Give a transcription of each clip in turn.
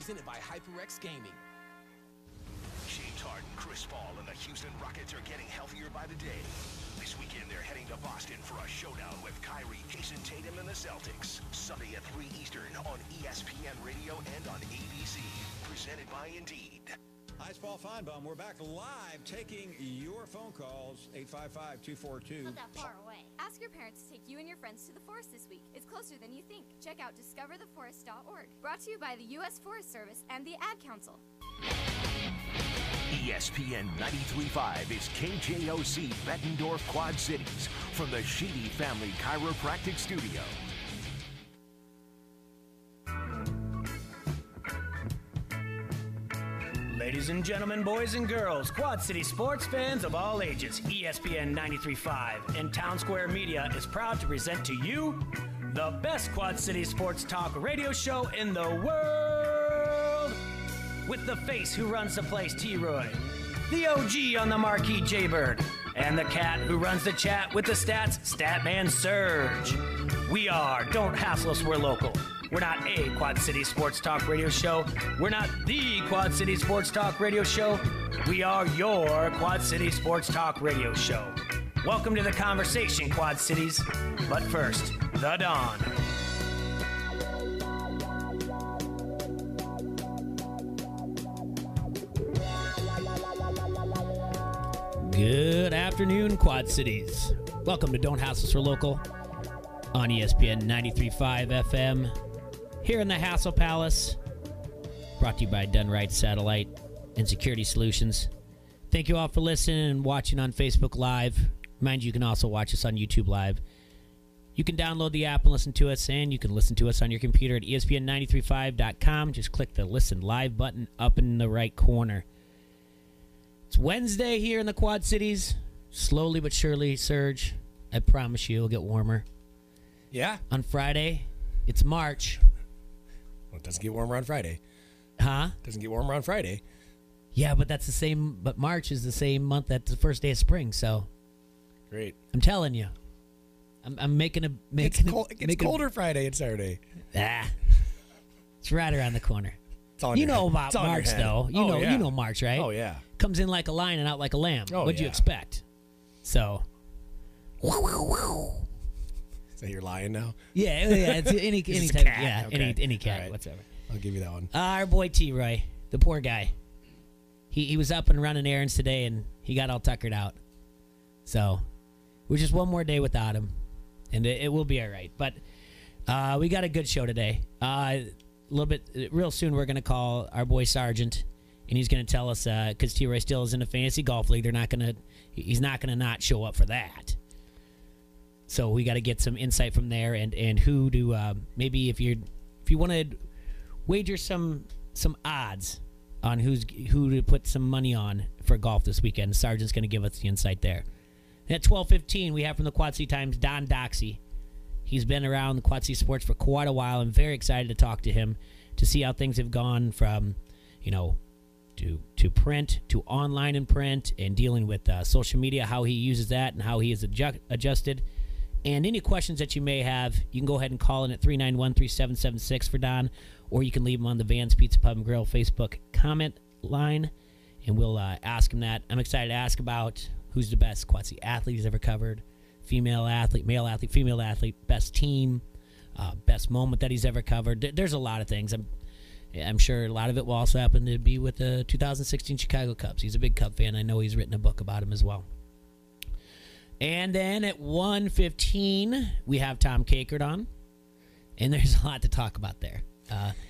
Presented by HyperX Gaming. James Harden, Chris Paul, and the Houston Rockets are getting healthier by the day. This weekend, they're heading to Boston for a showdown with Kyrie, Jason Tatum, and the Celtics. Sunday at 3 Eastern on ESPN Radio and on ABC. Presented by Indeed. Hi, it's Paul Feinbaum. We're back live taking your phone calls, 855-242. Not that far away. Ask your parents to take you and your friends to the forest this week. It's closer than you think. Check out discovertheforest.org. Brought to you by the U.S. Forest Service and the Ad Council. ESPN 93.5 is KJOC Bettendorf Quad Cities from the Sheedy Family Chiropractic Studio. Ladies and gentlemen, boys and girls, Quad City sports fans of all ages, ESPN 93.5 and Town Square Media is proud to present to you the best Quad City sports talk radio show in the world. With the face who runs the place, T-Roy, the OG on the marquee, Jaybird, and the cat who runs the chat with the stats, Statman Surge. We are Don't Hassle Us, We're Local. We're not a Quad City Sports Talk radio show. We're not the Quad City Sports Talk radio show. We are your Quad City Sports Talk radio show. Welcome to the conversation, Quad Cities. But first, the Dawn. Good afternoon, Quad Cities. Welcome to Don't Hassle Us, We're Local on ESPN 93.5 FM. Here in the Hassle Palace, brought to you by Done Right Satellite and Security Solutions. Thank you all for listening and watching on Facebook Live. Mind you, you can also watch us on YouTube Live. You can download the app and listen to us, and you can listen to us on your computer at ESPN935.com. Just click the Listen Live button up in the right corner. It's Wednesday here in the Quad Cities. Slowly but surely, Surge, I promise you it'll get warmer. Yeah? On Friday, it's March. Well, it doesn't get warmer on Friday. Huh? Doesn't get warmer on Friday. Yeah, but that's the same. But March is the same month that's the first day of spring. So, great. I'm telling you, I'm making a. It gets colder Friday and Saturday. It's right around the corner. It's on you your know head. about March though. You know, you know March, right? Oh yeah. Comes in like a lion and out like a lamb. Oh, What'd you yeah. expect? So. Is that your lion now? Yeah. It's any It's a type. cat. Yeah, Okay. any cat, All right. whatsoever. I'll give you that one. Our boy T-Roy, the poor guy. He was up and running errands today, and he got all tuckered out. So, we're just one more day without him, and it will be all right. But we got a good show today. A little bit, real soon, we're going to call our boy Sargent, and he's going to tell us, because T-Roy still is in a fantasy golf league, he's not going to not show up for that. So we got to get some insight from there, and who to maybe if you want to wager some odds on who to put some money on for golf this weekend. Sargent's going to give us the insight there. And at 12:15, we have from the Quad City Times Don Doxey. He's been around the Quad City sports for quite a while. I'm very excited to talk to him to see how things have gone from, to print to online and print, and dealing with social media, how he uses that and how he has adjusted. And any questions that you may have, you can go ahead and call in at 391-3776 for Don, or you can leave them on the Vans Pizza Pub and Grill Facebook comment line, and we'll ask him that. I'm excited to ask about who's the best Quad City athlete he's ever covered, female athlete, male athlete, female athlete, best team, best moment that he's ever covered. There's a lot of things. I'm sure a lot of it will also happen to be with the 2016 Chicago Cubs. He's a big Cub fan. I know he's written a book about him as well. And then at 1:15, we have Tom Kakert on, and there's a lot to talk about there.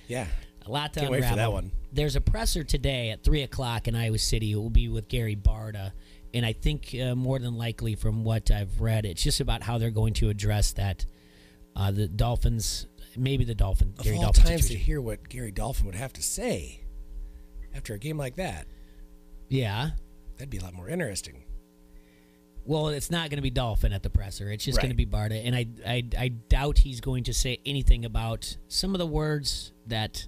Yeah. A lot to Can't unravel. wait for that one. There's a presser today at 3 o'clock in Iowa City. It will be with Gary Barta, and I think more than likely from what I've read, it's just about how they're going to address that. The Dolphins, maybe the Dolphins. Of Gary all Dolphin times to situation. hear what Gary Dolphin would have to say after a game like that, Yeah. that'd be a lot more interesting. Well, it's not going to be Dolphin at the presser. It's just Right. going to be Barta. And I doubt he's going to say anything about some of the words that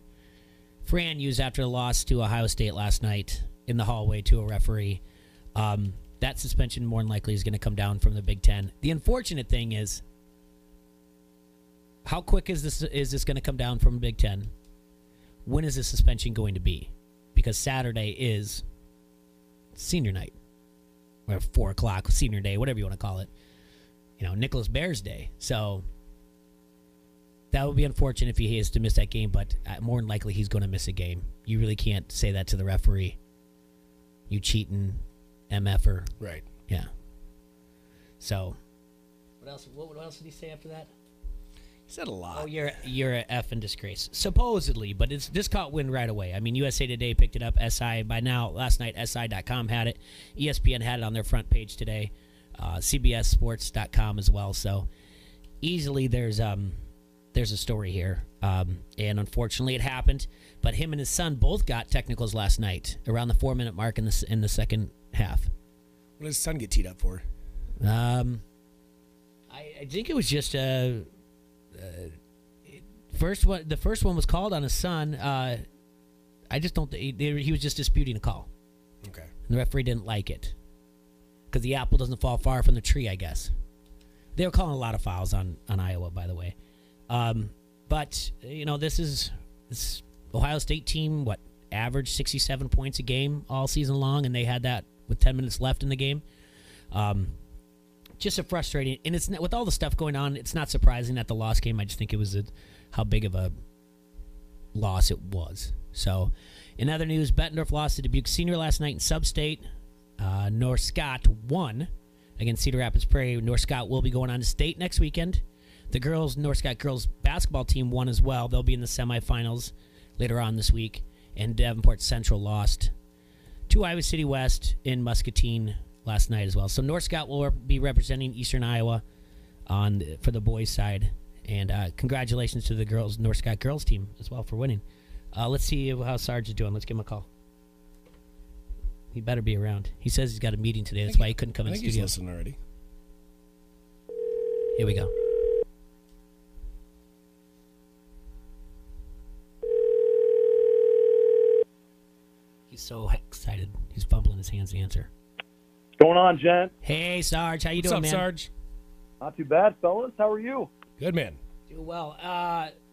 Fran used after the loss to Ohio State last night in the hallway to a referee. That suspension more than likely is going to come down from the Big Ten. The unfortunate thing is, how quick is this going to come down from Big Ten? when is the suspension going to be? Because Saturday is senior night, or 4 o'clock, senior day, whatever you want to call it. Nicholas Bears Day. So that would be unfortunate if he has to miss that game, but more than likely he's going to miss a game. You really can't say that to the referee. You cheating MFer. Right. Yeah. So, what else? What else did he say after that? He said a lot. Oh, you're a effing disgrace, supposedly, but this caught wind right away. I mean, USA Today picked it up. SI by now last night. SI.com had it. ESPN had it on their front page today. CBSSports.com as well. So easily there's a story here, and unfortunately it happened. But him and his son both got technicals last night around the 4-minute mark in the second half. What did his son get teed up for? I think it was just first one. The first one was called on his son. I just don't. He was just disputing a call. Okay. And the referee didn't like it because the apple doesn't fall far from the tree, I guess. They were calling a lot of fouls on Iowa, by the way. But this Ohio State team, averaged 67 points a game all season long, and they had that with 10 minutes left in the game. Just a frustrating, and it's with all the stuff going on, it's not surprising that the loss came. I just think it was how big of a loss it was. So, in other news, Bettendorf lost to Dubuque Senior last night in Sub-State. North Scott won against Cedar Rapids Prairie. North Scott will be going on to state next weekend. The North Scott girls basketball team won as well. They'll be in the semifinals later on this week. And Davenport Central lost to Iowa City West in Muscatine last night as well. So North Scott will be representing Eastern Iowa for the boys' side. And congratulations to the North Scott girls team as well for winning. Let's see how Sarge is doing. Let's give him a call. He better be around. He says he's got a meeting today. That's why he couldn't come in the studio. He's listening already. Here we go. He's so excited. He's fumbling his hands to answer. What's going on, gent? Hey, Sarge. How you What's doing, up, man? Sarge? Not too bad, fellas. How are you? Good, man. Doing well.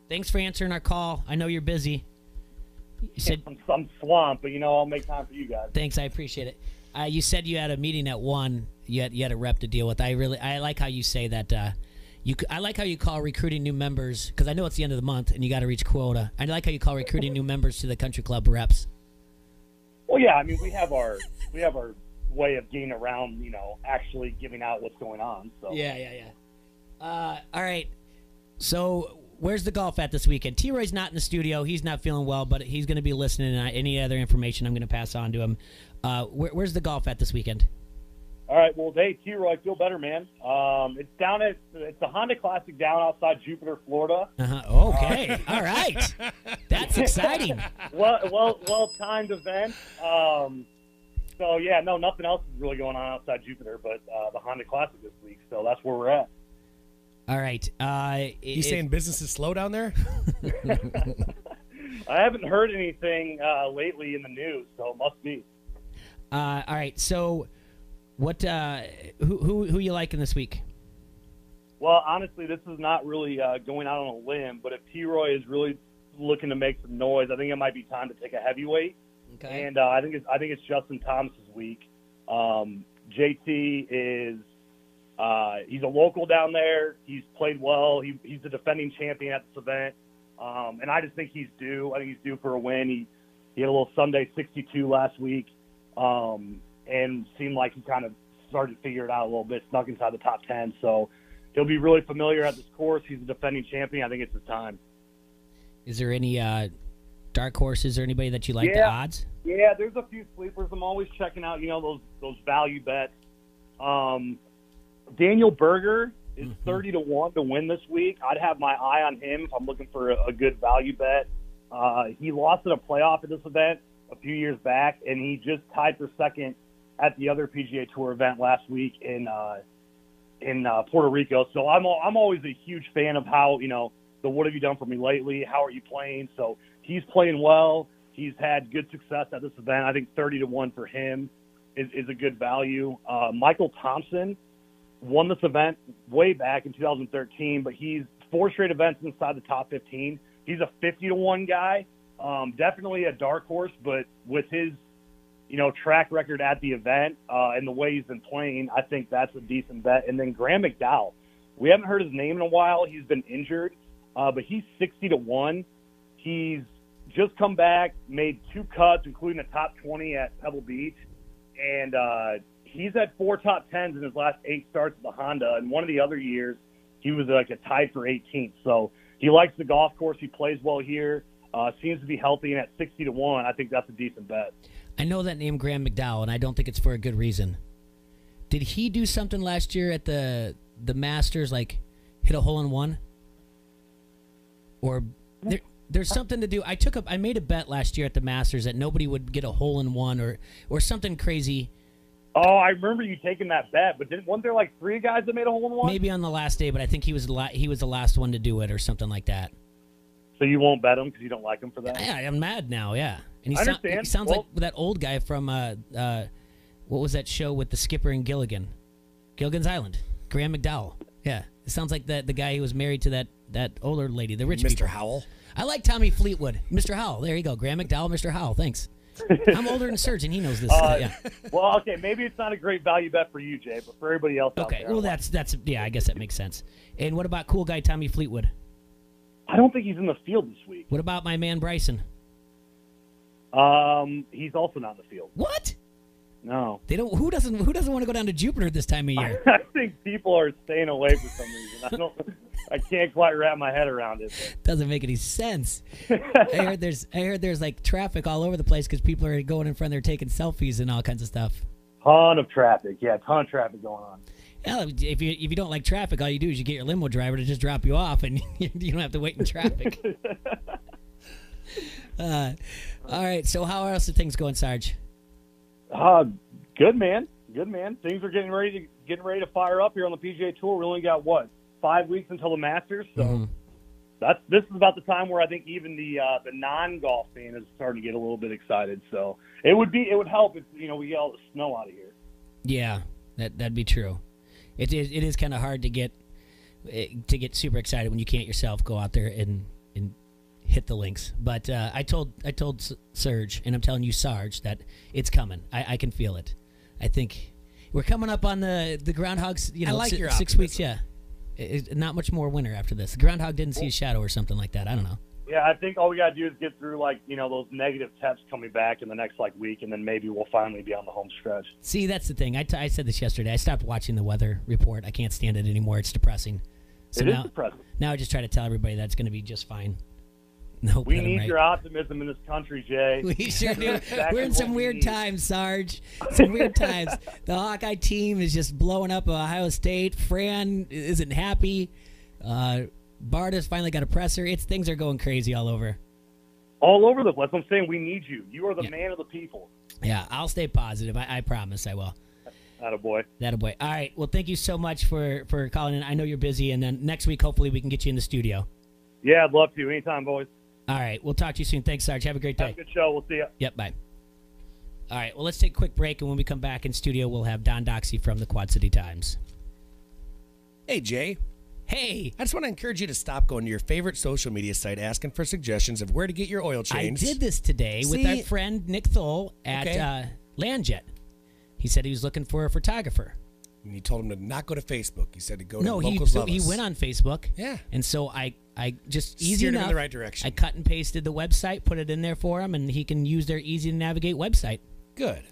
Thanks for answering our call. I know you're busy. You said, I'm swamped, but I'll make time for you guys. thanks. I appreciate it. You said you had a meeting at 1. You had a rep to deal with. I like how you say that. I like how you call recruiting new members, because I know it's the end of the month and you got to reach quota. I like how you call recruiting new members to the country club reps. Well, yeah. I mean, we have our way of getting around, actually giving out what's going on. So Yeah. All right. So where's the golf at this weekend? T-Roy's not in the studio. He's not feeling well, but he's going to be listening. And any other information I'm going to pass on to him. Where's the golf at this weekend? All right. Well, hey, T-Roy, feel better, man. It's the Honda Classic down outside Jupiter, Florida. Okay. All right. That's exciting. Well-timed event. So, yeah, no, nothing else is really going on outside Jupiter, but the Honda Classic this week. So that's where we're at. All right. You saying business is slow down there? I haven't heard anything lately in the news, so it must be. All right. So, what? Who you liking this week? Well, honestly, this is not really going out on a limb, but if T-Roy is really looking to make some noise, I think it might be time to take a heavyweight. Okay. And I think it's Justin Thomas's week. JT is he's a local down there. He's played well. He's the defending champion at this event, and I just think he's due. I think he's due for a win. He had a little Sunday 62 last week, and seemed like he kind of started to figure it out a little bit. Snuck inside the top 10, so he'll be really familiar at this course. He's the defending champion. I think it's his time. Is there any dark horses or anybody that you like the odds? Yeah, there's a few sleepers. I'm always checking out, those value bets. Daniel Berger is 30-1 to win this week. I'd have my eye on him if I'm looking for a good value bet. He lost in a playoff at this event a few years back, and he just tied for second at the other PGA Tour event last week in Puerto Rico. So I'm always a huge fan of how, the what have you done for me lately? How are you playing? So he's playing well. He's had good success at this event. I think 30-1 for him is a good value. Michael Thompson won this event way back in 2013, but he's 4 straight events inside the top 15. He's a 50-1 guy. Definitely a dark horse, but with his, track record at the event and the way he's been playing, I think that's a decent bet. And then Graham McDowell. We haven't heard his name in a while. He's been injured, but he's 60-1. He's just come back, made 2 cuts, including a top 20 at Pebble Beach. And he's had 4 top 10s in his last 8 starts at the Honda. And one of the other years, he was like a tied for 18th. So he likes the golf course. He plays well here. Seems to be healthy. And at 60-1, I think that's a decent bet. I know that name, Graham McDowell, and I don't think it's for a good reason. Did he do something last year at the Masters, like hit a hole-in-one? Or there's something to do. I made a bet last year at the Masters that nobody would get a hole-in-one or something crazy. Oh, I remember you taking that bet, but wasn't there like 3 guys that made a hole-in-one? Maybe on the last day, but I think he was the last one to do it or something like that. So you won't bet him because you don't like him for that? Yeah, I'm mad now, yeah. And I understand. He sounds like that old guy from, what was that show with the skipper in Gilligan's Island. Graham McDowell. Yeah, it sounds like the guy who was married to that older lady, the rich people. Mr. Howell? I like Tommy Fleetwood. Mr. Howell. There you go. Graham McDowell, Mr. Howell. Thanks. I'm older than Serge, and he knows this. Yeah. Well, okay, maybe it's not a great value bet for you, Jay, but for everybody else out Okay, there. well, that's I guess that makes sense. And what about cool guy Tommy Fleetwood? I don't think he's in the field this week. What about my man Bryson? He's also not in the field. What? No. They don't. Who doesn't want to go down to Jupiter this time of year? I think people are staying away for some reason. I can't quite wrap my head around it. Doesn't make any sense. I heard there's like traffic all over the place because people are going in front there taking selfies and all kinds of stuff. Ton of traffic. Yeah, ton of traffic going on. Well, if you don't like traffic, all you do is you get your limo driver to just drop you off, and you don't have to wait in traffic. All right. So how else are things going, Sarge? Good man. Good man. Things are getting ready to fire up here on the PGA Tour. We only got 5 weeks until the Masters, so this is about the time where I think even the non-golf fan is starting to get a little bit excited. So it would help if we get all the snow out of here. Yeah, that'd be true. It is kind of hard to get super excited when you can't yourself go out there and hit the links. But I told Serge, and I'm telling you, Sarge, that it's coming. I can feel it. I think we're coming up on the groundhogs. I like your 6 weeks. Yeah, not much more winter after this. The groundhog didn't see a shadow or something like that. I don't know. Yeah, I think all we gotta do is get through those negative temps coming back in the next week, and then maybe we'll finally be on the home stretch. See, that's the thing. I said this yesterday. I stopped watching the weather report. I can't stand it anymore. It's depressing. So it is depressing. Now I just try to tell everybody that it's going to be just fine. No, we need your optimism in this country, Jay. We sure do. We're in some weird times, Sarge. Some weird times. The Hawkeye team is just blowing up Ohio State. Fran isn't happy. Barda's finally got a presser. Things are going crazy all over. All over the place. I'm saying we need you. You are the man of the people. Yeah, I'll stay positive. I promise I will. Attaboy. Attaboy. All right. Well, thank you so much for calling in. I know you're busy, and then next week, hopefully, we can get you in the studio. Yeah, I'd love to. Anytime, boys. All right. We'll talk to you soon. Thanks, Sarge. Have a great day. Have a good show. We'll see you. Yep. Bye. All right. Well, let's take a quick break, and when we come back in studio, we'll have Don Doxey from the Quad City Times. Hey, Jay. Hey. I just want to encourage you to stop going to your favorite social media site asking for suggestions of where to get your oil changed. I did this today with our friend Nick Thole at Landjet. He said he was looking for a photographer. And you told him to not go to Facebook. You said to go to Locals Love Us. He went on Facebook. Yeah. And so I just easy steered enough. him in the right direction. I cut and pasted the website, put it in there for him, and he can use their easy to navigate website. Good.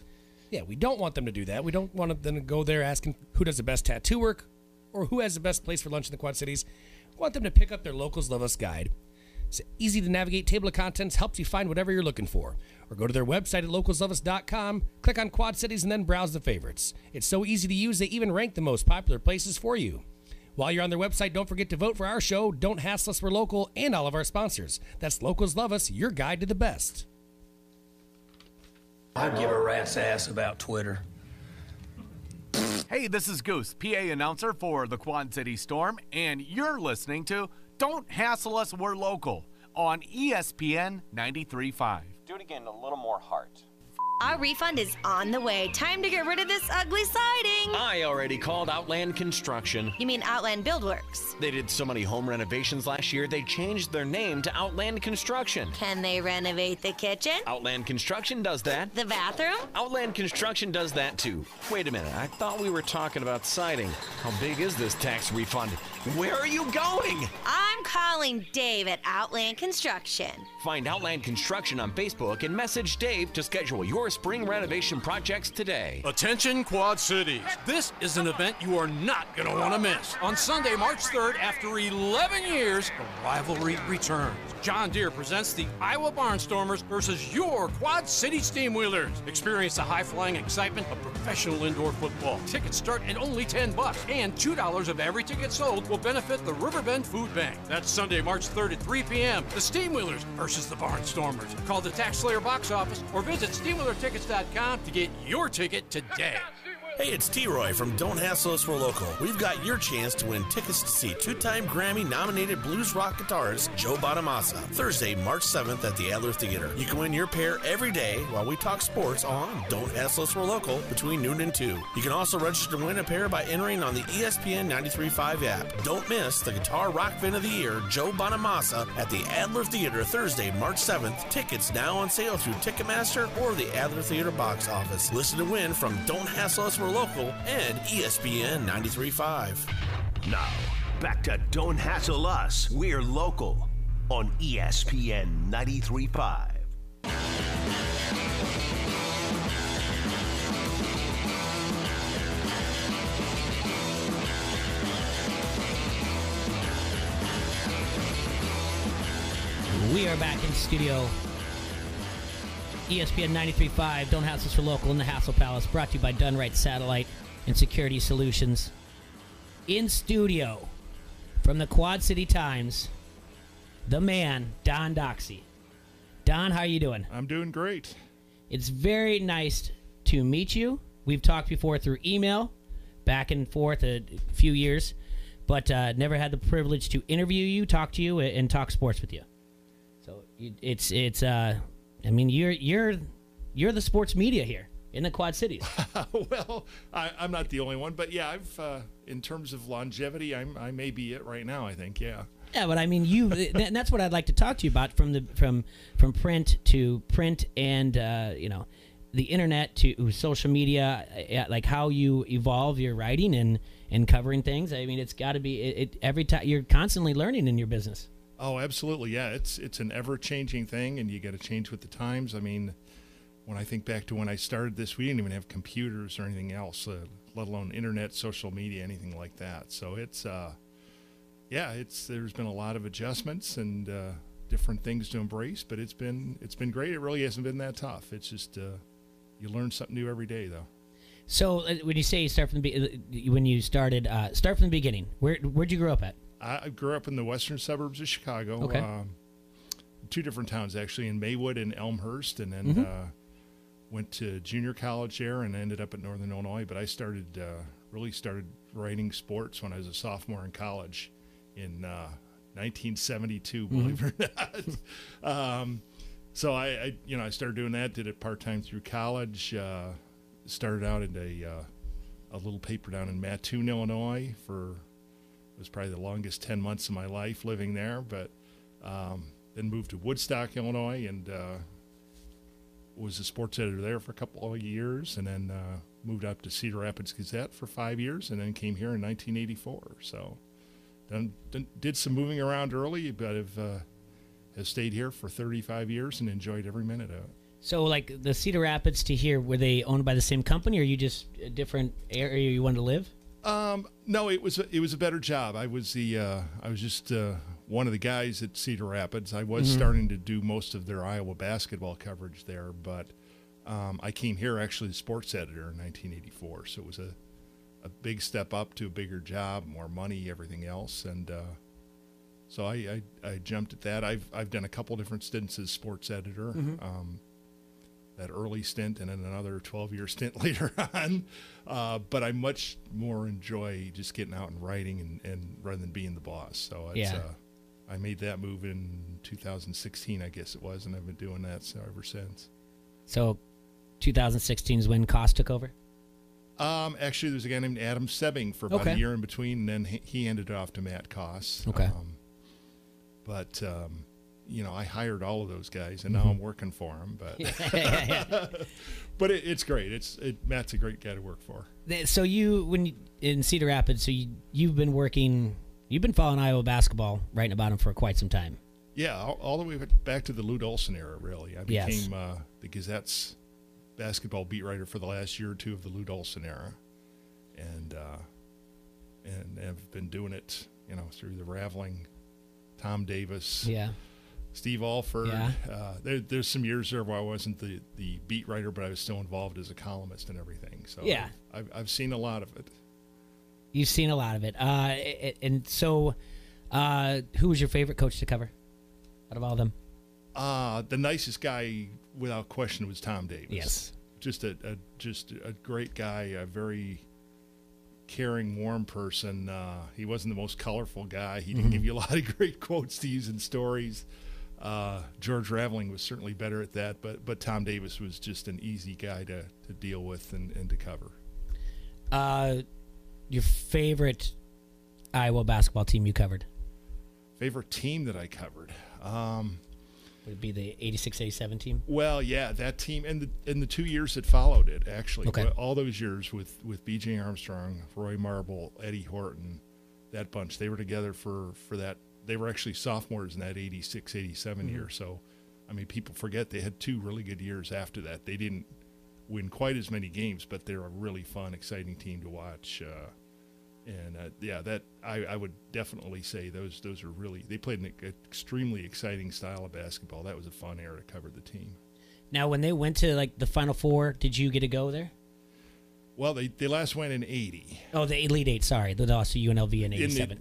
Yeah, we don't want them to do that. We don't want them to go there asking who does the best tattoo work or who has the best place for lunch in the Quad Cities. We want them to pick up their Locals Love Us guide. It's an easy to navigate table of contents, helps you find whatever you're looking for. Or go to their website at localsloveus.com, click on Quad Cities, and then browse the favorites. It's so easy to use, they even rank the most popular places for you. While you're on their website, don't forget to vote for our show, Don't Hassle Us, We're Local, and all of our sponsors. That's Locals Love Us, your guide to the best. I give a rat's ass about Twitter. Hey, this is Goose, PA announcer for the Quad City Storm, and you're listening to Don't Hassle Us, We're Local on ESPN 93.5. Do it again, a little more heart. Our refund is on the way. Time to get rid of this ugly siding. I already called Outland Construction. You mean Outland Buildworks? They did so many home renovations last year, they changed their name to Outland Construction. Can they renovate the kitchen? Outland Construction does that. The bathroom? Outland Construction does that too. Wait a minute, I thought we were talking about siding. How big is this tax refund? Where are you going? I'm calling Dave at Outland Construction. Find Outland Construction on Facebook and message Dave to schedule your spring renovation projects today. Attention Quad Cities. This is an event you are not going to want to miss. On Sunday, March 3rd, after 11 years, the rivalry returns. John Deere presents the Iowa Barnstormers versus your Quad City Steamwheelers. Experience the high-flying excitement of professional indoor football. Tickets start at only $10, and $2 of every ticket sold will benefit the Riverbend Food Bank. That's Sunday, March 3rd at 3 p.m. The Steamwheelers versus the Barnstormers. Call the Tax Slayer box office or visit SteamwheelerTickets.com to get your ticket today. Hey, it's T-Roy from Don't Hassle Us, We're Local. We've got your chance to win tickets to see two-time Grammy-nominated blues rock guitarist Joe Bonamassa, Thursday, March 7th at the Adler Theater. You can win your pair every day while we talk sports on Don't Hassle Us, We're Local between noon and 2. You can also register to win a pair by entering on the ESPN 93.5 app. Don't miss the Guitar Rock Fan of the Year, Joe Bonamassa, at the Adler Theater Thursday, March 7th. Tickets now on sale through Ticketmaster or the Adler Theater box office. Listen to win from Don't Hassle Us, We're Local and ESPN 93.5. Now, back to Don't Hassle Us, We're Local on ESPN 93.5. We are back in studio. ESPN 93.5, Don't Hassle Us for Local in the Hassle Palace, brought to you by Dunright Satellite and Security Solutions. In studio, from the Quad City Times, the man, Don Doxey. Don, how are you doing? I'm doing great. It's very nice to meet you. We've talked before through email, back and forth a few years, but never had the privilege to interview you, talk to you, and talk sports with you. So it's I mean, you're the sports media here in the Quad Cities. Well, I'm not the only one, but yeah, I've in terms of longevity, I may be it right now. I think, yeah. Yeah, but I mean, and that's what I'd like to talk to you about from print to print and the internet to social media, like how you evolve your writing and covering things. I mean, it's got to be every time you're constantly learning in your business. Oh, absolutely. Yeah, it's an ever-changing thing, and you got to change with the times. I mean, when I think back to when I started this, we didn't even have computers or anything else, let alone internet, social media, anything like that. So it's, there's been a lot of adjustments and different things to embrace, but it's been great. It really hasn't been that tough. It's just you learn something new every day, though. So when you say start from when you started, start from the beginning. Where'd you grow up at? I grew up in the western suburbs of Chicago. Okay. Two different towns, actually, in Maywood and Elmhurst, and then went to junior college there and ended up at Northern Illinois. But I really started writing sports when I was a sophomore in college in 1972, believe it or not. So I started doing that, did it part-time through college, started out in a little paper down in Mattoon, Illinois it was probably the longest 10 months of my life living there, but then moved to Woodstock, Illinois, and was a sports editor there for a couple of years, and then moved up to Cedar Rapids Gazette for 5 years, and then came here in 1984. So did some moving around early, but have stayed here for 35 years and enjoyed every minute of it. So, like the Cedar Rapids to here, were they owned by the same company, or are you just a different area you wanted to live? No, it was a better job. I was just one of the guys at Cedar Rapids. I was starting to do most of their Iowa basketball coverage there, but I came here actually as sports editor in 1984. So it was a big step up to a bigger job, more money, everything else, and so I jumped at that. I've done a couple different stints as sports editor. That early stint and then another 12-year stint later on. But I much more enjoy just getting out and writing and rather than being the boss. So it's, I made that move in 2016, I guess it was, and I've been doing that ever since. So 2016 is when Koss took over? Actually, there was a guy named Adam Sebbing for about a year in between, and then he handed it off to Matt Koss. Okay. But I hired all of those guys, and now I'm working for them. But but it's great. Matt's a great guy to work for. So in Cedar Rapids, so you've been following Iowa basketball, writing about them for quite some time. Yeah, all the way back to the Lou Olson era, really. I became the Gazette's basketball beat writer for the last year or two of the Lou Olson era, and have been doing it, through the Raveling, Tom Davis, Steve Alford. There's some years there where I wasn't the beat writer, but I was still involved as a columnist and everything. So I've seen a lot of it. You've seen a lot of it, and so who was your favorite coach to cover out of all of them? The nicest guy, without question, was Tom Davis. Yes, just a great guy, a very caring, warm person. He wasn't the most colorful guy. He didn't give you a lot of great quotes to use in stories. George Raveling was certainly better at that, but Tom Davis was just an easy guy to deal with and to cover. Your favorite Iowa basketball team you covered? Favorite team that I covered? Would it be the 86-87 team? Well, yeah, that team, and the 2 years that followed it, actually. Okay. All those years with B.J. Armstrong, Roy Marble, Eddie Horton, that bunch, they were together for that. They were actually sophomores in that 86-87 year. So, people forget they had 2 really good years after that. They didn't win quite as many games, but they're a really fun, exciting team to watch. I would definitely say those are really, they played an extremely exciting style of basketball. That was a fun era to cover the team. Now, when they went to the Final Four, did you get to go there? Well, they last went in 80. Oh, the Elite Eight. Sorry, they lost to UNLV in 87.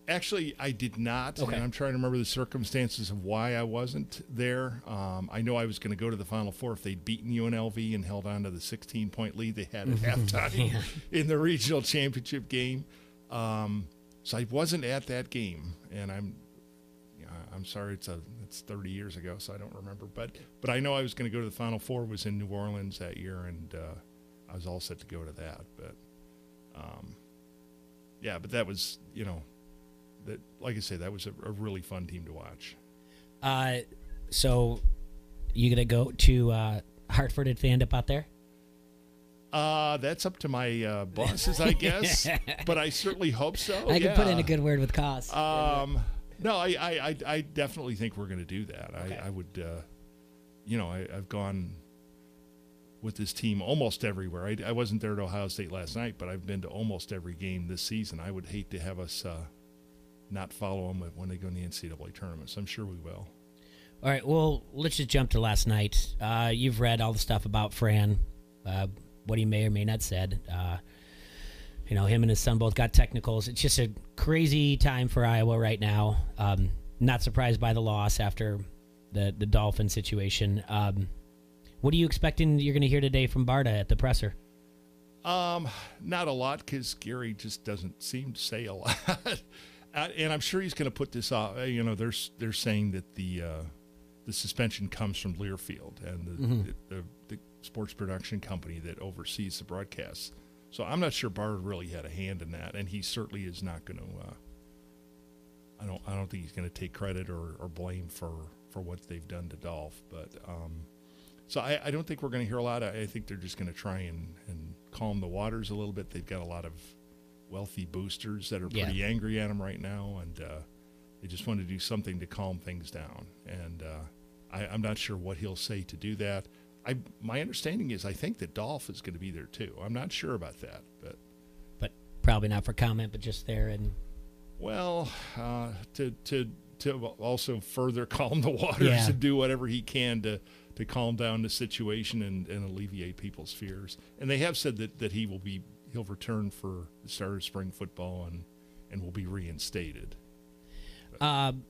Actually, I did not, okay. And I'm trying to remember the circumstances of why I wasn't there. I know I was going to go to the Final Four if they'd beaten UNLV and held on to the 16-point lead they had at halftime in the regional championship game. So I wasn't at that game, and I'm sorry, it's 30 years ago, so I don't remember. But I know I was going to go to the Final Four. Was in New Orleans that year, and I was all set to go to that. But but that was that, like I say, that was a really fun team to watch. So you gonna go to Hartford if they end up out there? That's up to my bosses, I guess. But I certainly hope so. I can put in a good word with Koss. No, I definitely think we're going to do that. Okay. I would, I've gone with this team almost everywhere. I wasn't there at Ohio State last night, but I've been to almost every game this season. I would hate to have us not follow them when they go in the NCAA tournament. So I'm sure we will. All right, well, let's just jump to last night. You've read all the stuff about Fran, what he may or may not said. Him and his son both got technicals. It's just a crazy time for Iowa right now. Not surprised by the loss after the Dolphin situation. What are you expecting you're going to hear today from Barta at the presser? Not a lot, because Gary just doesn't seem to say a lot. And I'm sure he's going to put this off. They're saying that the suspension comes from Learfield and the sports production company that oversees the broadcasts. So I'm not sure Barta really had a hand in that, and he certainly is not going to. I don't think he's going to take credit or blame for what they've done to Dolph. But so I don't think we're going to hear a lot. I think they're just going to try and calm the waters a little bit. They've got a lot of wealthy boosters that are pretty angry at him right now, and they just want to do something to calm things down. And I'm not sure what he'll say to do that. My understanding is I think that Dolph is going to be there too. I'm not sure about that, but probably not for comment, but just there and to also further calm the waters and do whatever he can to calm down the situation and alleviate people's fears. And they have said that he'll return for the start of spring football and will be reinstated. And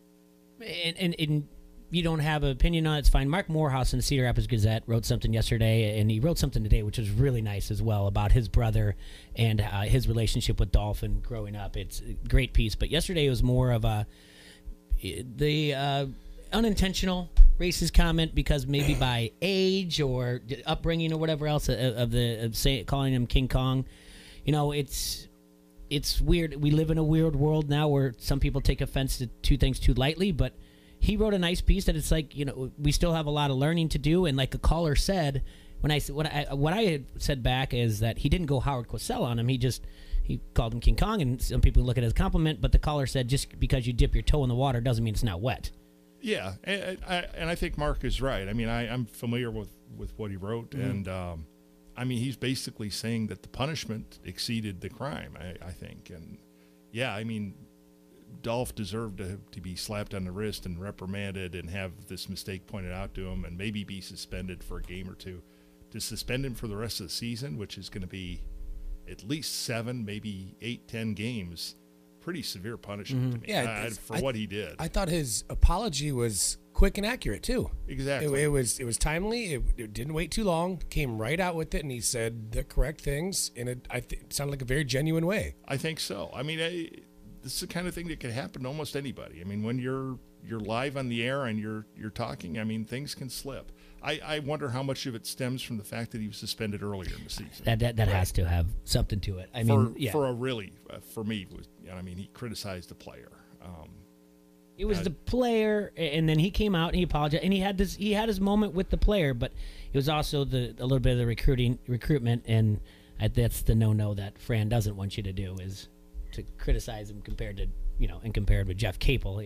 you don't have an opinion on it, it's fine. Mark Morehouse in the Cedar Rapids Gazette wrote something yesterday, and he wrote something today, which was really nice as well, about his brother and his relationship with Dolphin growing up. It's a great piece, but yesterday was more of the unintentional racist comment because maybe by age or upbringing or whatever else calling him King Kong. You know, it's weird. We live in a weird world now where some people take offense to two things too lightly, but he wrote a nice piece that it's like, you know, we still have a lot of learning to do. And like a caller said, what I had said back is that he didn't go Howard Cosell on him. He called him King Kong, and some people look at it as a compliment, but the caller said just because you dip your toe in the water doesn't mean it's not wet. Yeah, and I think Mark is right. I mean, I'm familiar with what he wrote, and I mean, he's basically saying that the punishment exceeded the crime, I think. And, yeah, I mean, Dolph deserved to be slapped on the wrist and reprimanded and have this mistake pointed out to him and maybe be suspended for a game or two. To suspend him for the rest of the season, which is going to be at least 7, maybe 8, 10 games, pretty severe punishment to me. Yeah, for what he did. I thought his apology was quick and accurate too. Exactly. It was timely. It didn't wait too long. Came right out with it, and he said the correct things in it sounded like a very genuine way. I think so. I mean, this is the kind of thing that could happen to almost anybody. I mean, when you're live on the air and you're talking, I mean, things can slip. I wonder how much of it stems from the fact that he was suspended earlier in the season. That has to have something to it. I mean, for me, I mean, he criticized the player. It was the player, and then he came out and he apologized, and he had his moment with the player, but it was also a little bit of the recruitment, and that's the no that Fran doesn't want you to do, is to criticize him compared with Jeff Capel,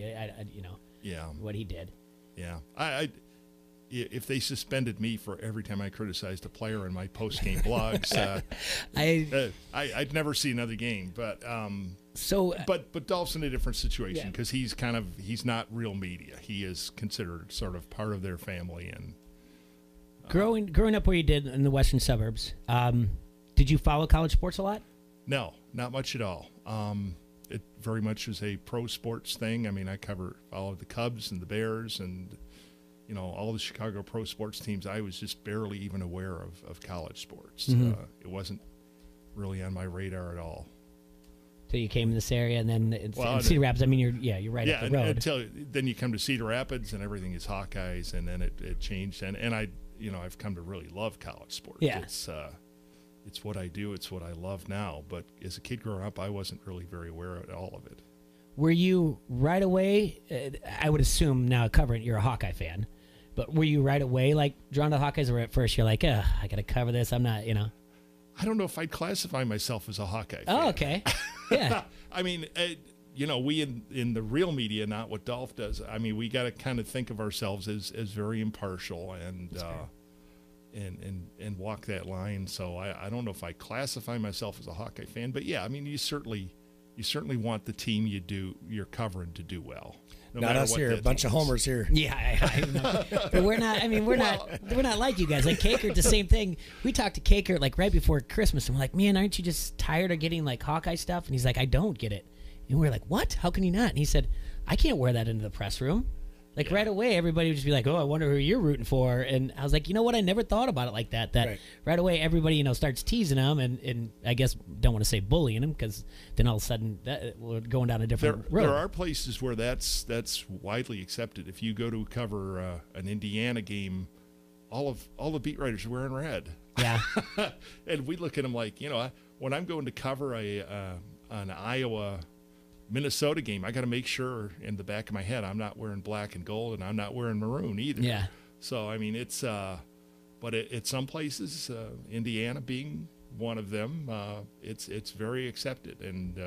what he did. Yeah, if they suspended me for every time I criticized a player in my post-game blogs, I'd never see another game. But but Dolph's in a different situation because he's not real media. He is considered sort of part of their family. And growing up where you did in the western suburbs, did you follow college sports a lot? No, not much at all. It very much was a pro sports thing. I mean, I followed the Cubs and the Bears and all the Chicago pro sports teams. I was just barely even aware of college sports. It wasn't really on my radar at all. So you came in this area, and then in Cedar Rapids. I mean, you're right up the road. Until then, you come to Cedar Rapids, and everything is Hawkeyes, and then it changed. And I've come to really love college sports. Yeah. It's what I do. It's what I love now. But as a kid growing up, I wasn't really very aware of all of it. Were you right away? I would assume now covering, you're a Hawkeye fan. But were you right away like drawn to the Hawkeyes, or at first you're like, I got to cover this? I'm not, I don't know if I'd classify myself as a Hawkeye fan. Oh, okay. Yeah. I mean, we in the real media, not what Dolph does. I mean, we got to kind of think of ourselves as very impartial and walk that line. So I don't know if I classify myself as a Hawkeye fan, but yeah, I mean, you certainly want the team you're covering to do well. Not us here, a bunch of homers here. Yeah, I know. But we're not. I mean, we're not like you guys. Like Kakert, the same thing. We talked to Kakert like right before Christmas, and we're like, "Man, aren't you just tired of getting like Hawkeye stuff?" And he's like, "I don't get it." And we're like, "What? How can you not?" And he said, "I can't wear that into the press room." Like right away, everybody would just be like, "Oh, I wonder who you're rooting for." And I was like, you know what? I never thought about it like that. Right away, everybody starts teasing them, and I guess don't want to say bullying them, because then all of a sudden we're going down a different road. There are places where that's widely accepted. If you go to cover an Indiana game, all the beat writers are wearing red. Yeah, and we look at them like, when I'm going to cover an Iowa Minnesota game, I got to make sure in the back of my head I'm not wearing black and gold, and I'm not wearing maroon either. Yeah. So I mean, it's but at some places, Indiana being one of them, it's very accepted, and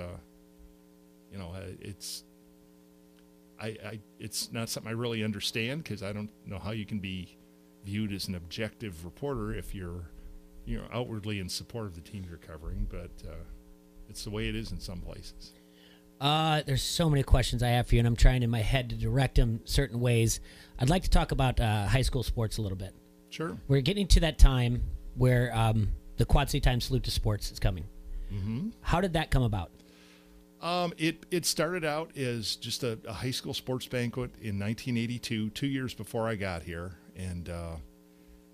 it's not something I really understand, because I don't know how you can be viewed as an objective reporter if you're outwardly in support of the team you're covering, but it's the way it is in some places. There's so many questions I have for you, and I'm trying in my head to direct them certain ways. I'd like to talk about high school sports a little bit. Sure. We're getting to that time where the Quad City Times Salute to Sports is coming. Mm-hmm. How did that come about? It started out as just a high school sports banquet in 1982, 2 years before I got here, and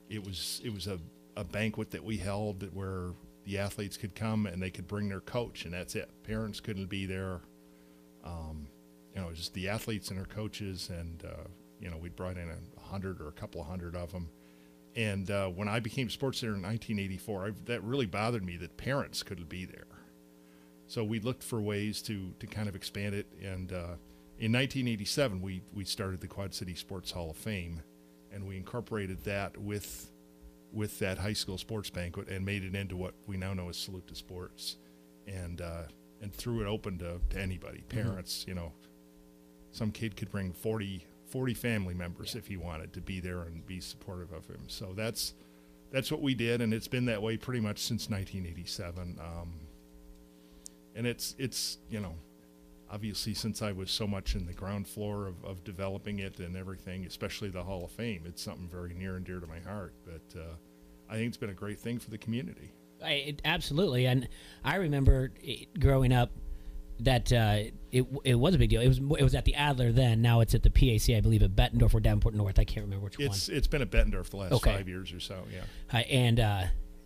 it was a banquet that we held where the athletes could come and they could bring their coach, and that's it. Parents couldn't be there. Just the athletes and their coaches, and we brought in 100 or a couple of hundred of them. And when I became sports editor in 1984, that really bothered me that parents couldn't be there. So we looked for ways to kind of expand it. And in 1987, we started the Quad City Sports Hall of Fame, and we incorporated that with that high school sports banquet and made it into what we now know as Salute to Sports, and threw it open to anybody, parents. You know, some kid could bring 40 family members if he wanted to be there and be supportive of him. So that's what we did, and it's been that way pretty much since 1987. And it's you know, obviously since I was so much in the ground floor of developing it and everything, especially the Hall of Fame, it's something very near and dear to my heart. But I think it's been a great thing for the community. Absolutely, and I remember growing up that it was a big deal. It was at the Adler then. Now it's at the PAC, I believe, at Bettendorf or Davenport North. I can't remember which one. It's been at Bettendorf the last 5 years or so. Yeah.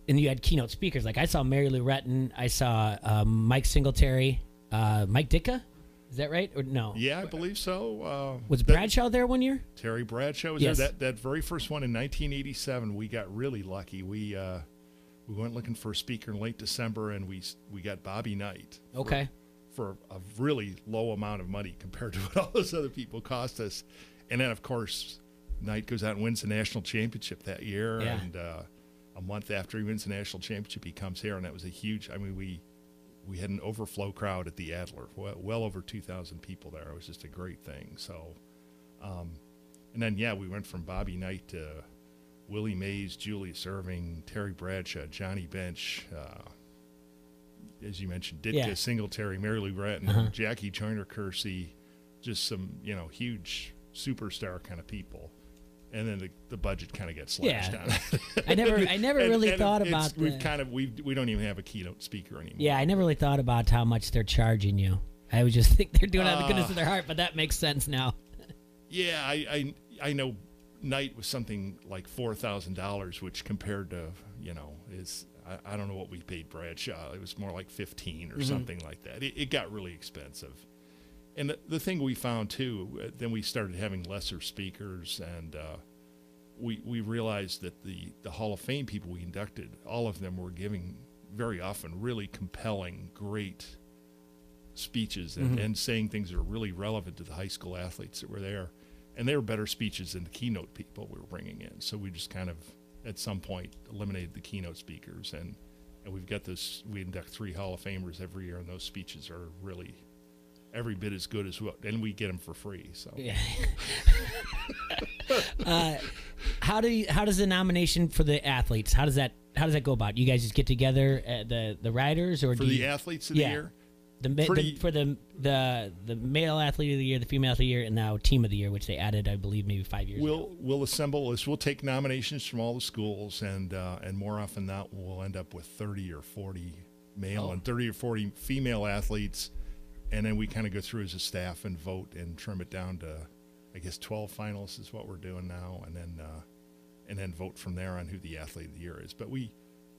And you had keynote speakers. Like I saw Mary Lou Retton. I saw Mike Singletary, Mike Ditka. Is that right or no? Yeah, I believe so. Was Bradshaw there one year? Terry Bradshaw was there. That very first one in 1987. We got really lucky. We went looking for a speaker in late December, and we got Bobby Knight. For a really low amount of money compared to what all those other people cost us. And then, of course, Knight goes out and wins the national championship that year. Yeah. And a month after he wins the national championship, he comes here, and that was a huge – I mean, we had an overflow crowd at the Adler, well over 2,000 people there. It was just a great thing. So, and then, we went from Bobby Knight to Willie Mays, Julius Irving, Terry Bradshaw, Johnny Bench, as you mentioned, Ditka, Singletary, Mary Lou Retton, Jackie Joyner-Kersey, just some, huge superstar kind of people. And then the budget kind of gets slashed down. I never really thought about we don't even have a keynote speaker anymore. Yeah, I never really thought about how much they're charging you. I would just think they're doing it out of the goodness of their heart, but that makes sense now. Yeah, I know Knight was something like $4,000, which compared to, is I don't know what we paid Bradshaw. It was more like 15 or something like that. It got really expensive. And the thing we found, too, then we started having lesser speakers, and we realized that the Hall of Fame people we inducted, all of them were giving very often really compelling, great speeches and saying things that are really relevant to the high school athletes that were there. And they were better speeches than the keynote people we were bringing in. So we just kind of, at some point, eliminated the keynote speakers. And we've got this, we induct 3 Hall of Famers every year, and those speeches are really every bit as good as what, and we get them for free. So, how does the nomination for the athletes? How does that go about? You guys just get together, the riders, or for the athletes of the year? For the male athlete of the year, the female athlete of the year, and now team of the year, which they added, I believe, maybe 5 years ago. We'll assemble this. We'll take nominations from all the schools, and more often than not, we'll end up with 30 or 40 male and 30 or 40 female athletes, and then we kind of go through as a staff and vote and trim it down to, I guess, 12 finalists is what we're doing now, and then vote from there on who the athlete of the year is. But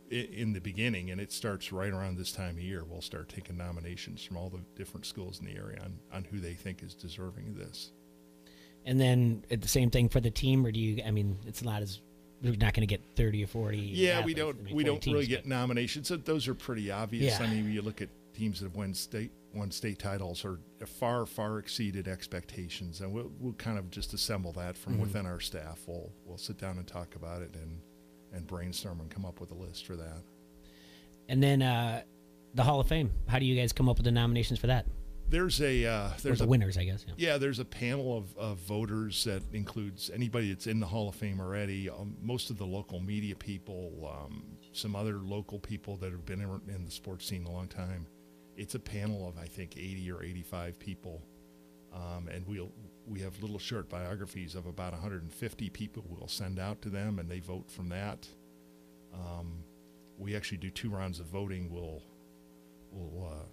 in the beginning, and it starts right around this time of year, we'll start taking nominations from all the different schools in the area on who they think is deserving of this. And then the same thing for the team, or it's not as, we're not going to get 30 or 40. Yeah, we don't really get nominations. Those are pretty obvious. Yeah. You look at teams that have won state titles or far exceeded expectations, and we'll kind of just assemble that from within our staff. We'll sit down and talk about it and brainstorm and come up with a list for that. And then the Hall of Fame. How do you guys come up with the nominations for that? There's the winners, I guess. Yeah, there's a panel of voters that includes anybody that's in the Hall of Fame already, most of the local media people, some other local people that have been in the sports scene a long time. It's a panel of, I think, 80 or 85 people, and we have little short biographies of about 150 people we'll send out to them, and they vote from that. We actually do 2 rounds of voting. We'll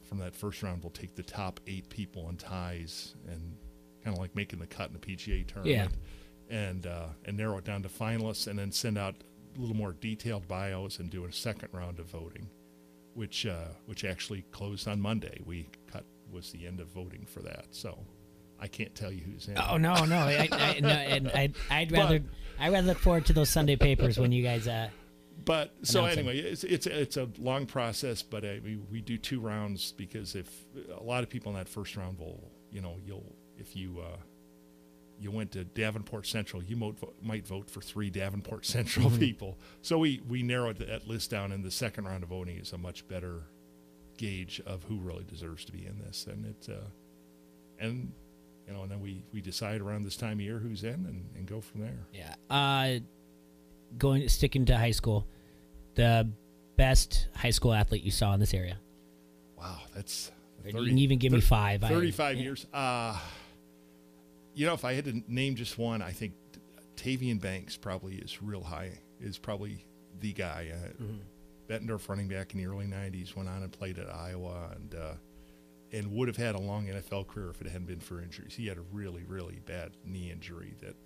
from that first round, we'll take the top 8 people in ties and kind of like making the cut in the PGA tournament, and narrow it down to finalists, and then send out a little more detailed bios and do a second round of voting, which actually closed on Monday. Was the end of voting for that. So I can't tell you who's in. Oh no! I'd rather look forward to those Sunday papers when you guys. But so anyway, it's a long process. But we do 2 rounds because if a lot of people in that first round will, if you went to Davenport Central, you might vote for 3 Davenport Central people. So we narrowed that list down, and the second round of voting is a much better gauge of who really deserves to be in this, and and then we decide around this time of year who's in and go from there. Yeah. Sticking to high school, the best high school athlete you saw in this area. Wow, that's 30, you can even give me 5. 35 years. If I had to name just one, I think Tavian Banks probably is probably the guy. Bettendorf running back in the early 90s, went on and played at Iowa and would have had a long NFL career if it hadn't been for injuries. He had a really, really bad knee injury that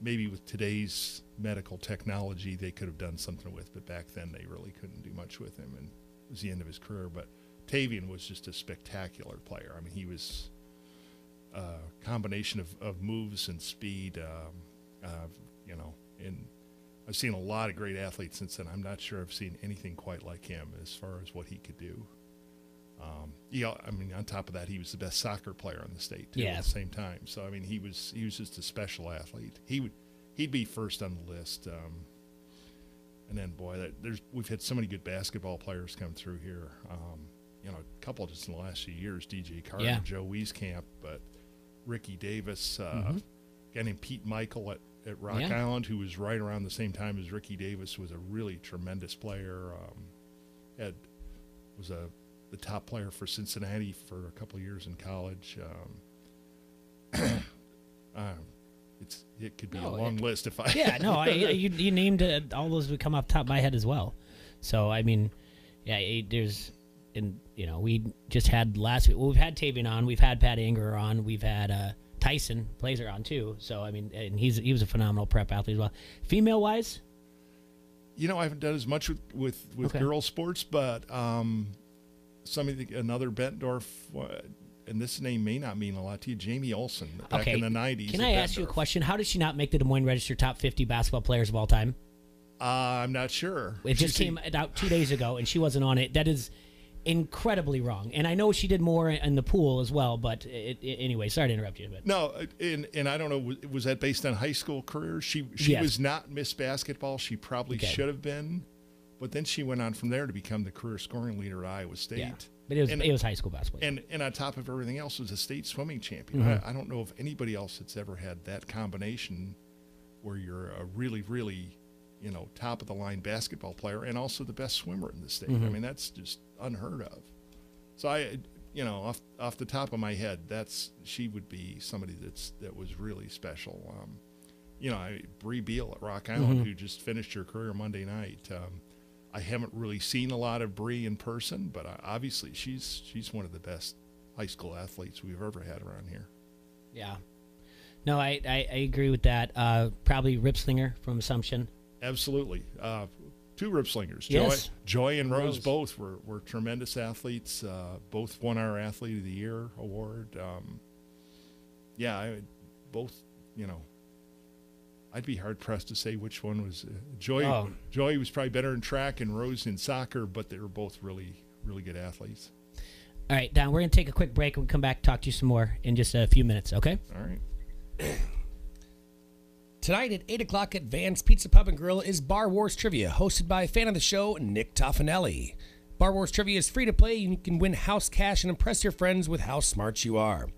maybe with today's medical technology they could have done something with, but back then they really couldn't do much with him, and it was the end of his career. But Tavian was just a spectacular player. I mean, he was a combination of moves and speed, and I've seen a lot of great athletes since then. I'm not sure I've seen anything quite like him as far as what he could do. On top of that, he was the best soccer player in the state too, at the same time. So I mean, he was just a special athlete. He'd be first on the list. And then we've had so many good basketball players come through here. A couple just in the last few years, DJ Carter, Joe Wieskamp, but Ricky Davis, a guy named Pete Michael at Rock Island, who was right around the same time as Ricky Davis, was a really tremendous player. Was the top player for Cincinnati for a couple of years in college. It could be a long list if I. Yeah, no, you named all those would come off the top of my head as well. So I mean, we just had last week. Well, we've had Tavian on, we've had Pat Anger on, we've had Tyson Blazer on too. So I mean, and he was a phenomenal prep athlete as well. Female wise, I haven't done as much with girl sports, but another Bettendorf, and this name may not mean a lot to you, Jamie Olson, back in the 90s. Can I ask you a question? How did she not make the Des Moines Register top 50 basketball players of all time? I'm not sure. It just came out 2 days ago, and she wasn't on it. That is incredibly wrong. And I know she did more in the pool as well, but anyway, sorry to interrupt you. But. No, and I don't know, was that based on high school career? She was not Miss Basketball. She probably should have been. But then she went on from there to become the career scoring leader at Iowa State. Yeah, but it was high school basketball. And on top of everything else, was a state swimming champion. I don't know of anybody else that's ever had that combination where you're a really, really, top of the line basketball player and also the best swimmer in the state. I mean, that's just unheard of. So off the top of my head, she would be somebody that was really special. Bree Beal at Rock Island, who just finished her career Monday night. I haven't really seen a lot of Bree in person, but obviously she's one of the best high school athletes we've ever had around here. Yeah. No, I agree with that. Probably Ripslinger from Assumption. Absolutely. 2 Ripslingers. Yes. Joy and Rose both were tremendous athletes. Both won our Athlete of the Year award. Both, I'd be hard-pressed to say which one was Joy. Joy was probably better in track and Rose in soccer, but they were both really, really good athletes. All right, Don, we're going to take a quick break. We'll come back and talk to you some more in just a few minutes, okay? All right. Tonight at 8 o'clock at Van's Pizza Pub and Grill is Bar Wars Trivia, hosted by a fan of the show, Nick Toffanelli. Bar Wars Trivia is free to play, and you can win house cash and impress your friends with how smart you are.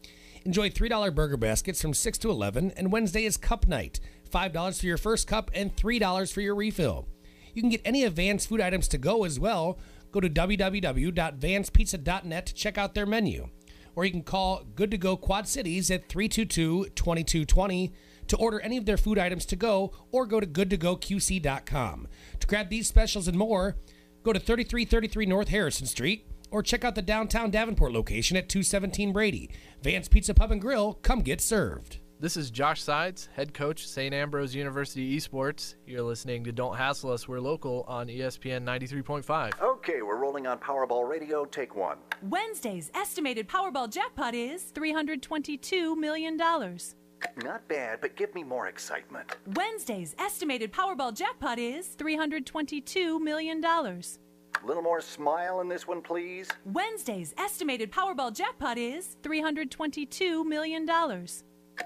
Enjoy $3 burger baskets from 6 to 11, and Wednesday is Cup Night. $5 for your first cup and $3 for your refill. You can get any of Van's food items to go as well. Go to www.vanspizza.net to check out their menu. Or you can call Good to Go Quad Cities at 322-2220 to order any of their food items to go, or go to goodtogoqc.com. To grab these specials and more, go to 3333 North Harrison Street, or check out the downtown Davenport location at 217 Brady. Van's Pizza Pub and Grill, come get served. This is Josh Sides, head coach, St. Ambrose University Esports. You're listening to Don't Hassle Us, We're Local on ESPN 93.5. Okay, we're rolling on Powerball Radio. Take one. Wednesday's estimated Powerball jackpot is $322 million. Not bad, but give me more excitement. Wednesday's estimated Powerball jackpot is $322 million. A little more smile in this one, please. Wednesday's estimated Powerball jackpot is $322 million.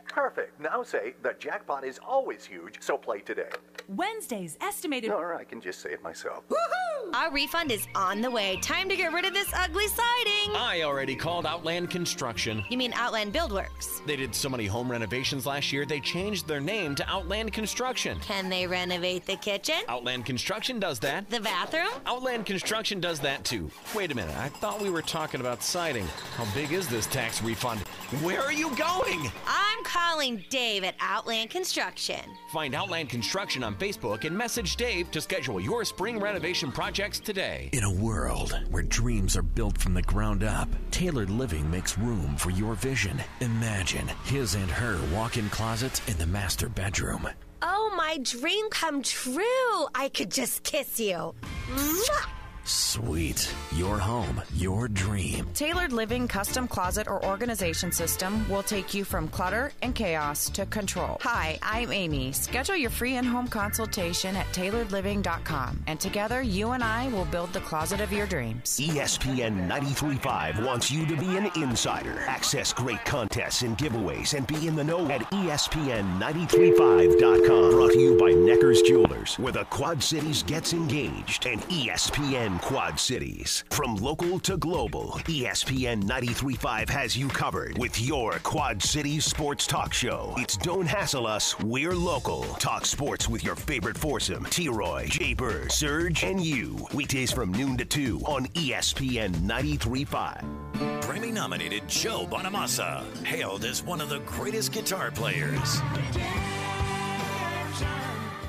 Perfect. Now say, the jackpot is always huge, so play today. Wednesday's estimated... Or I can just say it myself. Woohoo! Our refund is on the way. Time to get rid of this ugly siding. I already called Outland Construction. You mean Outland Buildworks? They did so many home renovations last year, they changed their name to Outland Construction. Can they renovate the kitchen? Outland Construction does that. The bathroom? Outland Construction does that too. Wait a minute, I thought we were talking about siding. How big is this tax refund? Where are you going? I'm calling Dave at Outland Construction. Find Outland Construction on Facebook and message Dave to schedule your spring renovation projects today. In a world where dreams are built from the ground up, Tailored Living makes room for your vision. Imagine his and her walk-in closets in the master bedroom. Oh, my dream come true. I could just kiss you. Mwah! Sweet. Your home, your dream. Tailored Living Custom Closet or Organization System will take you from clutter and chaos to control. Hi, I'm Amy. Schedule your free in-home consultation at tailoredliving.com, and together you and I will build the closet of your dreams. ESPN 93.5 wants you to be an insider. Access great contests and giveaways and be in the know at ESPN935.com. Brought to you by Necker's Jewelers, where the Quad Cities gets engaged, and ESPN Quad Cities. From local to global, ESPN 93.5 has you covered with your Quad Cities sports talk show. It's Don't Hassle Us, We're Local. Talk sports with your favorite foursome, T-Roy, J-Bird, Surge, and you. Weekdays from noon to 2 on ESPN 93.5. Grammy-nominated Joe Bonamassa, hailed as one of the greatest guitar players.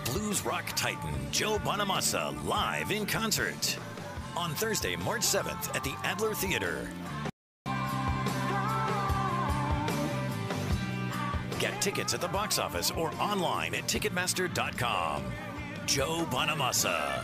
Blues rock titan Joe Bonamassa live in concert on Thursday, March 7th at the Adler Theater. Get tickets at the box office or online at Ticketmaster.com. Joe Bonamassa.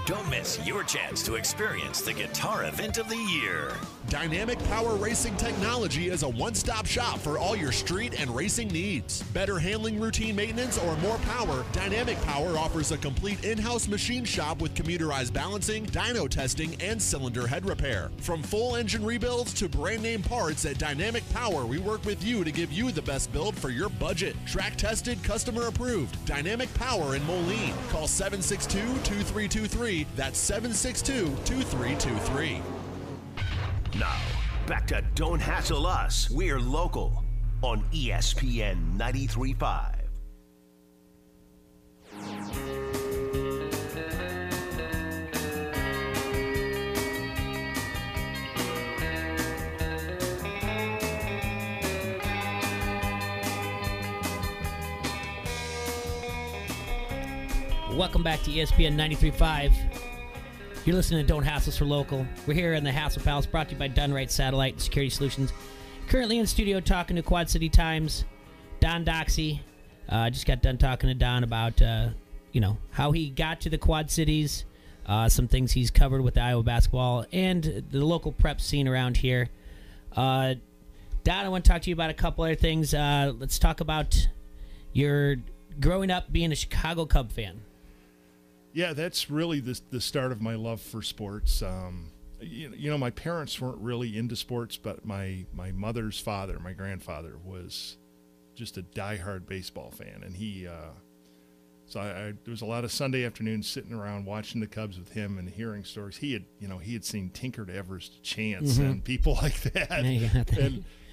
Don't miss your chance to experience the guitar event of the year. Dynamic Power Racing Technology is a one-stop shop for all your street and racing needs. Better handling routine maintenance or more power, Dynamic Power offers a complete in-house machine shop with computerized balancing, dyno testing, and cylinder head repair. From full engine rebuilds to brand-name parts, at Dynamic Power, we work with you to give you the best build for your budget. Track-tested, customer-approved. Dynamic Power in Moline. Call 762-2323. That's 762-2323. Now, back to Don't Hassle Us, We're Local on ESPN 93.5. Welcome back to ESPN 93.5. You're listening to Don't Hassle Us, We're Local. We're here in the Hassle Palace, brought to you by Dunright Satellite and Security Solutions. Currently in studio talking to Quad City Times, Don Doxey. Just got done talking to Don about, how he got to the Quad Cities, some things he's covered with the Iowa basketball, and the local prep scene around here. Don, I want to talk to you about a couple other things. Let's talk about your growing up being a Chicago Cub fan. Yeah, that's really the start of my love for sports. My parents weren't really into sports, but my mother's father, my grandfather, was just a diehard baseball fan, and he. So there was a lot of Sunday afternoons sitting around watching the Cubs with him and hearing stories. He had seen Tinker to Everest Chance and people like that,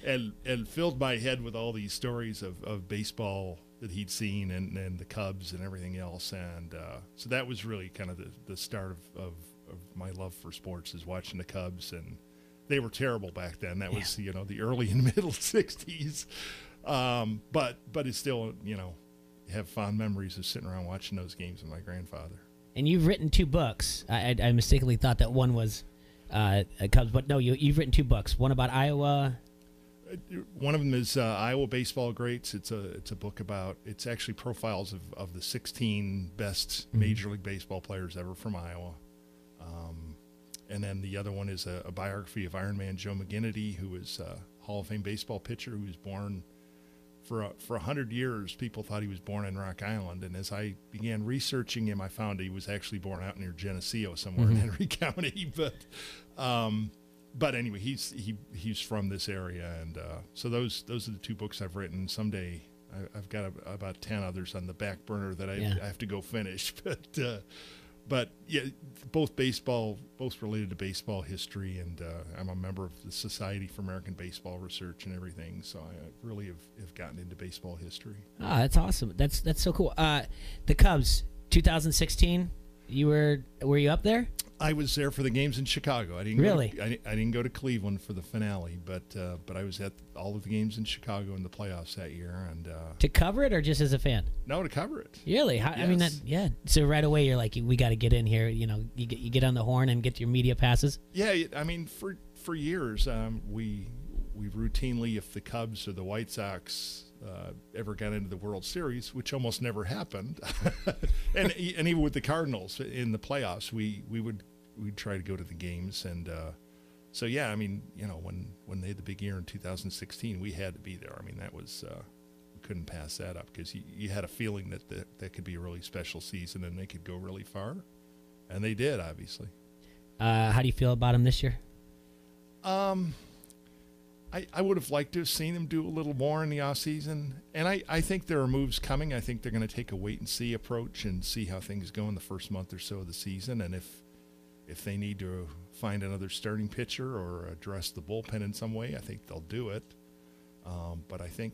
and filled my head with all these stories of baseball that he'd seen and the Cubs and everything else. And so that was really kind of the start of my love for sports, is watching the Cubs. And they were terrible back then. That was, the early and middle 60s. But it's still, have fond memories of sitting around watching those games with my grandfather. And you've written 2 books. I mistakenly thought that one was Cubs, but no, you've written 2 books. One about Iowa. One of them is Iowa Baseball Greats. It's a book about, it's actually profiles of the 16 best Major League Baseball players ever from Iowa. And then the other one is a biography of Iron Man Joe McGinnity, who was a Hall of Fame baseball pitcher who was born for 100 years. People thought he was born in Rock Island, and as I began researching him, I found he was actually born out near Geneseo, somewhere in Henry County. But anyway, he's from this area, and so those are the two books I've written. Someday I've got about 10 others on the back burner that I have to go finish. But yeah, both related to baseball history, and I'm a member of the Society for American Baseball Research and everything. So I really have gotten into baseball history. Ah, that's awesome. That's so cool. The Cubs, 2016. Were you up there? I was there for the games in Chicago. I didn't I didn't go to Cleveland for the finale, but I was at all of the games in Chicago in the playoffs that year. And to cover it, or just as a fan? No, to cover it. Really? Yes. I mean, So right away you're like, we got to get in here. You know, you get on the horn and get your media passes. Yeah, I mean, for years we routinely, if the Cubs or the White Sox ever got into the World Series, which almost never happened, and even with the Cardinals in the playoffs, we'd try to go to the games. And so yeah, I mean, you know, when they had the big year in 2016, we had to be there. I mean, that was we couldn't pass that up, because you had a feeling that could be a really special season and they could go really far, and they did, obviously. How do you feel about them this year? I would have liked to have seen them do a little more in the offseason. And I think there are moves coming. I think they're going to take a wait-and-see approach and see how things go in the first month or so of the season. And if they need to find another starting pitcher or address the bullpen in some way, I think they'll do it. But I think,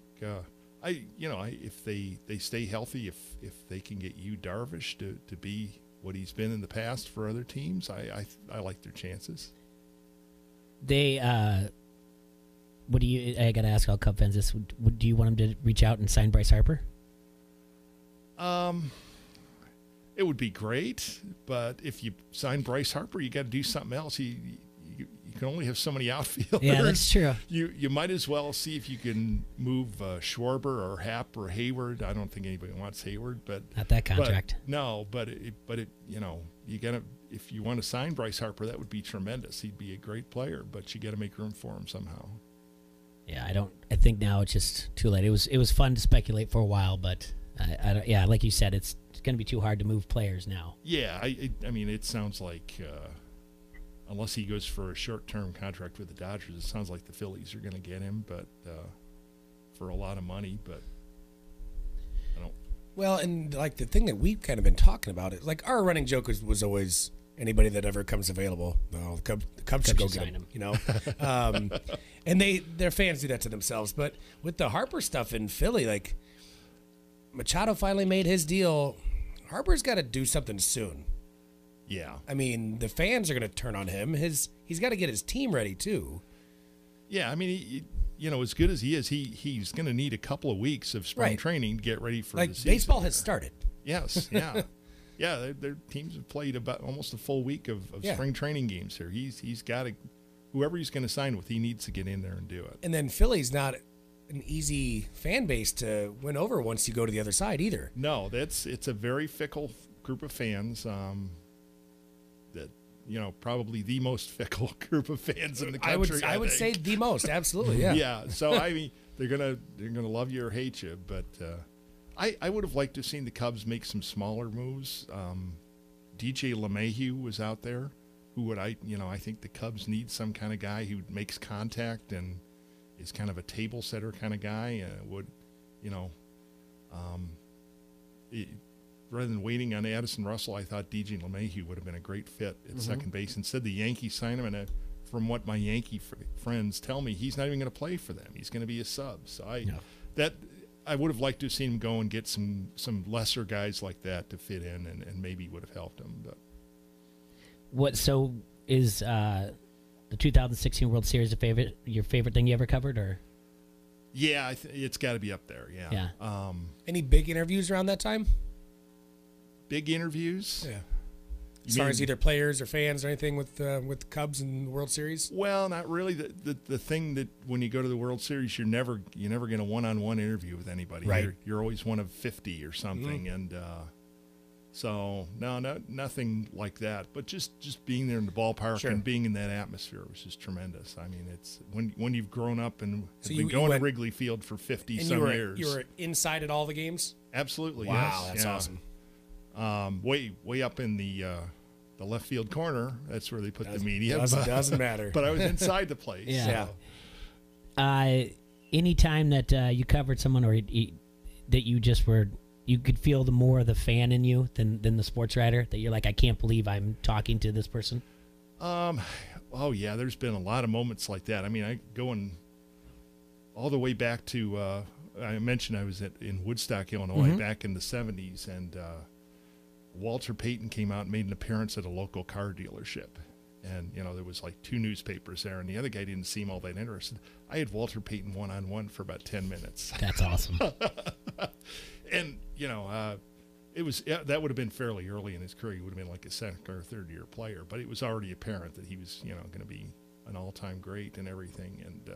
if they stay healthy, if they can get Yu Darvish to be what he's been in the past for other teams, I like their chances. They... I got to ask all Cub fans this. Do you want him to reach out and sign Bryce Harper? It would be great, but if you sign Bryce Harper, you got to do something else. You can only have so many outfielders. Yeah, that's true. You might as well see if you can move Schwarber or Happ or Hayward. I don't think anybody wants Hayward, but not that contract. But you got to. If you want to sign Bryce Harper, that would be tremendous. He'd be a great player, but you got to make room for him somehow. Yeah, I think now it's just too late. It was fun to speculate for a while, but I don't. Yeah, like you said, it's going to be too hard to move players now. Yeah, I mean, it sounds like unless he goes for a short-term contract with the Dodgers, it sounds like the Phillies are going to get him, but for a lot of money. But I don't. Well, and like the thing that we've kind of been talking about is like our running joke was always anybody that ever comes available. No, the Cubs should go get him. You know, and their fans do that to themselves. But with the Harper stuff in Philly, like Machado finally made his deal. Harper's got to do something soon. Yeah, I mean the fans are going to turn on him. He's got to get his team ready too. Yeah, I mean, as good as he is, he's going to need a couple of weeks of spring training to get ready for the season. Baseball has started. Yes, yeah. Yeah, their teams have played about almost a full week of spring training games here. He's got to, whoever he's going to sign with, he needs to get in there and do it. And then Philly's not an easy fan base to win over once you go to the other side either. No, it's a very fickle group of fans. That probably the most fickle group of fans in the country. I would say the most, absolutely. Yeah. Yeah. So I mean, they're gonna love you or hate you, but. I would have liked to have seen the Cubs make some smaller moves. DJ LeMahieu was out there, I think the Cubs need some kind of guy who makes contact and is kind of a table setter kind of guy. Rather than waiting on Addison Russell, I thought DJ LeMahieu would have been a great fit at second base. Instead, the Yankees signed him, and from what my Yankee friends tell me, he's not even going to play for them. He's going to be a sub. So I would have liked to have seen him go and get some lesser guys like that to fit in, and maybe would have helped him. But so is the 2016 World Series your favorite thing you ever covered, or? Yeah, it's got to be up there. Yeah. Any big interviews around that time? Big interviews? Yeah. As far as either players or fans or anything with the Cubs and the World Series? Well, not really. The thing that when you go to the World Series, you're never get a one-on-one interview with anybody. Right. You're always one of 50 or something, and so nothing like that. But just being there in the ballpark and being in that atmosphere was just tremendous. I mean, it's when you've grown up and have been going to Wrigley Field for 50-some years. You were inside at all the games? Absolutely. Wow, yes. that's awesome. Way up in the left field corner. That's where they put the media. Doesn't matter. But I was inside the place. Yeah. Any time that you covered someone or that you could feel the more of the fan in you than the sports writer, that you're like, I can't believe I'm talking to this person? Oh yeah, there's been a lot of moments like that. I mean, I going all the way back to I mentioned I was in Woodstock, Illinois, back in the 70s, and Walter Payton came out and made an appearance at a local car dealership. And, there was like 2 newspapers there, and the other guy didn't seem all that interested. I had Walter Payton one-on-one for about 10 minutes. That's awesome. And, that would have been fairly early in his career. He would have been like a second or third-year player, but it was already apparent that he was, going to be an all-time great and everything. And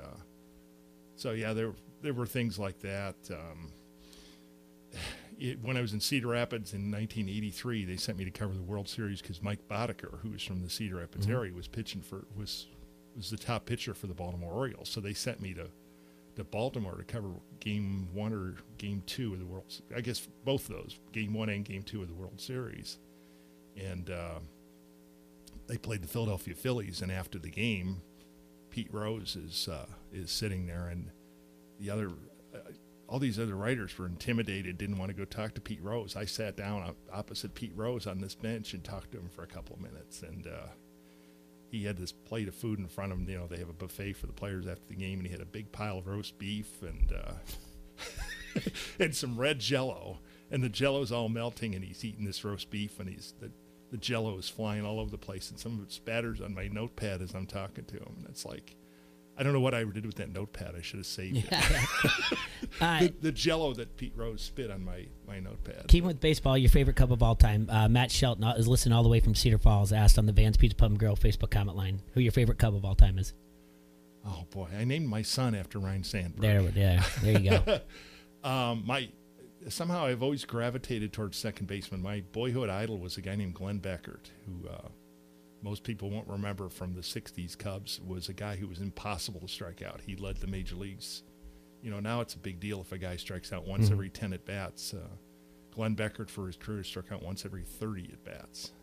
so, yeah, there were things like that. When I was in Cedar Rapids in 1983, they sent me to cover the World Series because Mike Boddicker, who was from the Cedar Rapids area, was the top pitcher for the Baltimore Orioles. So they sent me to Baltimore to cover Game 1 or Game 2 of the World. I guess both of those, Game 1 and Game 2 of the World Series, and they played the Philadelphia Phillies. And after the game, Pete Rose is sitting there, and all these other writers were intimidated, didn't want to go talk to Pete Rose. I sat down opposite Pete Rose on this bench and talked to him for a couple of minutes. And he had this plate of food in front of him. They have a buffet for the players after the game, and he had a big pile of roast beef and and some red Jell-O. And the Jell-O's all melting, and he's eating this roast beef, and the Jell-O is flying all over the place, and some of it spatters on my notepad as I'm talking to him. And it's like, I don't know what I did with that notepad. I should have saved it. The Jell-O that Pete Rose spit on my notepad. Keeping with baseball, your favorite Cub of all time. Matt Shelton is listening all the way from Cedar Falls, asked on the Vans Pizza Pub and Grill Facebook comment line who your favorite Cub of all time is. Oh, boy. I named my son after Ryan Sandberg. There you go. Somehow I've always gravitated towards second baseman. My boyhood idol was a guy named Glenn Beckert, who most people won't remember from the 60s Cubs, was a guy who was impossible to strike out. He led the major leagues. Now it's a big deal if a guy strikes out once every 10 at-bats. Glenn Beckert, for his career, struck out once every 30 at-bats.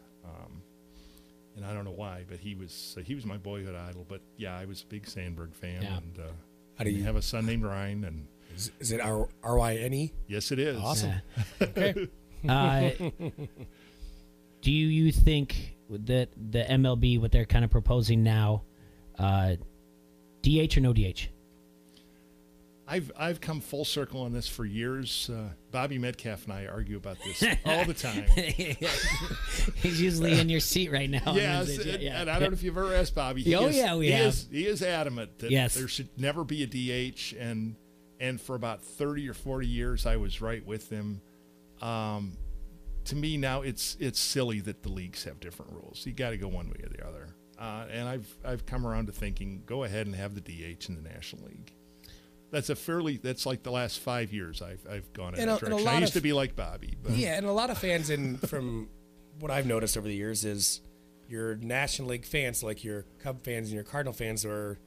And I don't know why, but he was my boyhood idol. But, yeah, I was a big Sandberg fan. Yeah. And how do you have a son named Ryan? And is it R-Y-N-E? Yes, it is. Awesome. Yeah. Okay. Do you think that the MLB, what they're kind of proposing now, DH or no DH? I've come full circle on this for years. Bobby Metcalf and I argue about this all the time. He's usually in your seat right now. Yes, and I don't know if you've ever asked Bobby. He is adamant that there should never be a DH, and for about 30 or 40 years I was right with him. To me now, it's silly that the leagues have different rules. You got to go one way or the other. And I've come around to thinking, go ahead and have the DH in the National League. That's like the last 5 years I've gone in that direction. I used to be like Bobby. But. Yeah, and a lot of fans, from what I've noticed over the years, is your National League fans, like your Cub fans and your Cardinal fans, are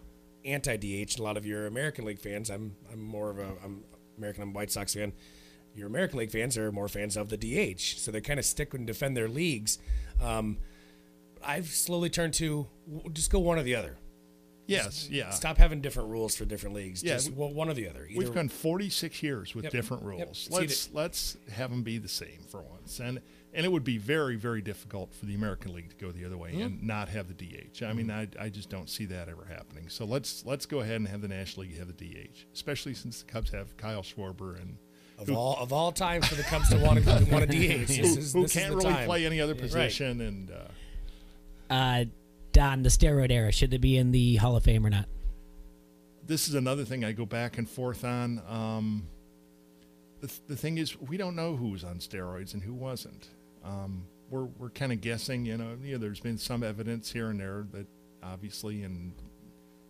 anti-DH. And a lot of your American League fans, I'm American, I'm White Sox fan. Your American League fans are more fans of the DH, so they kind of stick and defend their leagues. I've slowly turned to just go one or the other. Yes, yeah. Stop having different rules for different leagues. Yeah, just one or the other. We've gone 46 years with different rules. Yep. Let's have them be the same for once. And it would be very, very difficult for the American League to go the other way and not have the DH. I mean, I just don't see that ever happening. So let's go ahead and have the National League have the DH, especially since the Cubs have Kyle Schwarber and of all time for the Cubs to want a DH. Who can't really play any other position. Right. And Don, the steroid era, should it be in the Hall of Fame or not? This is another thing I go back and forth on. The thing is, we don't know who was on steroids and who wasn't. we're kind of guessing. There's been some evidence here and there that obviously, and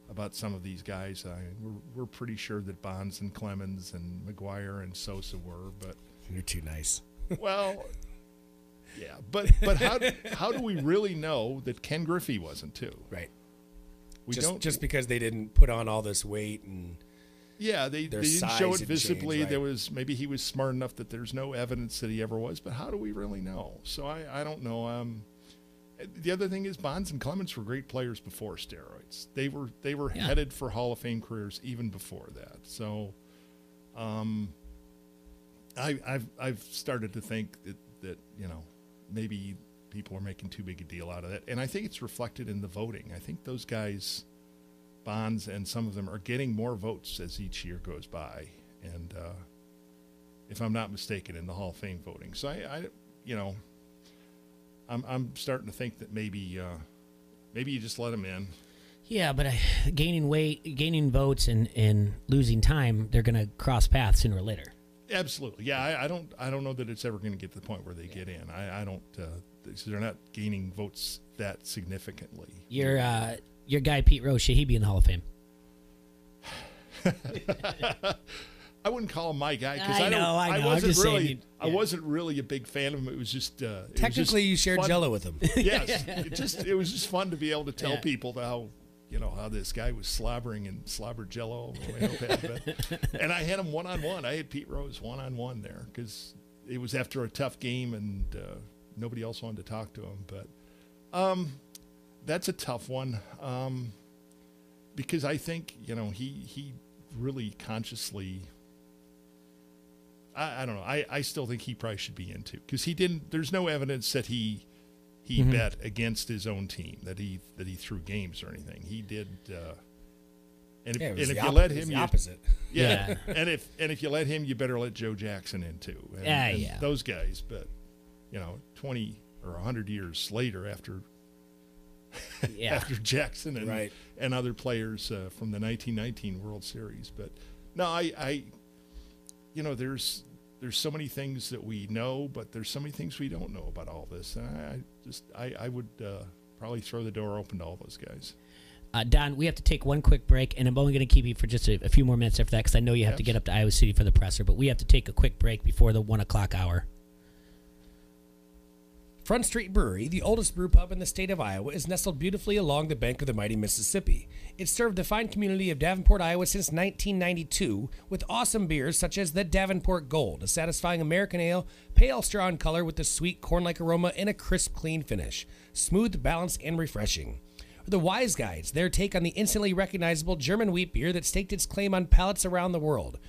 about some of these guys, we're pretty sure that Bonds and Clemens and McGuire and Sosa were, but you're too nice. Well, yeah, but how do we really know that Ken Griffey wasn't too? Right. We just because they didn't put on all this weight and they didn't show it visibly. Change, right. There was maybe he was smart enough that there's no evidence that he ever was, but how do we really know? So I don't know. The other thing is Bonds and Clemens were great players before steroids. They were headed for Hall of Fame careers even before that. So I've started to think that maybe people are making too big a deal out of that, and I think it's reflected in the voting. I think those guys, Bonds and some of them, are getting more votes as each year goes by, and if I'm not mistaken, in the Hall of Fame voting. So I'm starting to think that maybe you just let them in. Yeah, but gaining weight, gaining votes, and losing time, they're going to cross paths sooner or later. Absolutely, yeah. I don't know that it's ever going to get to the point where they get in. I don't. They're not gaining votes that significantly. Your guy Pete Rose, should he be in the Hall of Fame? I wouldn't call him my guy because I wasn't really a big fan of him. It was just technically you shared fun. Jello with him. Yes, it was just fun to be able to tell people how this guy was slobbering and slobbered Jello. And I had him one-on-one. I had Pete Rose one-on-one there because it was after a tough game and nobody else wanted to talk to him. But that's a tough one because I think he really consciously. I don't know. I still think he probably should be in too because he didn't. There's no evidence that he bet against his own team, that he threw games or anything. He did. And if you let him, the opposite. Yeah. and if you let him, you better let Joe Jackson in too. And those guys, but 20 or 100 years later, after Jackson and other players from the 1919 World Series, but no, I there's so many things that we know, but there's so many things we don't know about all this. And I would probably throw the door open to all those guys. Don, we have to take one quick break, and I'm only going to keep you for just a few more minutes after that because I know you have to get up to Iowa City for the presser, but we have to take a quick break before the 1 o'clock hour. Front Street Brewery, the oldest brew pub in the state of Iowa, is nestled beautifully along the bank of the mighty Mississippi. It's served the fine community of Davenport, Iowa since 1992 with awesome beers such as the Davenport Gold, a satisfying American ale, pale straw in color with a sweet corn-like aroma and a crisp, clean finish. Smooth, balanced, and refreshing. Or the Wise Guides, their take on the instantly recognizable German wheat beer that staked its claim on palates around the world.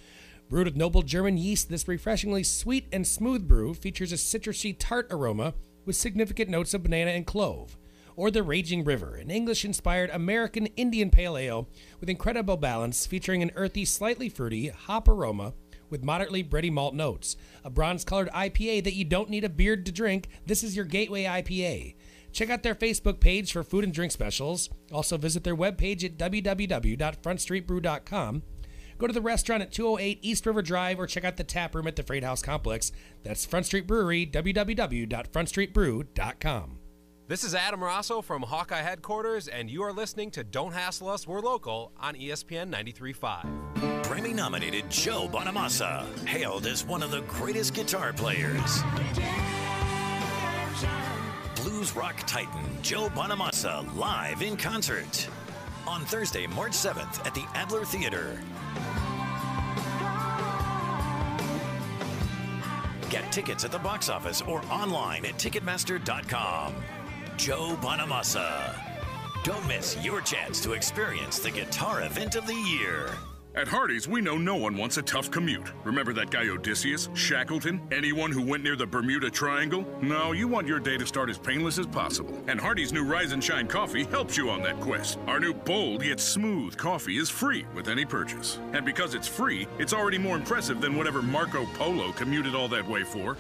Brewed with noble German yeast, this refreshingly sweet and smooth brew features a citrusy tart aroma with significant notes of banana and clove. Or the Raging River, an English-inspired American Indian pale ale with incredible balance, featuring an earthy, slightly fruity hop aroma with moderately bready malt notes. A bronze-colored IPA that you don't need a beard to drink. This is your gateway IPA. Check out their Facebook page for food and drink specials. Also visit their webpage at www.frontstreetbrew.com. Go to the restaurant at 208 East River Drive or check out the tap room at the Freight House Complex. That's Front Street Brewery, www.frontstreetbrew.com. This is Adam Rosso from Hawkeye Headquarters, and you are listening to Don't Hassle Us, We're Local on ESPN 93.5. Grammy-nominated Joe Bonamassa, hailed as one of the greatest guitar players. Blues rock titan Joe Bonamassa live in concert on Thursday, March 7th at the Adler Theater. Get tickets at the box office or online at Ticketmaster.com. Joe Bonamassa. Don't miss your chance to experience the guitar event of the year. At Hardee's, we know no one wants a tough commute. Remember that guy Odysseus, Shackleton, anyone who went near the Bermuda Triangle? No, you want your day to start as painless as possible. And Hardee's new Rise and Shine coffee helps you on that quest. Our new bold yet smooth coffee is free with any purchase. And because it's free, it's already more impressive than whatever Marco Polo commuted all that way for.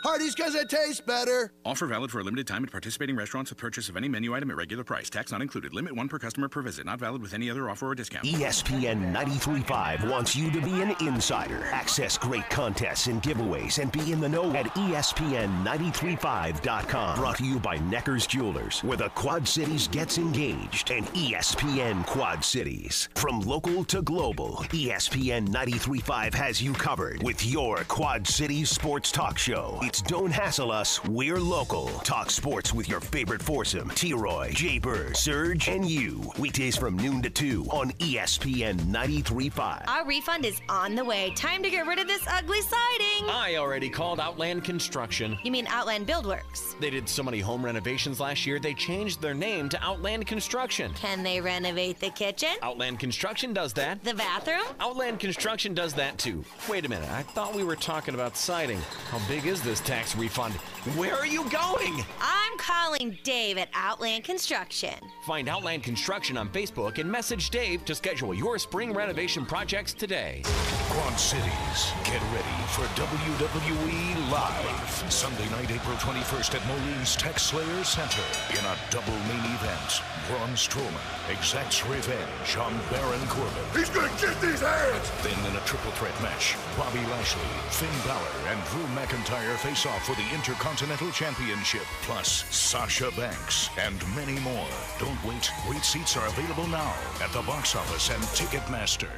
Hardee's because it tastes better. Offer valid for a limited time at participating restaurants with purchase of any menu item at regular price. Tax not included. Limit 1 per customer per visit. Not valid with any other offer or discount. ESPN 93.5 wants you to be an insider. Access great contests and giveaways and be in the know at ESPN935.com. Brought to you by Necker's Jewelers, where the Quad Cities gets engaged, and ESPN Quad Cities. From local to global, ESPN 93.5 has you covered with your Quad Cities sports talk show. It's Don't Hassle Us, We're Local. Talk sports with your favorite foursome, T-Roy, Jay Bird, Serge, and you. Weekdays from noon to 2 on ESPN 93.5. Our refund is on the way. Time to get rid of this ugly siding. I already called Outland Construction. You mean Outland Buildworks? They did so many home renovations last year, they changed their name to Outland Construction. Can they renovate the kitchen? Outland Construction does that. The bathroom? Outland Construction does that too. Wait a minute, I thought we were talking about siding. How big is this tax refund? Where are you going? I'm calling Dave at Outland Construction. Find Outland Construction on Facebook and message Dave to schedule your spring renovation projects today. Quad Cities, get ready for WWE Live. Sunday night, April 21st at Moline Tech Slayer Center in a double main event. Braun Strowman exacts revenge on Baron Corbin. He's gonna get these hands! Then in a triple threat match, Bobby Lashley, Finn Balor, and Drew McIntyre face off for the Intercontinental Championship, plus Sasha Banks and many more. Don't wait. Great seats are available now at the box office and Ticketmaster.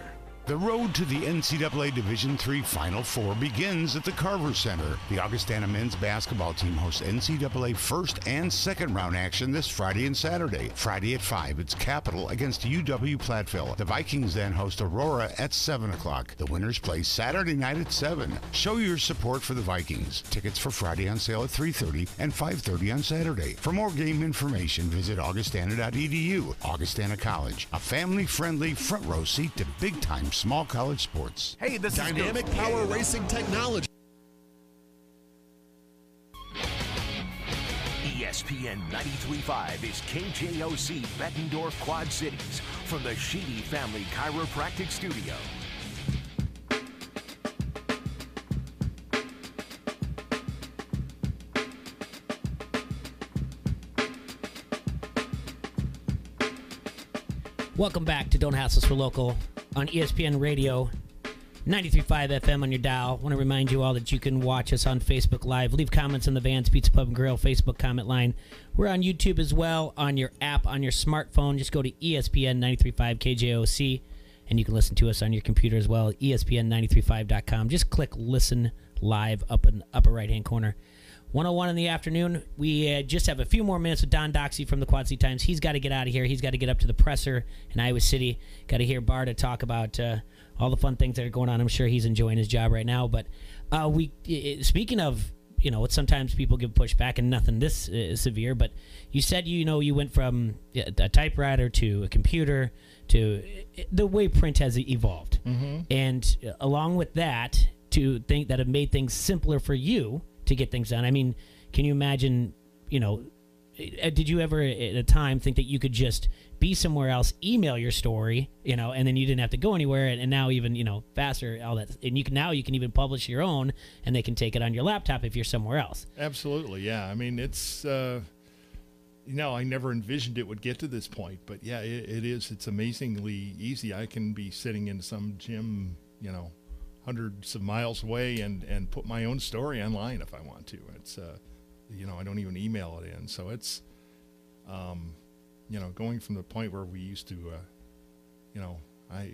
The road to the NCAA Division III Final Four begins at the Carver Center. The Augustana men's basketball team hosts NCAA first and second round action this Friday and Saturday. Friday at 5, it's Capital against UW Platteville. The Vikings then host Aurora at 7 o'clock. The winners play Saturday night at 7. Show your support for the Vikings. Tickets for Friday on sale at 3:30 and 5:30 on Saturday. For more game information, visit augustana.edu. Augustana College, a family-friendly front row seat to big-time small college sports. Hey, this Dynamic is power racing technology. ESPN 93.5 is KJOC Bettendorf Quad Cities from the Sheedy Family Chiropractic Studio. Welcome back to Don't Hassle Us, We're Local on ESPN Radio, 93.5 FM on your dial. I want to remind you all that you can watch us on Facebook Live. Leave comments on the Vans Pizza Pub and Grill Facebook comment line. We're on YouTube as well, on your app, on your smartphone. Just go to ESPN 93.5 KJOC, and you can listen to us on your computer as well, ESPN935.com. Just click Listen Live up in the upper right-hand corner. 101 in the afternoon. We just have a few more minutes with Don Doxey from the Quad City Times. He's got to get out of here. He's got to get up to the presser in Iowa City. Got to hear Barta talk about all the fun things that are going on. I'm sure he's enjoying his job right now. But speaking of, sometimes people give pushback and nothing this severe. But you said, you went from a typewriter to a computer to the way print has evolved. Mm-hmm. And along with that, to think that have made things simpler for you to get things done. I mean, can you imagine, did you ever at a time think that you could just be somewhere else, email your story, and then you didn't have to go anywhere, and now even, faster, all that, and you can even publish your own, and they can take it on your laptop if you're somewhere else. Absolutely, yeah. I mean, it's, I never envisioned it would get to this point, but yeah, it is. It's amazingly easy. I can be sitting in some gym, hundreds of miles away and put my own story online if I want to. It's, I don't even email it in. So it's, going from the point where we used to,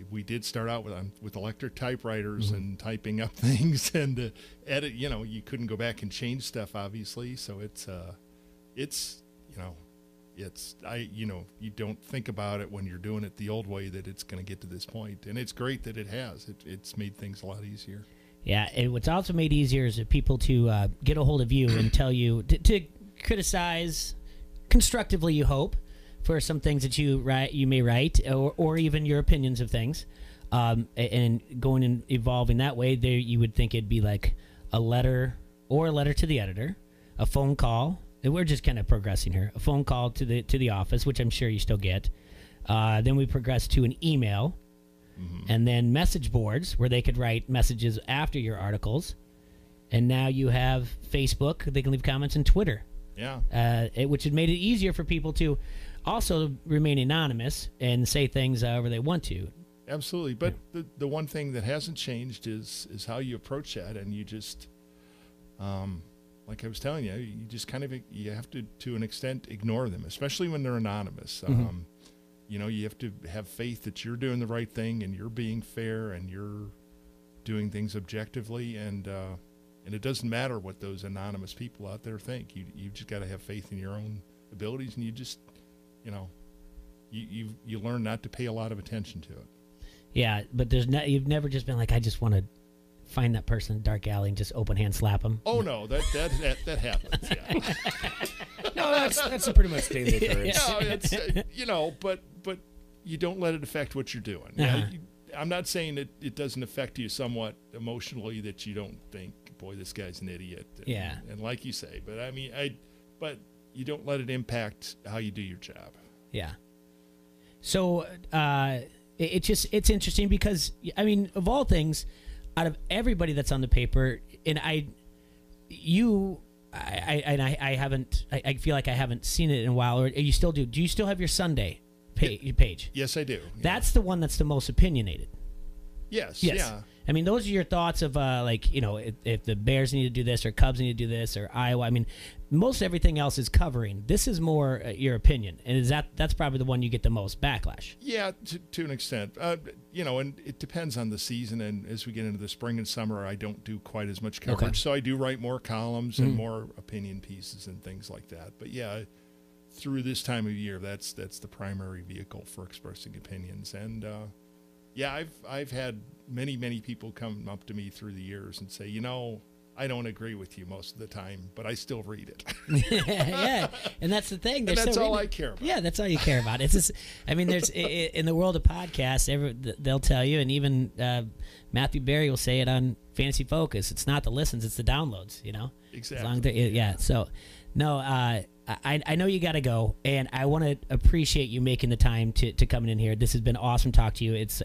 we did start out with electric typewriters mm-hmm. and typing up things and edit, you couldn't go back and change stuff obviously. So you don't think about it when you're doing it the old way that it's going to get to this point. And it's great that it has. It's made things a lot easier. Yeah, and what's also made easier is for people to get a hold of you and tell you, to criticize constructively, you hope, for some things that you may write, or even your opinions of things. And going and evolving that way, you would think it'd be like a letter to the editor, a phone call. We're just kind of progressing here. A phone call to the office, which I'm sure you still get. Then we progress to an email, mm-hmm. and then message boards where they could write messages after your articles, and now you have Facebook. They can leave comments, and Twitter. Yeah. Which has made it easier for people to also remain anonymous and say things however they want to. Absolutely. But the one thing that hasn't changed is how you approach that, and you just, like I was telling you, you just kind of, you have to an extent, ignore them, especially when they're anonymous. You know, you have to have faith that you're doing the right thing and you're being fair and you're doing things objectively, and it doesn't matter what those anonymous people out there think. You just got to have faith in your own abilities, and you just, you know, you learn not to pay a lot of attention to it. Yeah, but you've never just been like, I just want to find that person in a dark alley and just open hand slap them. Oh no, that happens. Yeah. No, that's a pretty much daily occurrence. No, it's you know, but you don't let it affect what you're doing. Yeah, I'm not saying it doesn't affect you somewhat emotionally, that you don't think, boy, this guy's an idiot. And, and like you say, but I mean, but you don't let it impact how you do your job. Yeah. So it's interesting because, I mean, of all things, out of everybody that's on the paper, and I feel like I haven't seen it in a while. Or you still do? Do you still have your Sunday page? Yes, I do. Yeah. That's the one that's the most opinionated. Yes. Yeah. I mean, those are your thoughts of like, you know, if the Bears need to do this or Cubs need to do this or Iowa. I mean, most everything else is covering. This is more your opinion, and that's probably the one you get the most backlash. Yeah, to an extent. You know, and it depends on the season. And as we get into the spring and summer, I don't do quite as much coverage, so I do write more columns and more opinion pieces and things like that. But yeah, through this time of year, that's the primary vehicle for expressing opinions. And yeah, I've had many people come up to me through the years and say, you know, I don't agree with you most of the time, but I still read it. Yeah, and that's the thing. And that's all I care about. Yeah, that's all you care about. It's just, I mean, there's in the world of podcasts, they'll tell you, and even Matthew Berry will say it on Fantasy Focus. It's not the listens, it's the downloads. You know, exactly. Yeah. So, no, I know you got to go, and I want to appreciate you making the time to coming in here. This has been awesome to talk to you. It's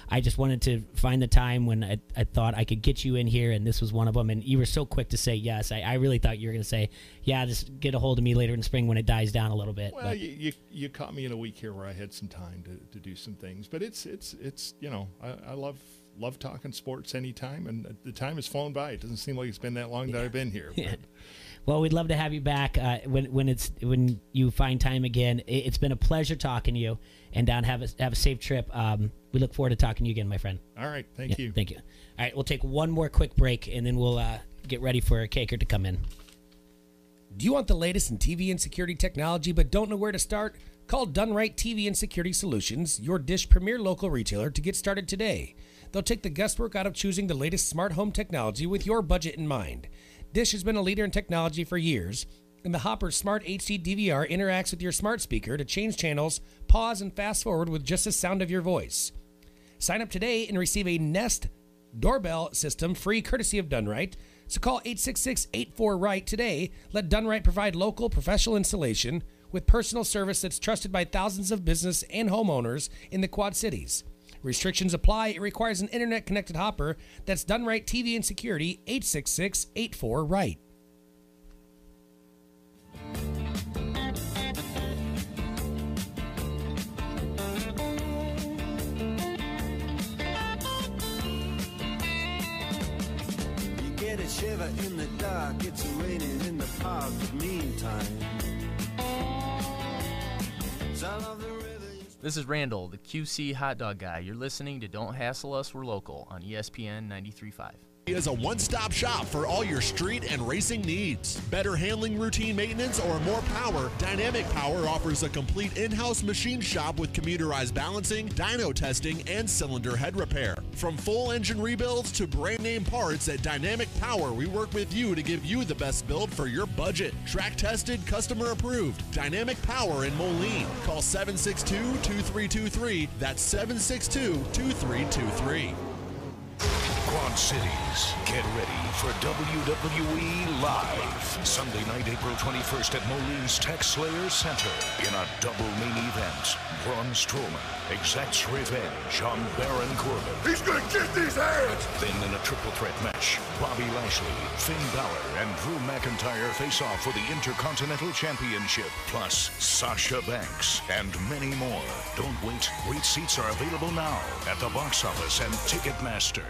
I just wanted to find the time when I thought I could get you in here, and this was one of them. And you were so quick to say yes. I really thought you were going to say, yeah, just get a hold of me later in the spring when it dies down a little bit. Well, you caught me in a week here where I had some time to do some things. But it's you know, I love talking sports anytime, and the time has flown by. It doesn't seem like it's been that long that I've been here. Yeah. Well, we'd love to have you back when you find time again. It's been a pleasure talking to you, and Don, have a safe trip. We look forward to talking to you again, my friend. All right, thank you. Thank you. All right, we'll take one more quick break, and then we'll get ready for Kaker to come in. Do you want the latest in TV and security technology but don't know where to start? Call Done Right TV and Security Solutions, your Dish premier local retailer, to get started today. They'll take the guesswork out of choosing the latest smart home technology with your budget in mind. Dish has been a leader in technology for years, and the Hopper Smart HD DVR interacts with your smart speaker to change channels, pause, and fast forward with just the sound of your voice. Sign up today and receive a Nest doorbell system free courtesy of Done Right. So call 866-84-RIGHT today. Let Done Right provide local professional installation with personal service that's trusted by thousands of business and homeowners in the Quad Cities. Restrictions apply. It requires an internet-connected Hopper. That's Done Right TV and Security, 866-84-RIGHT. You get a shiver in the dark. It's raining in the park. But meantime, some of the This is Randall, the QC hot dog guy. You're listening to Don't Hassle Us, We're Local on ESPN 93.5. Is a one-stop shop for all your street and racing needs. Better handling, routine maintenance, or more power? Dynamic Power offers a complete in-house machine shop with computerized balancing, dyno testing, and cylinder head repair. From full engine rebuilds to brand-name parts, at Dynamic Power, we work with you to give you the best build for your budget. Track-tested, customer-approved. Dynamic Power in Moline. Call 762-2323. That's 762-2323. Quad Cities, get ready for WWE Live. Sunday night, April 21st at Moline's Tech Slayer Center in a double main event. Braun Strowman exacts revenge on Baron Corbin. He's gonna get these hands! Then in a triple threat match, Bobby Lashley, Finn Balor, and Drew McIntyre face off for the Intercontinental Championship, plus Sasha Banks and many more. Don't wait. Great seats are available now at the box office and Ticketmaster.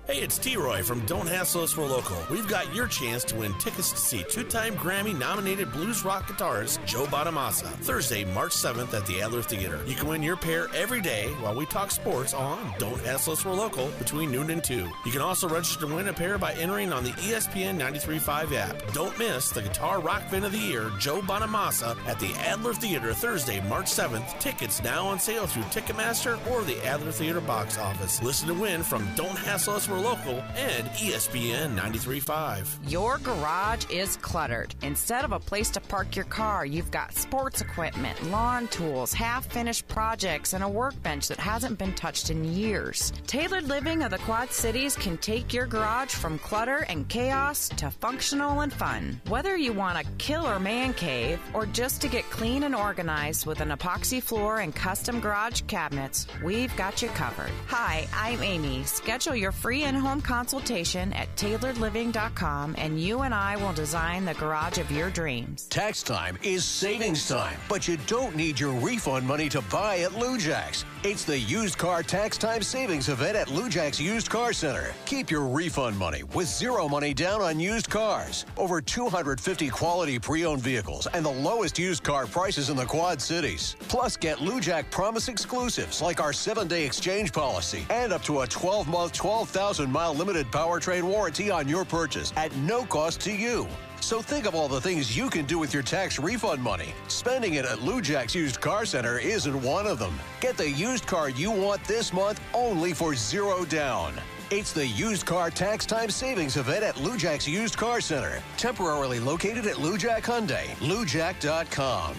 Hey, it's T-Roy from Don't Hassle Us, We're Local. We've got your chance to win tickets to see two-time Grammy-nominated blues rock guitarist Joe Bonamassa, Thursday, March 7th at the Adler Theater. You can win your pair every day while we talk sports on Don't Hassle Us, We're Local between noon and 2. You can also register to win a pair by entering on the ESPN 93.5 app. Don't miss the Guitar Rock Fan of the Year, Joe Bonamassa, at the Adler Theater Thursday, March 7th. Tickets now on sale through Ticketmaster or the Adler Theater box office. Listen to win from Don't Hassle Us, We're Local and ESPN 93.5. Your garage is cluttered. Instead of a place to park your car, you've got sports equipment, lawn tools, half-finished projects, and a workbench that hasn't been touched in years. Tailored Living of the Quad Cities can take your garage from clutter and chaos to functional and fun. Whether you want a killer man cave or just to get clean and organized with an epoxy floor and custom garage cabinets, we've got you covered. Hi, I'm Amy. Schedule your free in-home consultation at tailoredliving.com and you and I will design the garage of your dreams. Tax time is savings time, but you don't need your refund money to buy at Lou Jack's. It's the used car tax time savings event at Lou Jack's Used Car Center. Keep your refund money with zero money down on used cars. Over 250 quality pre-owned vehicles and the lowest used car prices in the Quad Cities. Plus, get Lou Jack Promise exclusives like our 7-day exchange policy and up to a 12-month, 12,000-mile limited powertrain warranty on your purchase at no cost to you. So think of all the things you can do with your tax refund money. Spending it at Lou Jack's Used Car Center isn't one of them. Get the used car you want this month only for zero down. It's the Used Car Tax Time Savings event at Lou Jack's Used Car Center. Temporarily located at Lou Jack Hyundai. LouJack.com.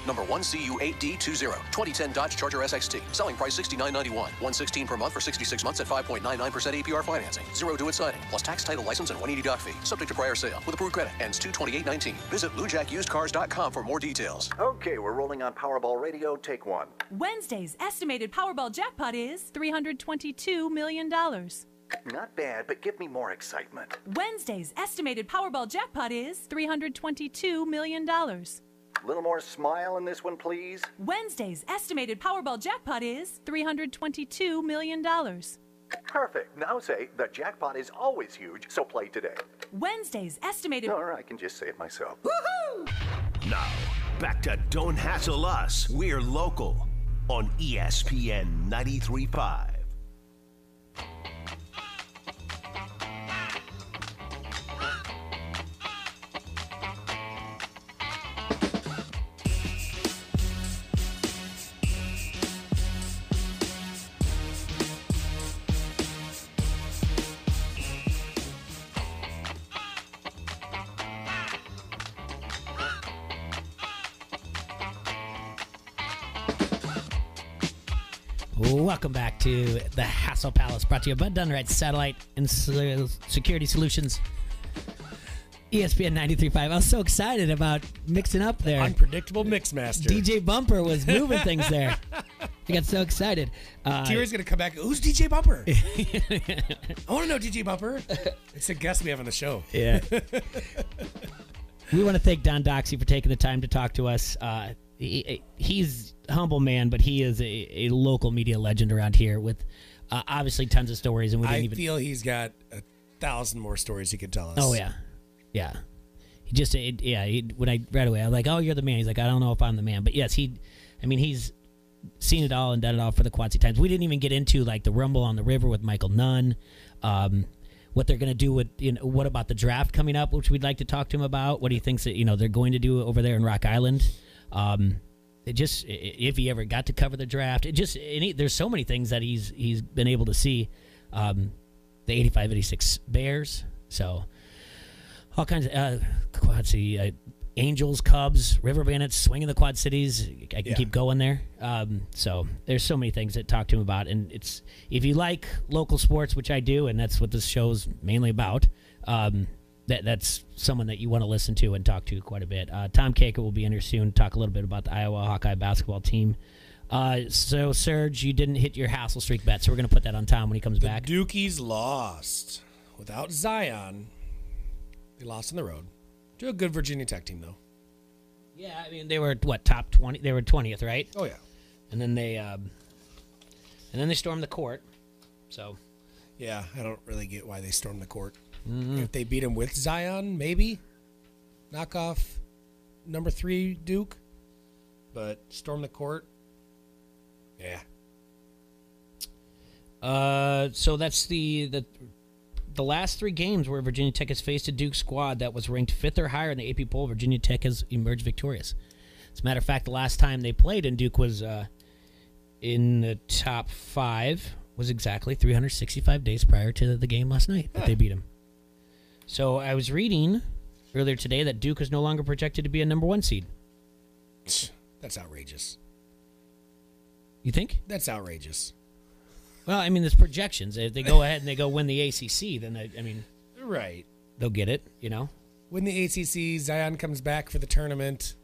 Number 1CU8D20, 2010 Dodge Charger SXT. Selling price $69.91. $116 per month for 66 months at 5.99% APR financing. Zero due at signing, plus tax, title, license, and $180 doc fee. Subject to prior sale. With approved credit. Ends 2/28/19. Visit LouJackUsedCars.com for more details. Okay, we're rolling on Powerball Radio. Take one. Wednesday's estimated Powerball jackpot is $322 million. Not bad, but give me more excitement. Wednesday's estimated Powerball jackpot is $322 million. A little more smile in this one, please. Wednesday's estimated Powerball jackpot is $322 million. Perfect. Now say, the jackpot is always huge, so play today. Wednesday's estimated... Or I can just say it myself. Woohoo! Now, back to Don't Hassle Us. We're local on ESPN 93.5. Welcome back to the Hassle Palace, brought to you by Dunright Satellite and Security Solutions. ESPN 93.5. I was so excited about mixing up there. Unpredictable mixmaster. DJ Bumper was moving things there. I got so excited. T-Ray's going to come back. Who's DJ Bumper? I want to know DJ Bumper. It's a guest we have on the show. Yeah. We want to thank Don Doxey for taking the time to talk to us. He's a humble man, but he is a local media legend around here with obviously tons of stories. And I feel he's got 1,000 more stories he could tell us. Oh, yeah. Yeah. He just, when I read away, I was like, oh, you're the man. He's like, I don't know if I'm the man. But yes, he's seen it all and done it all for the Quad City Times. We didn't even get into like the Rumble on the River with Michael Nunn. What they're going to do with, what about the draft coming up, which we'd like to talk to him about. What he thinks that, they're going to do over there in Rock Island. If he ever got to cover the draft, there's so many things that he's been able to see. The 85-86 Bears. So all kinds of, Quad City, Angels, Cubs, River Bandits, swinging the Quad Cities. I can keep going there. So there's so many things to talk to him about. And it's if you like local sports, which I do, and that's what this show's mainly about, that's someone that you want to listen to and talk to quite a bit. Tom Kaker will be in here soon to talk a little bit about the Iowa Hawkeye basketball team. So, Serge, you didn't hit your hassle streak bet, so we're going to put that on Tom when he comes back. Dukies lost. Without Zion, they lost on the road. To a good Virginia Tech team, though. Yeah, I mean, they were, top 20? They were 20th, right? Oh, yeah. And then they stormed the court, so. Yeah, I don't really get why they stormed the court. If they beat him with Zion, maybe. Knock off number 3 Duke. But storm the court, yeah. So that's the last 3 games where Virginia Tech has faced a Duke squad that was ranked 5th or higher in the AP poll. Virginia Tech has emerged victorious. As a matter of fact, the last time they played and Duke was in the top 5 was exactly 365 days prior to the game last night that they beat him. So I was reading earlier today that Duke is no longer projected to be a number 1 seed. That's outrageous. You think? That's outrageous. Well, I mean, there's projections. If they go ahead and they go win the ACC, then, I mean... Right. They'll get it, Win the ACC, Zion comes back for the tournament.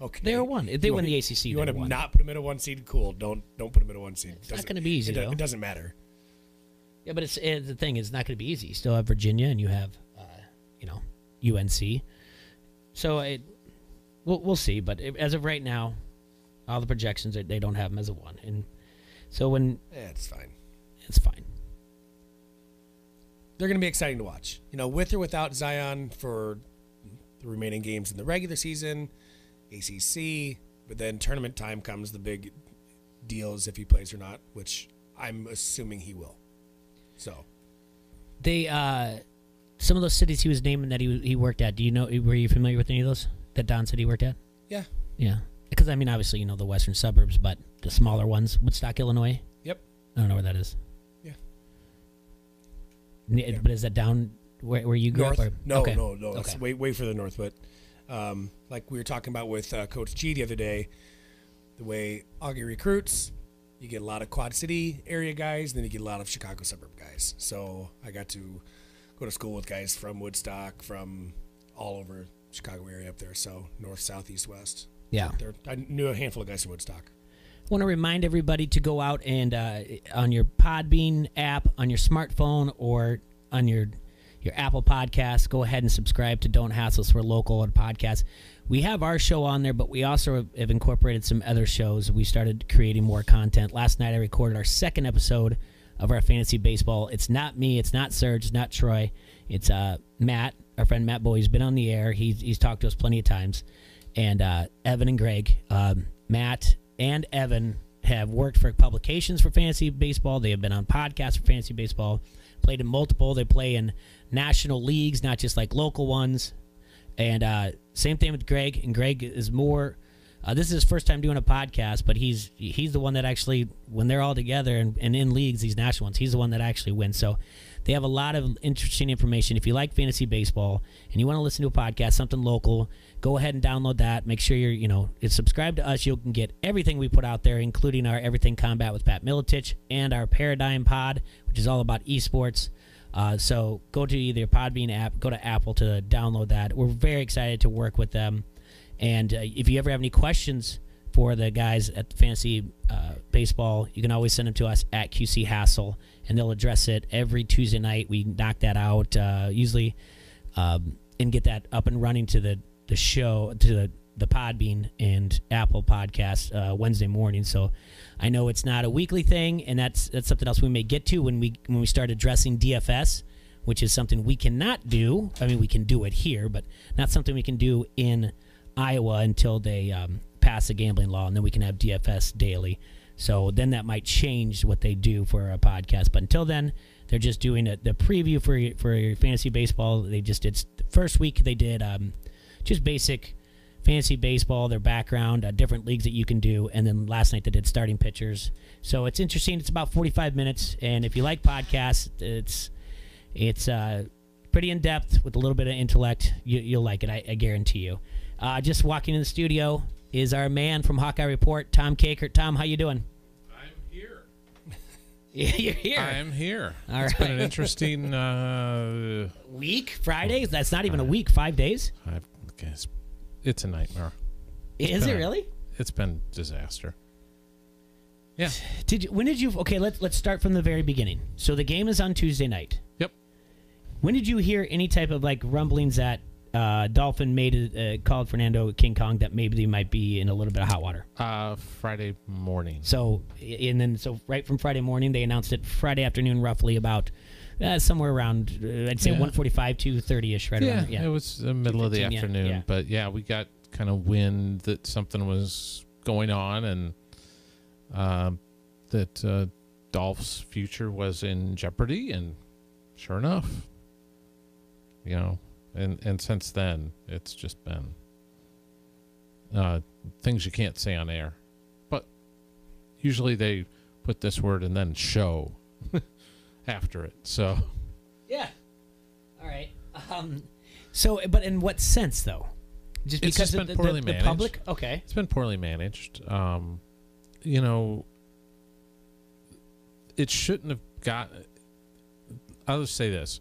Okay. They're 1. If they win the ACC, you want to 1. not put them at a 1 seed? Cool. Don't put them at a 1 seed. It's not going to be easy, though. It doesn't matter. Yeah, but the thing is, it's not going to be easy. You still have Virginia, and you have, UNC. So we'll see. But as of right now, all the projections they don't have them as a 1, and so when it's fine. It's fine. They're going to be exciting to watch. With or without Zion for the remaining games in the regular season, ACC, but then tournament time comes. The big deal is if he plays or not, which I'm assuming he will. So they some of those cities he was naming that he worked at. Do you know? Were you familiar with any of those that Don said he worked at? Yeah. Yeah. Because I mean, obviously, the western suburbs, but the smaller ones, Woodstock, Illinois. Yep. I don't know where that is. Yeah. But is that down where you grew north? up? Or? No. Okay. It's way further north. But like we were talking about with Coach G the other day, the way Augie recruits, you get a lot of Quad City area guys, and then you get a lot of Chicago suburb guys. So I got to go to school with guys from Woodstock, from all over Chicago area up there. So north, south, east, west. Yeah. I knew a handful of guys from Woodstock. I want to remind everybody to go out and on your Podbean app, on your smartphone, or on your Apple Podcast, go ahead and subscribe to Don't Hassle Us. We're local and podcast. We have our show on there, but we also have incorporated some other shows. We started creating more content. Last night I recorded our 2nd episode of our fantasy baseball. It's not me. It's not Serge. It's not Troy. It's Matt, our friend Matt Bowie. He's been on the air. He's talked to us plenty of times. And Evan and Greg. Matt and Evan have worked for publications for fantasy baseball. They have been on podcasts for fantasy baseball, played in multiple. They play in national leagues, not just like local ones. And same thing with Greg. And Greg is more, this is his first time doing a podcast, but he's the one that actually, when they're all together and in leagues, these national ones, he's the one that actually wins. So they have a lot of interesting information. If you like fantasy baseball and you want to listen to a podcast, something local, go ahead and download that. Make sure you're, subscribe to us. You can get everything we put out there, including our Everything Combat with Pat Militich and our Paradigm Pod, which is all about esports. So go to either Podbean app, go to Apple to download that. We're very excited to work with them. And if you ever have any questions for the guys at the Fantasy Baseball, you can always send them to us at QC Hassle, and they'll address it every Tuesday night. We knock that out usually and get that up and running to the show, to the Podbean and Apple Podcast Wednesday morning. So I know it's not a weekly thing, and that's something else we may get to when we start addressing DFS, which is something we cannot do. I mean, we can do it here, but not something we can do in Iowa until they pass a gambling law, and then we can have DFS daily. So then that might change what they do for a podcast. But until then, they're just doing the preview for your fantasy baseball. They just did the first week. They did just basic fantasy baseball, their background, different leagues that you can do, and then last night they did starting pitchers. So it's interesting. It's about 45 minutes, and if you like podcasts, it's pretty in depth with a little bit of intellect. You'll like it, I guarantee you. Just walking in the studio is our man from Hawkeye Report, Tom Kakert. Tom, how you doing? I'm here. You're here. I'm here. All It's right. been an interesting week. Fridays? That's not even a week. 5 days? I guess it's a nightmare. Is it really? It's been disaster. Yeah. When did you? Okay, let's start from the very beginning. So the game is on Tuesday night. Yep. When did you hear any type of like rumblings that Dolphin called Fernando King Kong that maybe they might be in a little bit of hot water? Friday morning. So right from Friday morning, they announced it Friday afternoon, roughly about somewhere around I'd say 1:45 to 30ish, right around. Yeah, it was the middle of the 2:15, afternoon, yeah. but yeah, we got kind of wind that something was going on and that Dolph's future was in jeopardy, and sure enough, and since then it's just been things you can't say on air, but usually they put this word and then show after it. So yeah, all right. So, but in what sense though? Just it's because just of been poorly the managed. public? Okay. It's been poorly managed. It shouldn't have got. I'll just say this: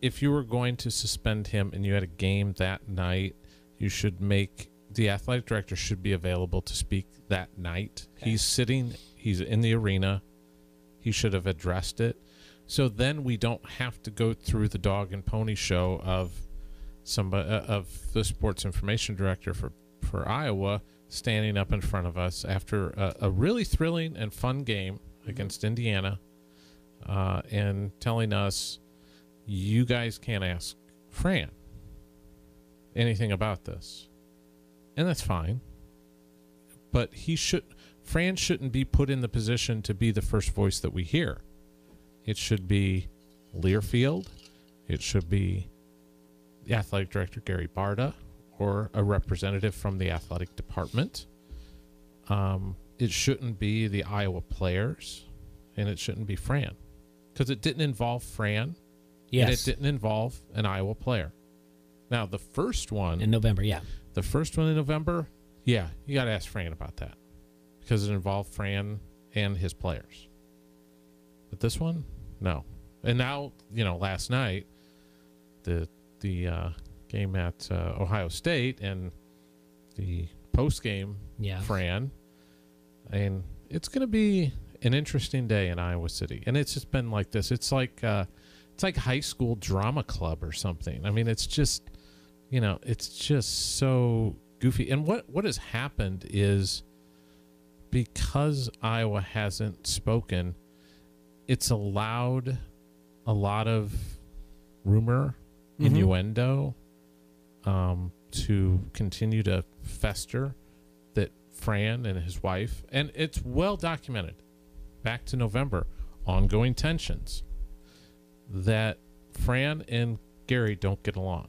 if you were going to suspend him and you had a game that night, you should make the athletic director should be available to speak that night. Okay. He's in the arena. He should have addressed it. So then we don't have to go through the dog and pony show of the sports information director for Iowa standing up in front of us after a really thrilling and fun game against Indiana and telling us, you guys can't ask Fran anything about this. And that's fine. But Fran shouldn't be put in the position to be the first voice that we hear. It should be Learfield. It should be the athletic director, Gary Barta, or a representative from the athletic department. It shouldn't be the Iowa players, and it shouldn't be Fran, because it didn't involve Fran, yes, and it didn't involve an Iowa player. Now, the first one in November, yeah. The first one in November, yeah, you got to ask Fran about that, because it involved Fran and his players. But this one, no. And now, last night, the game at Ohio State and the post-game Fran, and it's going to be an interesting day in Iowa City. And it's just been like this. It's like high school drama club or something. I mean, it's just, it's just so goofy. And what has happened is, because Iowa hasn't spoken, it's allowed a lot of rumor, innuendo, to continue to fester, that Fran and his wife, and it's well documented back to November, ongoing tensions, that Fran and Gary don't get along,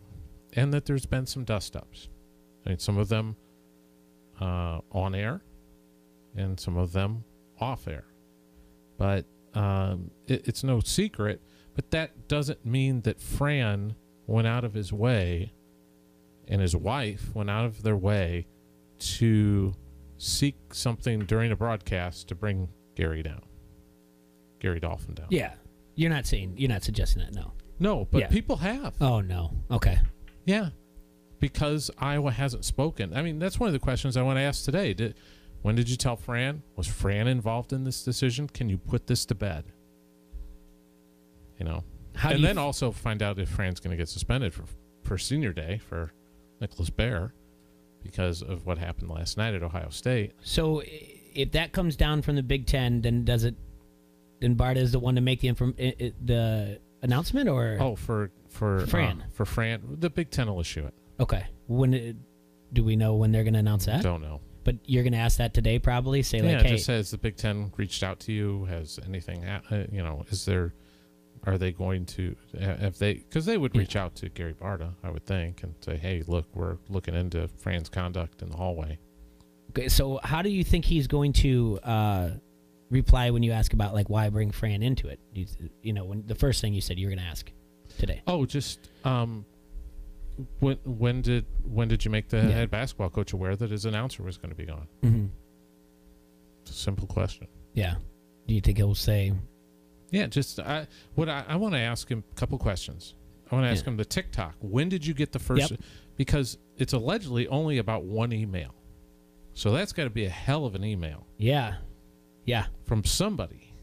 and that there's been some dust-ups. I mean, some of them on air and some of them off air. But it's no secret, but that doesn't mean that Fran went out of his way and his wife went out of their way to seek something during a broadcast to bring Gary Dolphin down. Yeah. You're not suggesting that, no. No, but people have. Oh, no. Okay. Yeah. Because Iowa hasn't spoken. I mean, that's one of the questions I want to ask today. When did you tell Fran? Was Fran involved in this decision? Can you put this to bed? And then also find out if Fran's going to get suspended for senior day for Nicholas Bear because of what happened last night at Ohio State. So if that comes down from the Big Ten, then then Barta is the one to make the announcement, or for Fran? For Fran, the Big Ten will issue it. Okay. Do we know when they're going to announce that? Don't know. But you're going to ask that today, probably. Say hey, it just says the Big Ten reached out to you. Has anything? Are they going to? Have they? Because they would reach out to Gary Barta, I would think, and say, "Hey, look, we're looking into Fran's conduct in the hallway." Okay, so how do you think he's going to reply when you ask about why bring Fran into it? When the first thing you said you were going to ask. today. Oh, just when did you make the head basketball coach aware that his announcer was going to be gone? Mm-hmm. It's a simple question. Yeah. Do you think he'll say? Yeah, just I want to ask him a couple questions. I want to ask him the TikTok. When did you get the first? Yep. Because it's allegedly only about one email, so that's got to be a hell of an email. Yeah. From somebody.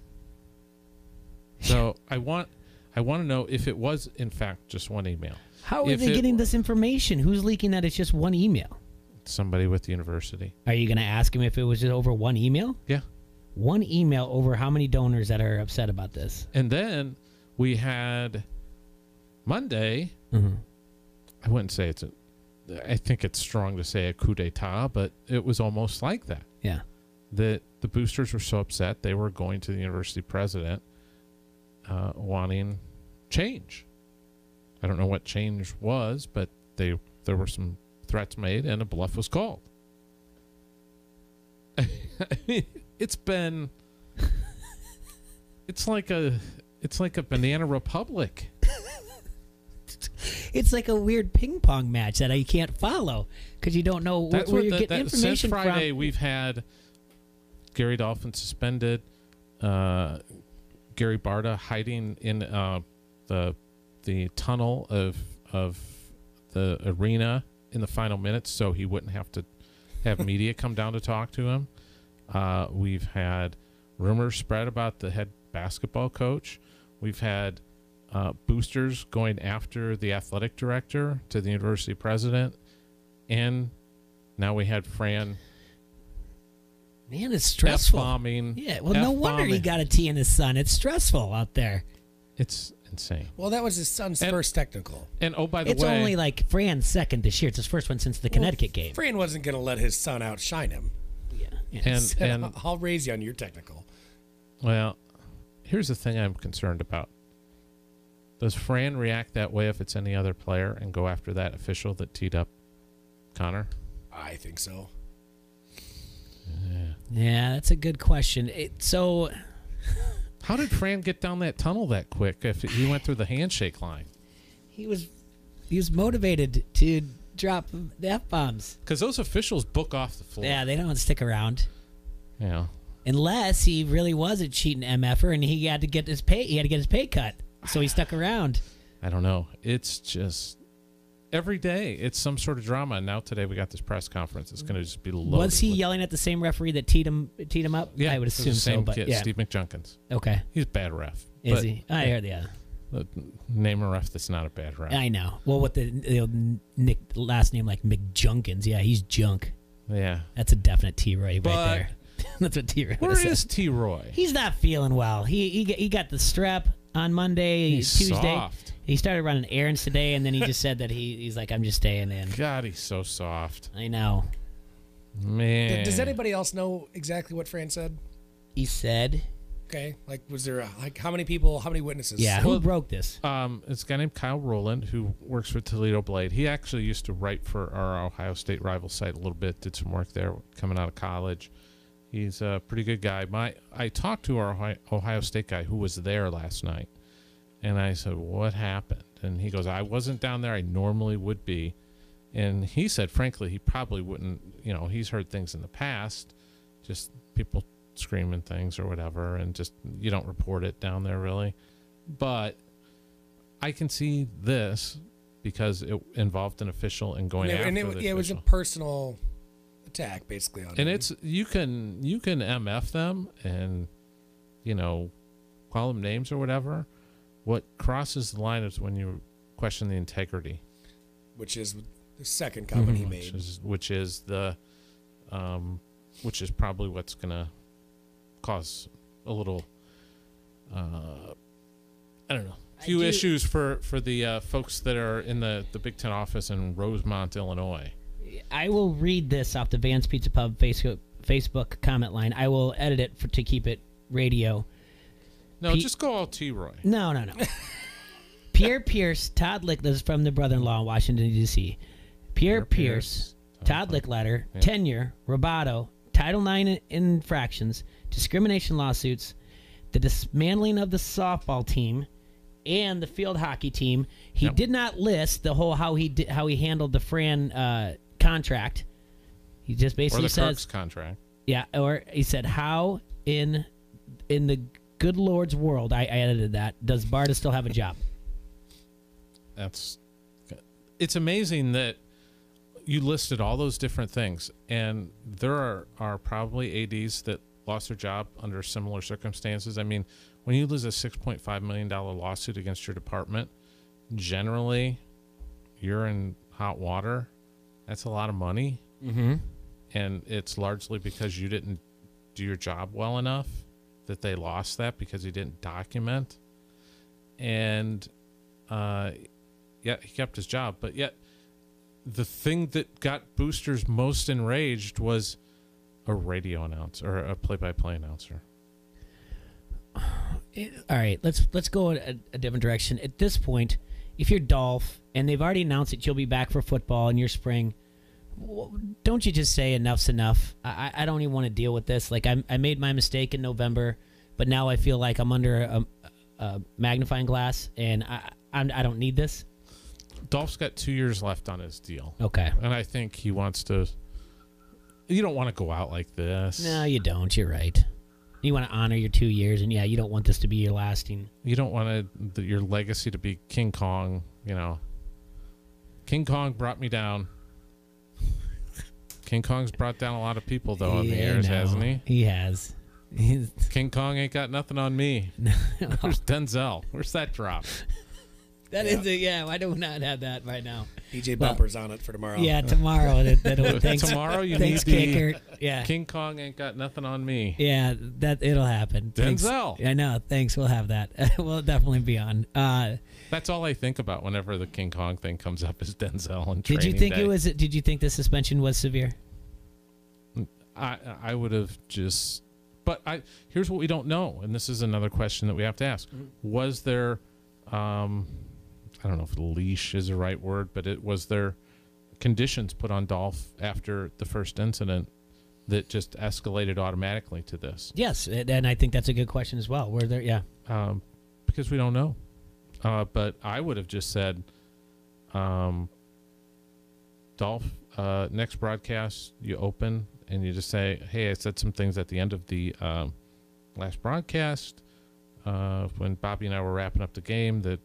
So I want to know if it was in fact just one email. How are they getting this information? Who's leaking that it's just one email? Somebody with the university. Are you going to ask him if it was just over one email? Yeah. One email over how many donors that are upset about this? And then we had Monday. Mm-hmm. I wouldn't say I think it's strong to say a coup d'etat, but it was almost like that. Yeah. The boosters were so upset they were going to the university president wanting change. I don't know what change was, but there were some threats made and a bluff was called. I mean, it's like a banana republic. It's like a weird ping pong match that I can't follow because you don't know where you're getting information since Friday, from. We've had Gary Dolphin suspended, Gary Barta hiding in the tunnel of the arena in the final minutes so he wouldn't have to have media come down to talk to him. We've had rumors spread about the head basketball coach. We've had boosters going after the athletic director to the university president. And now we had Fran. Man, it's stressful. F-bombing. Yeah, well, no wonder he got a T in his son. It's stressful out there. It's insane. Well, that was his son's first technical. And oh, by the way, it's only like Fran's second this year. It's his first one since the Connecticut game. Fran wasn't going to let his son outshine him. Yeah. And I'll raise you on your technical. Well, here's the thing I'm concerned about. Does Fran react that way if it's any other player and go after that official that teed up Connor? I think so. Yeah, that's a good question. How did Fran get down that tunnel that quick if he went through the handshake line? He was motivated to drop the F-bombs. Because those officials book off the floor. Yeah, they don't stick around. Yeah. Unless he really was a cheating MFer and he had to get his pay cut. So he stuck around. I don't know. It's just every day it's some sort of drama. And now today we got this press conference. It's going to just be loaded. Was he yelling at the same referee that teed him up? Yeah, I would assume the same so. But kid, yeah. Steve McJunkins. Okay. He's a bad ref. Is he? I heard, yeah. Name a ref that's not a bad ref. I know. Well, with the last name like McJunkins, yeah, he's junk. Yeah. That's a definite T-Roy right there. That's what T-Roy Where is T-Roy? He's not feeling well. He got the strep on Monday, Tuesday. Soft. He started running errands today, and then he just said that he's like, I'm just staying in. God, he's so soft. I know. Man. Does anybody else know exactly what Fran said? He said. Okay. Like, was there how many witnesses? Yeah, who broke this? It's a guy named Kyle Rowland who works for Toledo Blade. He actually used to write for our Ohio State rival site a little bit, did some work there coming out of college. He's a pretty good guy. I talked to our Ohio State guy who was there last night, and I said, what happened? And he goes, I wasn't down there. I normally would be. And he said, frankly, he probably wouldn't, he's heard things in the past, just people screaming things or whatever, and just you don't report it down there really. But I can see this because it involved an official and going after the official. It was a personal attack basically on him. It's you can MF them and call them names or whatever. What crosses the line is when you question the integrity, which is the second comment he made, which is probably what's gonna cause a little I don't know, few issues for the folks that are in the Big Ten office in Rosemont, Illinois. I will read this off the Vance Pizza Pub Facebook comment line. I will edit it to keep it radio. No, just go all T-Roy. No. Pierre Pierce, Todd Lick, this is from the brother-in-law in Washington, D.C. Pierre Pierce, Todd Lickletter, tenure, Roboto, Title IX infractions, discrimination lawsuits, the dismantling of the softball team, and the field hockey team. He did not list the whole how he handled the Fran contract. He just basically says Kirk's contract. Yeah, or he said how in the good Lord's world, I edited that, does Barta still have a job? It's amazing that you listed all those different things, and there are probably ADs that lost their job under similar circumstances. I mean, when you lose a $6.5 million lawsuit against your department, generally you're in hot water. That's a lot of money. Mm-hmm. And it's largely because you didn't do your job well enough that they lost that, because he didn't document. And he kept his job. But yet the thing that got boosters most enraged was a radio announcer or a play-by-play announcer. All right, let's go a different direction. At this point, if you're Dolph and they've already announced that you'll be back for football in your spring, don't you just say enough's enough? I don't even want to deal with this. Like, I made my mistake in November, but now I feel like I'm under a magnifying glass, and I don't need this. Dolph's got 2 years left on his deal. Okay. And I think he wants to... You don't want to go out like this. No, you don't. You're right. You want to honor your 2 years, and you don't want this to be your lasting. You don't want your legacy to be King Kong, King Kong brought me down. King Kong's brought down a lot of people, though, in the years, hasn't he? He has. King Kong ain't got nothing on me. Where's Denzel? Where's that drop? That is it. Yeah, I do not have that right now. DJ Bumper's on it for tomorrow. Yeah, tomorrow. Tomorrow you thanks, need kicker. Yeah. King Kong ain't got nothing on me. Yeah, it'll happen. Denzel. Thanks. I know. Thanks. We'll have that. We'll definitely be on. That's all I think about whenever the King Kong thing comes up is Denzel and Did you think day. Did you think the suspension was severe? I would have just. But here's what we don't know, and this is another question that we have to ask: was there? I don't know if leash is the right word, but was there conditions put on Dolph after the first incident that just escalated automatically to this? Yes, and I think that's a good question as well. Were there? Yeah. Because we don't know. But I would have just said, Dolph, next broadcast, you open and you just say, hey, I said some things at the end of the last broadcast when Bobby and I were wrapping up the game that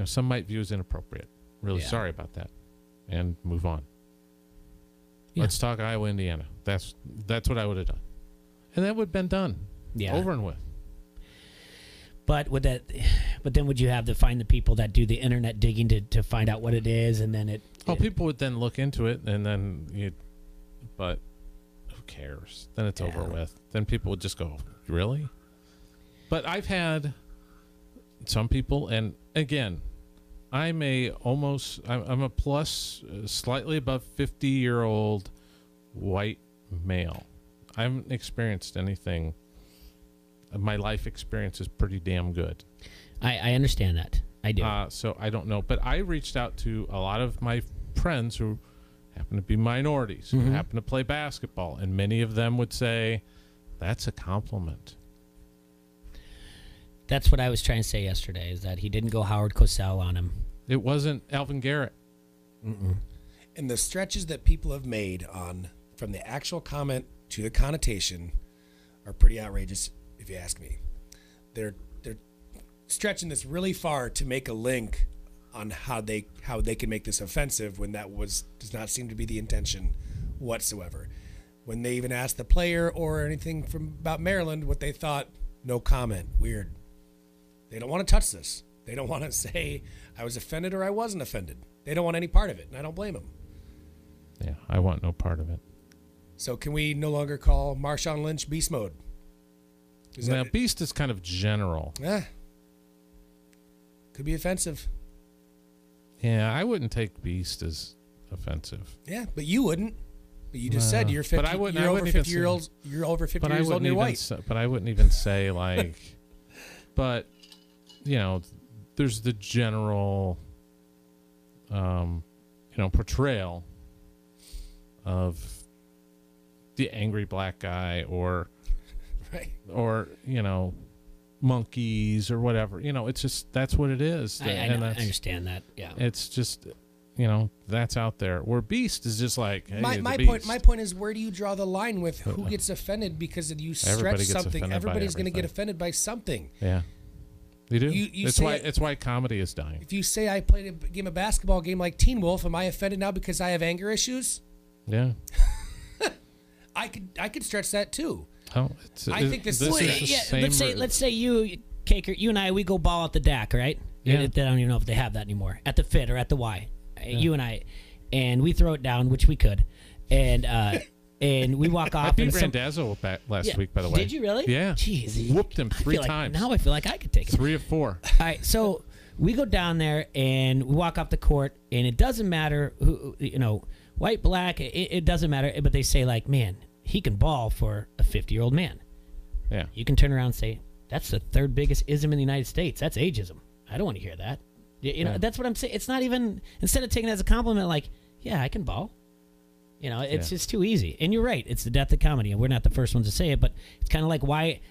some might view as inappropriate. Really sorry about that, and move on. Yeah. Let's talk Iowa, Indiana. That's what I would have done, and that would have been done. Yeah, over and with. But then would you have to find the people that do the internet digging to find out what it is, and then people would then look into it, and then but who cares? Then it's over with. Then people would just go, really? But I've had some people, and again, I'm a plus slightly above 50-year-old white male. I haven't experienced anything. My life experience is pretty damn good. I understand that. I do. So I don't know. But I reached out to a lot of my friends who happen to be minorities, who happen to play basketball, and many of them would say, that's a compliment. That's what I was trying to say yesterday, is that he didn't go Howard Cosell on him. It wasn't Alvin Garrett. And the stretches that people have made from the actual comment to the connotation are pretty outrageous, if you ask me. They're stretching this really far to make a link on how they can make this offensive when does not seem to be the intention whatsoever. When they even asked the player or anything about Maryland what they thought, no comment. Weird. They don't want to touch this. They don't want to say I was offended or I wasn't offended. They don't want any part of it, and I don't blame them. Yeah, I want no part of it. So can we no longer call Marshawn Lynch beast mode? Now, beast is kind of general. Yeah. Could be offensive. Yeah, I wouldn't take beast as offensive. Yeah, but you wouldn't. But you just said you're 50. But you're over 50 years old. You're over 50 years old and you're white. But I wouldn't even say like. But there's the general, portrayal of the angry black guy, or, right, or monkeys or whatever. It's just that's what it is. I understand that. Yeah, it's just that's out there. Where Beast is just like, hey, my point is, where do you draw the line with who gets offended because you stretch something? Everybody's going to get offended by something. Yeah, you do. It's why comedy is dying. If you say I played a basketball game like Teen Wolf, am I offended now because I have anger issues? Yeah, I could stretch that too. Oh, I think this is the same. Let's say you, Caker, you and I, we go ball at the DAC, right? Yeah. They don't even know if they have that anymore. At the Fit or at the Y, you and I, and we throw it down, which we could, and we walk off. I beat Randazzo last week, by the way. Did you really? Yeah. Jeez, whooped him 3 times. Now I feel like I could take it. 3 of 4. All right, so we go down there and we walk off the court, and it doesn't matter who, white, black, it doesn't matter. But they say like, man, he can ball for a 50-year-old man. Yeah. You can turn around and say, that's the 3rd biggest ism in the United States. That's ageism. I don't want to hear that. That's what I'm saying. It's not even, instead of taking it as a compliment, like, yeah, I can ball. It's just too easy. And you're right. It's the death of comedy. And we're not the first ones to say it, but it's kind of like why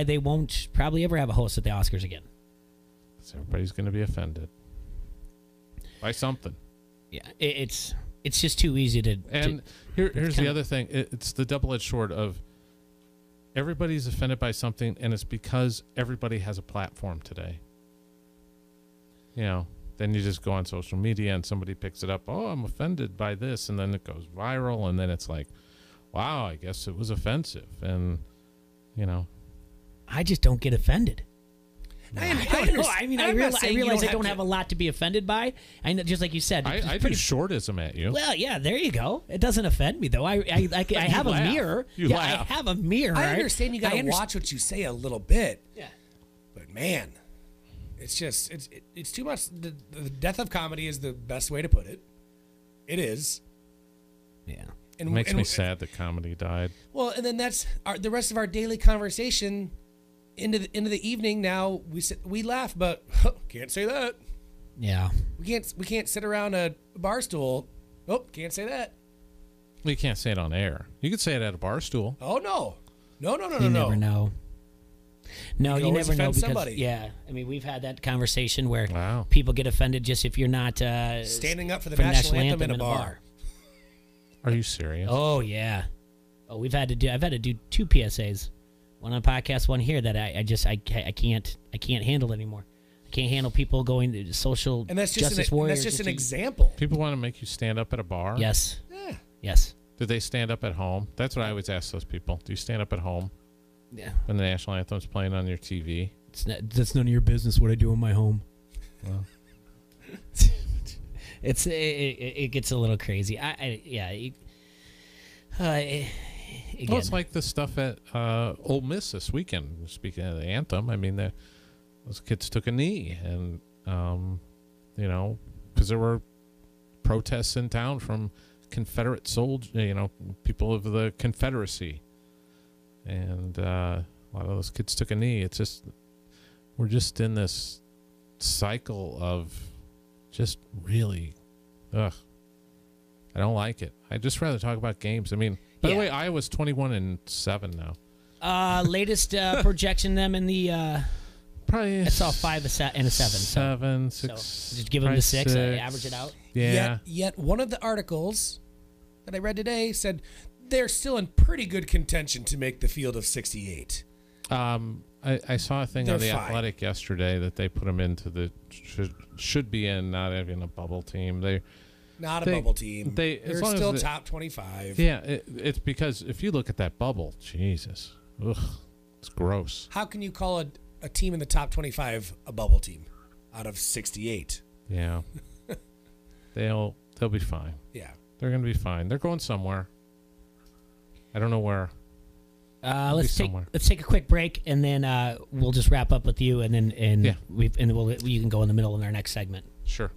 they won't probably ever have a host at the Oscars again. So everybody's going to be offended by something. Yeah. It's just too easy to. And here's the other thing. It's the double-edged sword of everybody's offended by something, and it's because everybody has a platform today. Then you just go on social media and somebody picks it up. Oh, I'm offended by this. And then it goes viral. And then it's like, wow, I guess it was offensive. And, I just don't get offended. I realize I don't have a lot to be offended by. I know, just like you said. I do shortism at you. Well, yeah, there you go. It doesn't offend me, though. I have a mirror. I have a mirror. I understand you got to watch what you say a little bit. Yeah. But, man, it's just, it's too much. The death of comedy is the best way to put it. It is. Yeah. It makes me sad that comedy died. Well, and then that's the rest of our daily conversation into the evening. Now we laugh, but can't say that. Yeah. We can't sit around a bar stool. Oh, can't say that. Well, you can't say it on air. You could say it at a bar stool. Oh no. No. You never know. No, you never know because somebody. Yeah, I mean we've had that conversation where people get offended just if you're not standing up for the national anthem in a bar. Are you serious? Oh yeah. Oh, I've had to do 2 PSAs, one on podcast, one here that I can't handle anymore. I can't handle people going to social and that's just justice warriors. That's just an example. People want to make you stand up at a bar. Yes. Yeah. Yes. Do they stand up at home? That's what I always ask those people. Do you stand up at home? Yeah. When the national anthem's playing on your TV? That's none of your business what I do in my home. Well. It gets a little crazy. Again. Well, it's like the stuff at Ole Miss this weekend. Speaking of the anthem, I mean, those kids took a knee, and because there were protests in town from Confederate soldiers, people of the Confederacy, and a lot of those kids took a knee. It's just we're just in this cycle of just really, I don't like it. I'd just rather talk about games. I mean, by the way, Iowa's 21-7 now. Latest projection them in the probably I saw 5 and a 7. 7, 6. So just give them the 6. Average it out. Yeah. Yet one of the articles that I read today said they're still in pretty good contention to make the field of 68. I saw a thing on The Athletic yesterday that they put them into the should be in, not having a bubble team. Not a bubble team. They're still top 25. Yeah, it's because if you look at that bubble, Jesus, it's gross. How can you call a team in the top 25 a bubble team out of 68? Yeah, they'll be fine. Yeah, they're gonna be fine. They're going somewhere. I don't know where. Let's take a quick break, and then we'll just wrap up with you, and then you can go in the middle in our next segment. Sure.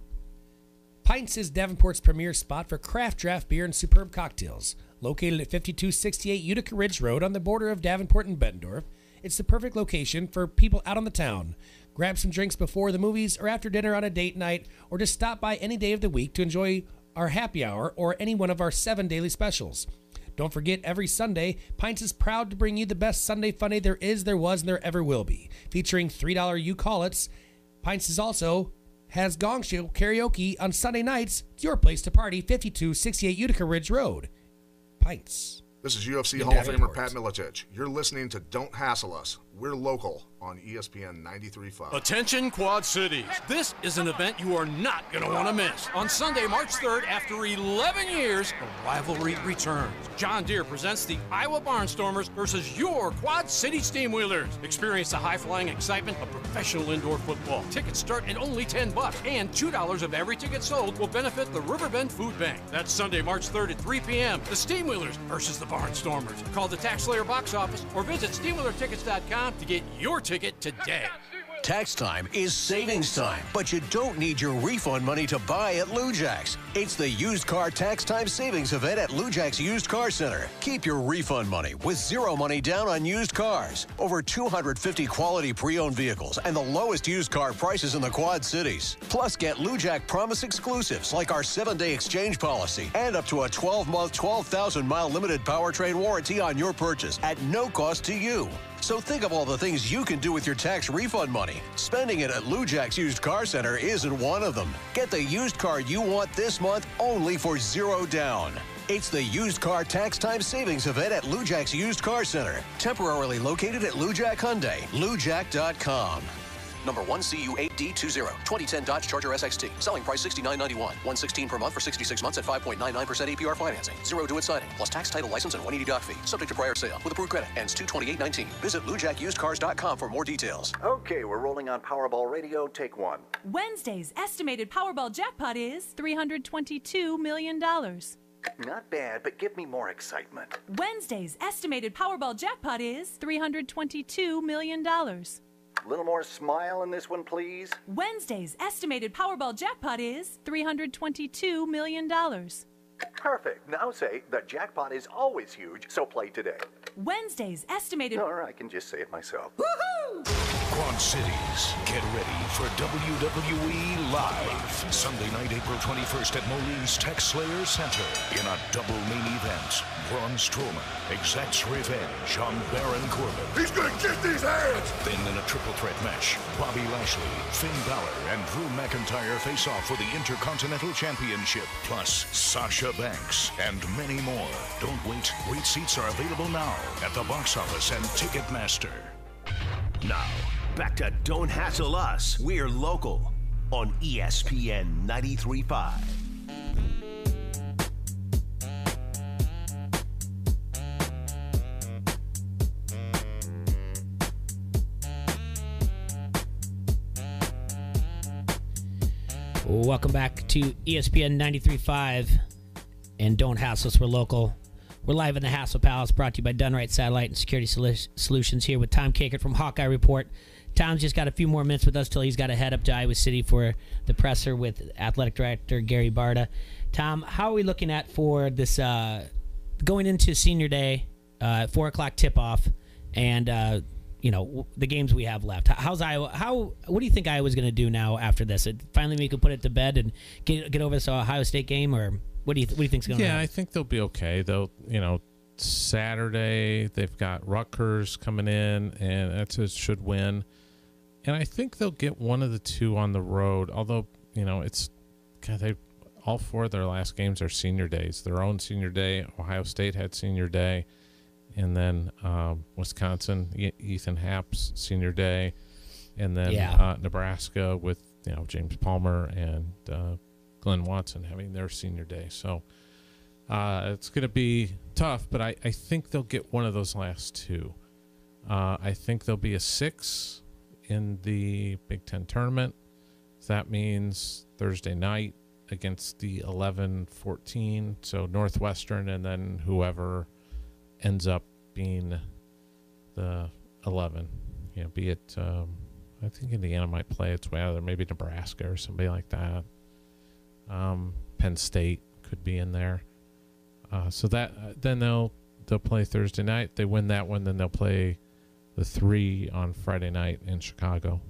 Pints is Davenport's premier spot for craft draft beer and superb cocktails. Located at 5268 Utica Ridge Road on the border of Davenport and Bettendorf, it's the perfect location for people out on the town. Grab some drinks before the movies or after dinner on a date night, or just stop by any day of the week to enjoy our happy hour or any one of our 7 daily specials. Don't forget, every Sunday, Pints is proud to bring you the best Sunday funny there is, there was, and there ever will be. Featuring $3 You Call It's, Pints is also has Gong Show karaoke on Sunday nights. It's your place to party, 5268 Utica Ridge Road. Pints. This is UFC In Hall of Famer Davenport. Pat Miletich. You're listening to Don't Hassle Us. We're local on ESPN 93.5. Attention Quad Cities. This is an event you are not going to want to miss. On Sunday, March 3rd, after 11 years, the rivalry returns. John Deere presents the Iowa Barnstormers versus your Quad City Steamwheelers. Experience the high-flying excitement of professional indoor football. Tickets start at only $10, and $2 of every ticket sold will benefit the Riverbend Food Bank. That's Sunday, March 3rd at 3 p.m. The Steamwheelers versus the Barnstormers. Call the Tax Slayer box office or visit SteamwheelerTickets.com to get your ticket today. Tax time is savings time, but you don't need your refund money to buy at Lou Jack's. It's the used car tax time savings event at Lou Jack's Used Car Center. Keep your refund money with zero money down on used cars. Over 250 quality pre-owned vehicles and the lowest used car prices in the Quad Cities. Plus, get Lou Jack Promise exclusives like our 7-day exchange policy and up to a 12-month, 12,000-mile limited powertrain warranty on your purchase at no cost to you. So think of all the things you can do with your tax refund money. Spending it at Lou Jack's Used Car Center isn't one of them. Get the used car you want this month only for zero down. It's the used car tax time savings event at Lou Jack's Used Car Center. Temporarily located at Lou Jack Hyundai. LouJack.com. Number 1CU8D20, 2010 Dodge Charger SXT. Selling price $69.91. $116 per month for 66 months at 5.99% APR financing. Zero due at signing, plus tax, title, license, and $180 doc fee. Subject to prior sale. With approved credit. Ends 2/28/19. Visit LouJackUsedCars.com for more details. Okay, we're rolling on Powerball Radio. Take one. Wednesday's estimated Powerball jackpot is $322 million. Not bad, but give me more excitement. Wednesday's estimated Powerball jackpot is $322 million. A little more smile in this one, please. Wednesday's estimated Powerball jackpot is $322 million. Perfect. Now say, the jackpot is always huge, so play today. Wednesday's estimated... Or I can just say it myself. Quad Cities, get ready for WWE Live. Sunday night, April 21st at Moline's Tax Slayer Center in a double main event. Braun Strowman exacts revenge on Baron Corbin. He's gonna kiss these hands! Then in a triple threat match, Bobby Lashley, Finn Balor, and Drew McIntyre face off for the Intercontinental Championship, plus Sasha Banks and many more. Don't wait. Great seats are available now at the box office and Ticketmaster. Now, back to Don't Hassle Us. We're local on ESPN 93.5. Welcome back to ESPN 93.5 and Don't Hassle Us, we're local. We're live in the Hassle Palace, brought to you by Dunright Satellite and Security Solutions, here with Tom Kakert from Hawkeye Report. Tom's just got a few more minutes with us till he's got to head up to Iowa City for the presser with Athletic Director Gary Barta. Tom, how are we looking at for this going into Senior Day, 4 o'clock tip-off, and the games we have left? How's Iowa? What do you think Iowa's going to do now after this? Finally, we can put it to bed and get over this Ohio State game, or what do you think's going on? Yeah, I think they'll be okay. They'll, Saturday they've got Rutgers coming in, and that should win. And I think they'll get one of the two on the road. Although, all four of their last games are senior days. Their own senior day. Ohio State had senior day. And then Wisconsin, Ethan Happ's senior day. And then Nebraska with James Palmer and Glenn Watson having their senior day. So it's going to be tough, but I think they'll get one of those last two. I think there'll be a 6 in the Big Ten tournament. So that means Thursday night against the 11-14. So Northwestern, and then whoever ends up being the 11. Be it, I think Indiana might play its way out of there. Maybe Nebraska or somebody like that. Penn State could be in there. So that then they'll play Thursday night. They win that one, then they'll play the 3 on Friday night in Chicago.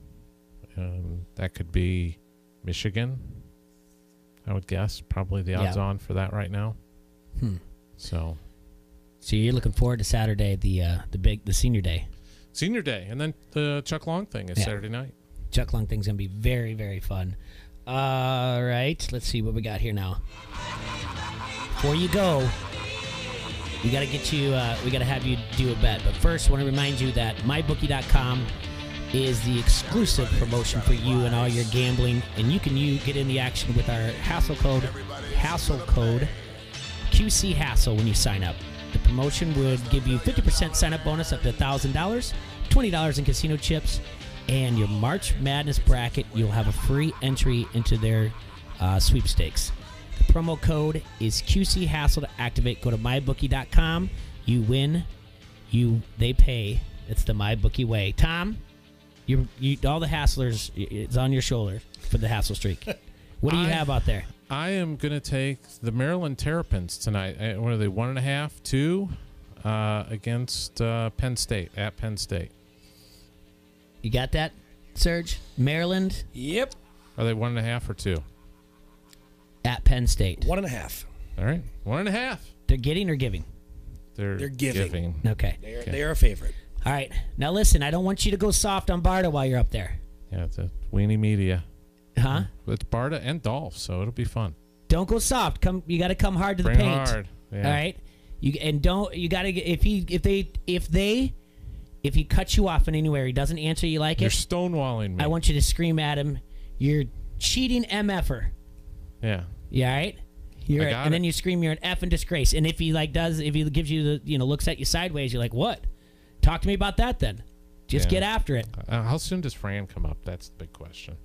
That could be Michigan, I would guess. Probably the odds on for that right now. So So you're looking forward to Saturday, the senior day. Senior day, and then the Chuck Long thing is Saturday night. Chuck Long thing's gonna be very, very fun. All right, let's see what we got here now. Before you go, we gotta get you. We gotta have you do a bet. But first, I want to remind you that mybookie.com is the exclusive promotion for you and all your gambling, and you can get in the action with our hassle code QC Hassle when you sign up. The promotion would give you 50% sign-up bonus up to $1,000, $20 in casino chips, and your March Madness bracket, you'll have a free entry into their sweepstakes. The promo code is QC Hassle to activate. Go to mybookie.com. You win. They pay. It's the MyBookie way. Tom, all the hasslers, it's on your shoulder for the hassle streak. What do you have out there? I am going to take the Maryland Terrapins tonight. What are they, 1.5, 2 against Penn State, at Penn State. You got that, Serge? Maryland? Yep. Are they 1.5 or 2? At Penn State. 1.5. All right, 1.5. They're getting or giving? They're giving. Okay. They are a favorite. All right. Now listen, I don't want you to go soft on Barta while you're up there. Yeah, it's a Weenie Media. Huh? It's Barta and Dolph, so it'll be fun. Don't go soft. You got to come hard to Bring the paint. hard. Yeah. All right. You got to if he cuts you off in anywhere, he doesn't answer you like You're it. stonewalling me. I want you to scream at him. You're cheating MFer. Yeah. You all right? Then you scream, you're an effing disgrace. And if he gives you looks at you sideways, you're like, what? Talk to me about that then. Just get after it. How soon does Fran come up? That's the big question.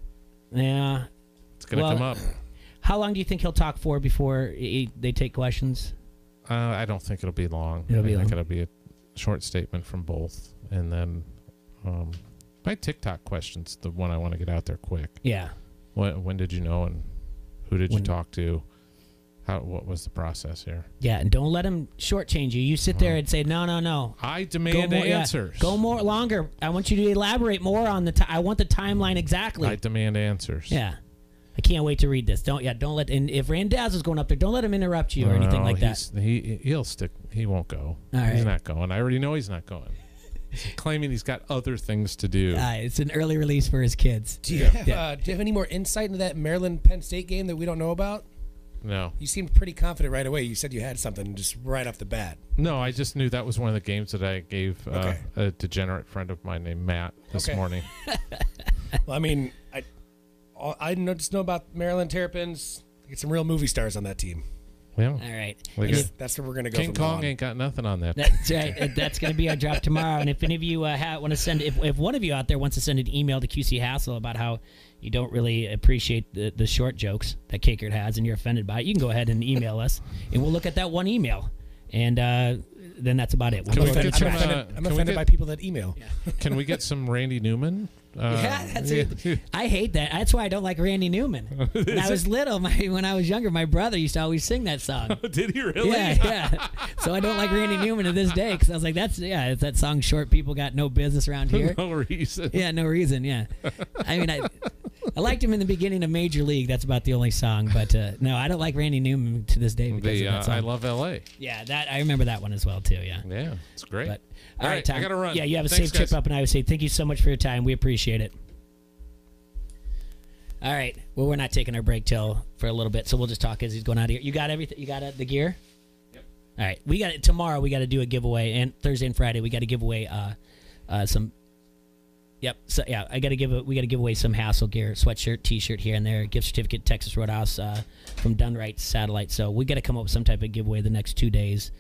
Yeah. It's going to come up. How long do you think he'll talk for before they take questions? I don't think it'll be long. I think it'll be a short statement from both. And then my TikTok question's the one I want to get out there quick. Yeah. When did you know, and who did you talk to? What was the process here? Yeah, and don't let him shortchange you. You sit there and say, no. I demand answers. Go more longer. I want you to elaborate more on I want the timeline exactly. I demand answers. Yeah. I can't wait to read this. Don't let. And if Randazzo's going up there, don't let him interrupt you or anything like that. He'll stick. He won't go. All right. He's not going. I already know he's not going. He's claiming he's got other things to do. It's an early release for his kids. Do you have any more insight into that Maryland Penn State game that we don't know about? No. You seemed pretty confident right away. You said you had something just right off the bat. No, I just knew that was one of the games that I gave a degenerate friend of mine named Matt this morning. Well, I mean, I just know about Maryland Terrapins. Get some real movie stars on that team. Yeah. All right. That's where we're going to go. King Kong ain't got nothing on that. That's right. That's going to be our drop tomorrow. And if any of you want to send, if one of you out there wants to send an email to QC Hassle about how you don't really appreciate the short jokes that Kakert has and you're offended by it, you can go ahead and email us, and we'll look at that one email. And then that's about it. I'm offended by people that email. Yeah. Can we get some Randy Newman? That's it. I hate that. That's why I don't like Randy Newman. When I was little, when I was younger, my brother used to always sing that song. Did he really? Yeah. So I don't like Randy Newman to this day because I was like, it's that song, Short People Got No Business Around Here. No reason. Yeah, no reason, yeah. I mean, I liked him in the beginning of Major League. That's about the only song. But no, I don't like Randy Newman to this day because of that song. I Love L.A. Yeah, I remember that one as well, too, yeah. Yeah, it's great. But, all right, Tom, I got to run. Yeah, you have a Thanks, safe trip up in Iowa State. Thank you so much for your time. We appreciate it. All right. Well, we're not taking our break for a little bit, so we'll just talk as he's going out of here. You got everything? You got the gear? Yep. All right. We got it tomorrow. We got to do a giveaway, and Thursday and Friday we got to give away some. Yep. So yeah, we got to give away some Hassle gear, sweatshirt, T-shirt here and there, gift certificate, Texas Roadhouse from Dunright Satellite. So we got to come up with some type of giveaway the next 2 days.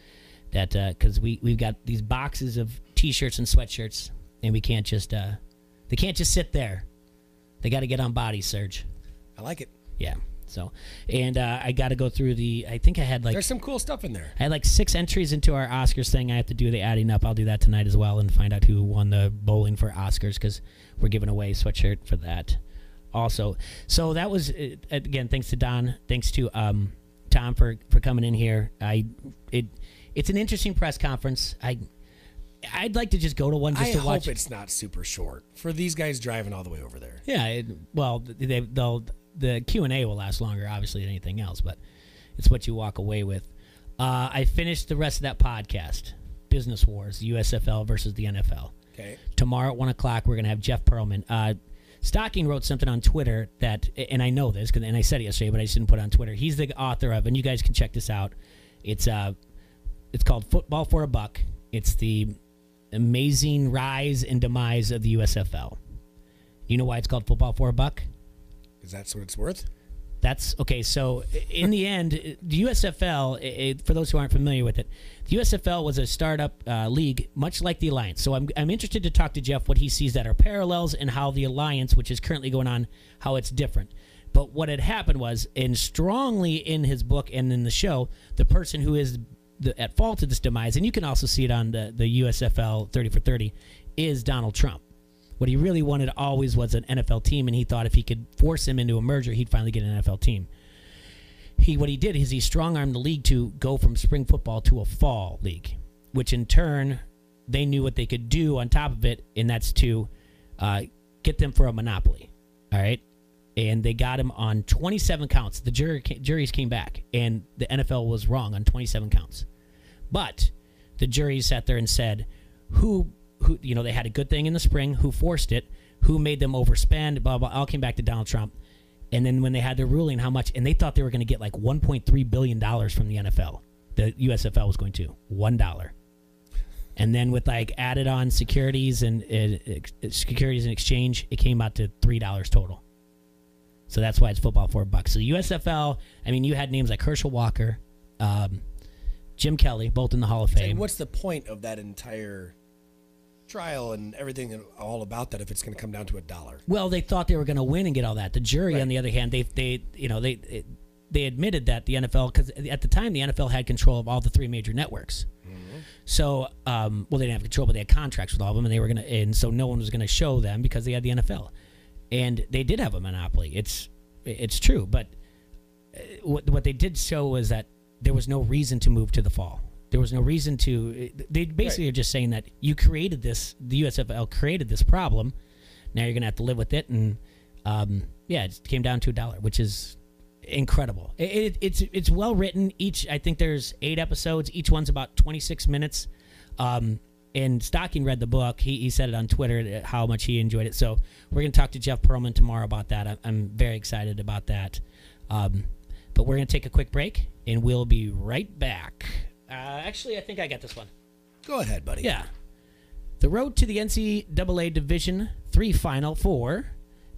That because we've got these boxes of T-shirts and sweatshirts, and we can't just they can't just sit there. They got to get on bodies, Serge. I like it. Yeah. So, and I got to go through I think I had there's some cool stuff in there. I had 6 entries into our Oscars thing. I have to do the adding up. I'll do that tonight as well and find out who won the bowling for Oscars because we're giving away a sweatshirt for that also. So that was, again, thanks to Don. Thanks to Tom for coming in here. It's an interesting press conference. I'd like to just go to one just to watch. I hope it's not super short for these guys driving all the way over there. Yeah, the Q&A will last longer, obviously, than anything else, but it's what you walk away with. I finished the rest of that podcast, Business Wars, USFL versus the NFL. Okay. Tomorrow at 1 o'clock, we're going to have Jeff Perlman. Stocking wrote something on Twitter that, and I know this, and I said it yesterday, but I just didn't put it on Twitter. He's the author of, and you guys can check this out. It's called Football for a Buck. It's the amazing rise and demise of the USFL. You know why it's called Football for a Buck? Because that's what it's worth? That's okay. So in the end, the USFL, for those who aren't familiar with it, the USFL was a startup league, much like the Alliance. So I'm interested to talk to Jeff what he sees that are parallels and how the Alliance, which is currently going on, how it's different. But what had happened was, and strongly in his book and in the show, the person who is at fault of this demise, and you can also see it on the USFL 30 for 30, is Donald Trump. What he really wanted always was an NFL team, and he thought if he could force him into a merger, he'd finally get an NFL team. What he did is he strong-armed the league to go from spring football to a fall league, which in turn, they knew what they could do on top of it, and that's to get them for a monopoly, all right? And they got him on 27 counts. The juries came back, and the NFL was wrong on 27 counts. But the jury sat there and said, who they had a good thing in the spring, who forced it, who made them overspend, blah, blah, all came back to Donald Trump. And then when they had their ruling, how much, and they thought they were going to get like $1.3 billion from the NFL. The USFL was going to, $1. And then with like added on securities and exchange, it came out to $3 total. So that's why it's football for a buck. So USFL, I mean, you had names like Herschel Walker, Jim Kelly, both in the Hall of Fame. What's the point of that entire trial and everything all about that if it's going to come down to $1? Well, they thought they were going to win and get all that. The jury, on the other hand, they admitted that the NFL, because at the time the NFL had control of all the three major networks. Mm-hmm. So, well, they didn't have control, but they had contracts with all of them, and they were and so no one was going to show them because they had the NFL, and they did have a monopoly. It's true, but what they did show was that there was no reason to move to the fall. There was no reason to. They basically are just saying that you created this. The USFL created this problem. Now you're going to have to live with it, and it came down to $1, which is incredible. It's well written. I think there's 8 episodes. Each one's about 26 minutes. And Stocking read the book. He said it on Twitter how much he enjoyed it. So we're going to talk to Jeff Perlman tomorrow about that. I'm very excited about that. But we're going to take a quick break, and we'll be right back. Actually, I think I got this one. Go ahead, buddy. Yeah. The road to the NCAA Division III Final Four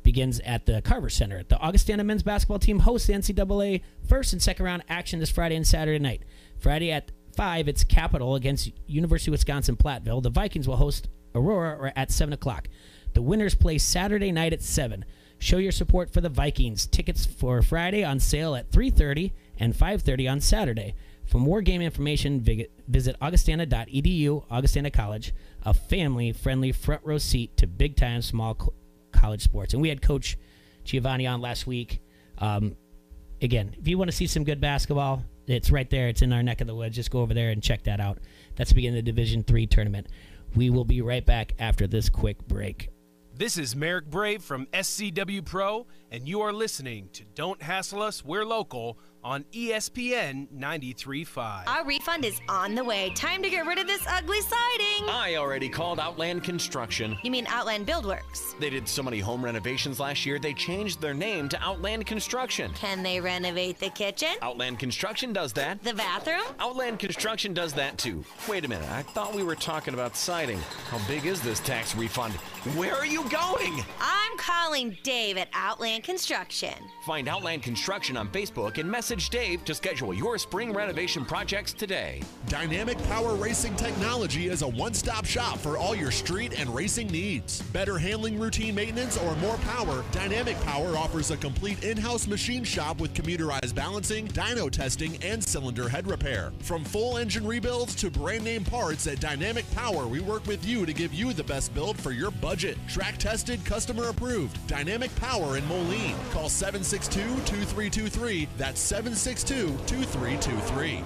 begins at the Carver Center. The Augustana men's basketball team hosts the NCAA first and second round action this Friday and Saturday night. Friday at 5, it's Capital against University of Wisconsin-Platteville. The Vikings will host Aurora at 7 o'clock. The winners play Saturday night at 7. Show your support for the Vikings. Tickets for Friday on sale at 3:30 and 5:30 on Saturday. For more game information, visit augustana.edu. Augustana College, a family-friendly front row seat to big-time small college sports. And we had Coach Giovanni on last week. Again, if you want to see some good basketball, it's right there. It's in our neck of the woods. Just go over there and check that out. That's the beginning of the Division III tournament. We will be right back after this quick break. This is Merrick Brave from SCW Pro, and you are listening to Don't Hassle Us, We're Local on ESPN 93.5. Our refund is on the way. Time to get rid of this ugly siding. I already called Outland Construction. You mean Outland Buildworks? They did so many home renovations last year, they changed their name to Outland Construction. Can they renovate the kitchen? Outland Construction does that. The bathroom? Outland Construction does that too. Wait a minute, I thought we were talking about siding. How big is this tax refund? Where are you going? I'm calling Dave at Outland Construction. Find Outland Construction on Facebook and message Dave to schedule your spring renovation projects today. Dynamic Power Racing Technology is a one-stop shop for all your street and racing needs. Better handling, routine maintenance, or more power, Dynamic Power offers a complete in-house machine shop with computerized balancing, dyno testing, and cylinder head repair. From full engine rebuilds to brand-name parts, at Dynamic Power, we work with you to give you the best build for your budget. Track-tested, customer-approved. Dynamic Power in Moline. Call 762-2323. That's 762-2323.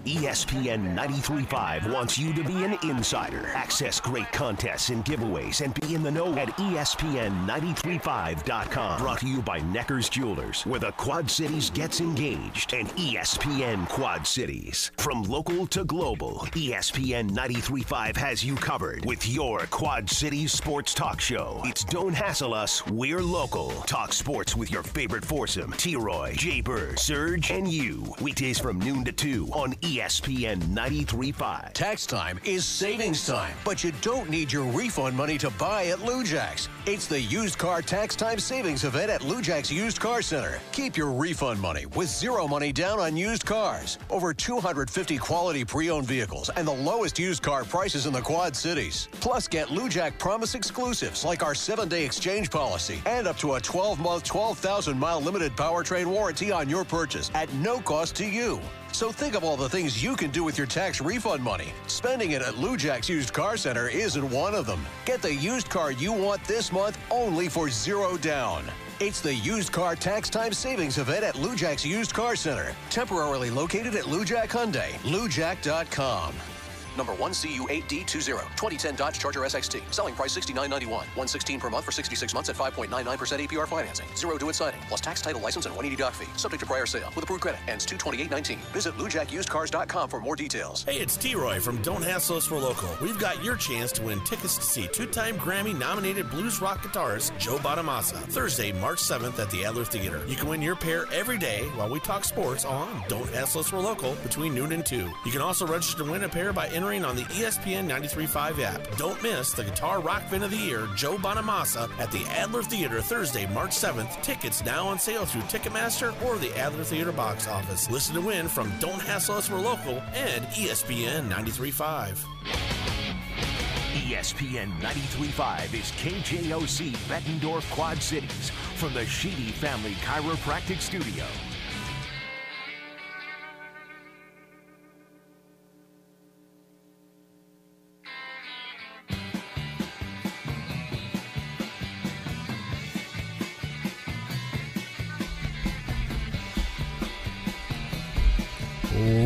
ESPN 93.5 wants you to be an insider. Access great contests and giveaways and be in the know at ESPN935.com. Brought to you by Necker's Jewelers, where the Quad Cities gets engaged, and ESPN Quad Cities. From local to global, ESPN 93.5 has you covered with your Quad Cities sports talk show. It's Don't Hassle Us, We're Local. Talk sports with your favorite foursome, T-Roy, Jay-Bird, Surge, and you. Weekdays from noon to 2 on ESPN 93.5. Tax time is savings time, but you don't need your refund money to buy at Lou Jack's. It's the used car tax time savings event at Lou Jack's Used Car Center. Keep your refund money with zero money down on used cars. Over 250 quality pre-owned vehicles and the lowest used car prices in the Quad Cities. Plus, get Lou Jack Promise exclusives like our 7-day exchange policy and up to a 12-month, 12,000-mile limited powertrain warranty on your purchase at no cost to you. So think of all the things you can do with your tax refund money. Spending it at Lou Jack's Used Car Center isn't one of them. Get the used car you want this month only for zero down. It's the used car tax time savings event at Lou Jack's Used Car Center. Temporarily located at Lou Jack Hyundai. LouJack.com. Number 1CU8D20, 2010 Dodge Charger SXT. Selling price $69.91. $116 per month for 66 months at 5.99% APR financing. Zero due at signing, plus tax, title, license, and $180 doc fee. Subject to prior sale. With approved credit. Ends 2/28/19. Visit LouJackUsedCars.com for more details. Hey, it's T-Roy from Don't Hassle Us, We're Local. We've got your chance to win tickets to see two-time Grammy-nominated blues rock guitarist Joe Bonamassa. Thursday, March 7th at the Adler Theater. You can win your pair every day while we talk sports on Don't Hassle Us, We're Local between noon and 2. You can also register to win a pair by entering on the ESPN 93.5 app. Don't miss the Guitar Rock Fan of the Year, Joe Bonamassa, at the Adler Theater Thursday, March 7th. Tickets now on sale through Ticketmaster or the Adler Theater box office. Listen to win from Don't Hassle Us, We're Local and ESPN 93.5. ESPN 93.5 is KJOC Bettendorf Quad Cities from the Sheedy Family Chiropractic Studio.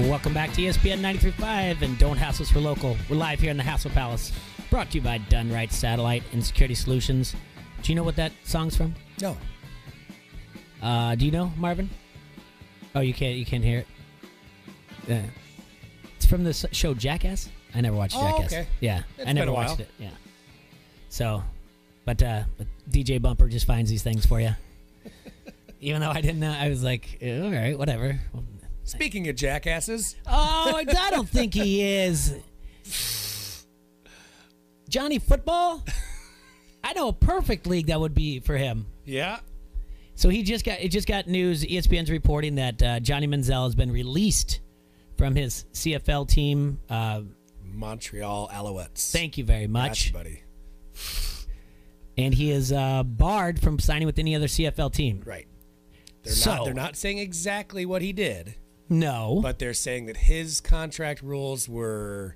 Welcome back to ESPN 93.5 and Don't Hassle Us, We're Local. We're live here in the Hassle Palace. Brought to you by Done Right Satellite and Security Solutions. Do you know what that song's from? No. Do you know, Marvin? Oh, you can't hear it? Yeah. It's from the show Jackass. I never watched Jackass. Okay. Yeah, It's I never been a watched while. it. Yeah. So, but DJ Bumper just finds these things for you. Even though I didn't know, I was like, all right, whatever. Speaking of jackasses. Oh, I don't think he is. Johnny Football? I know a perfect league that would be for him. Yeah. So it just got news. ESPN's reporting that Johnny Manziel has been released from his CFL team. Montreal Alouettes. Thank you very much. Gotcha, buddy. And he is barred from signing with any other CFL team. Right. They're not saying exactly what he did. No. But they're saying that his contract rules were,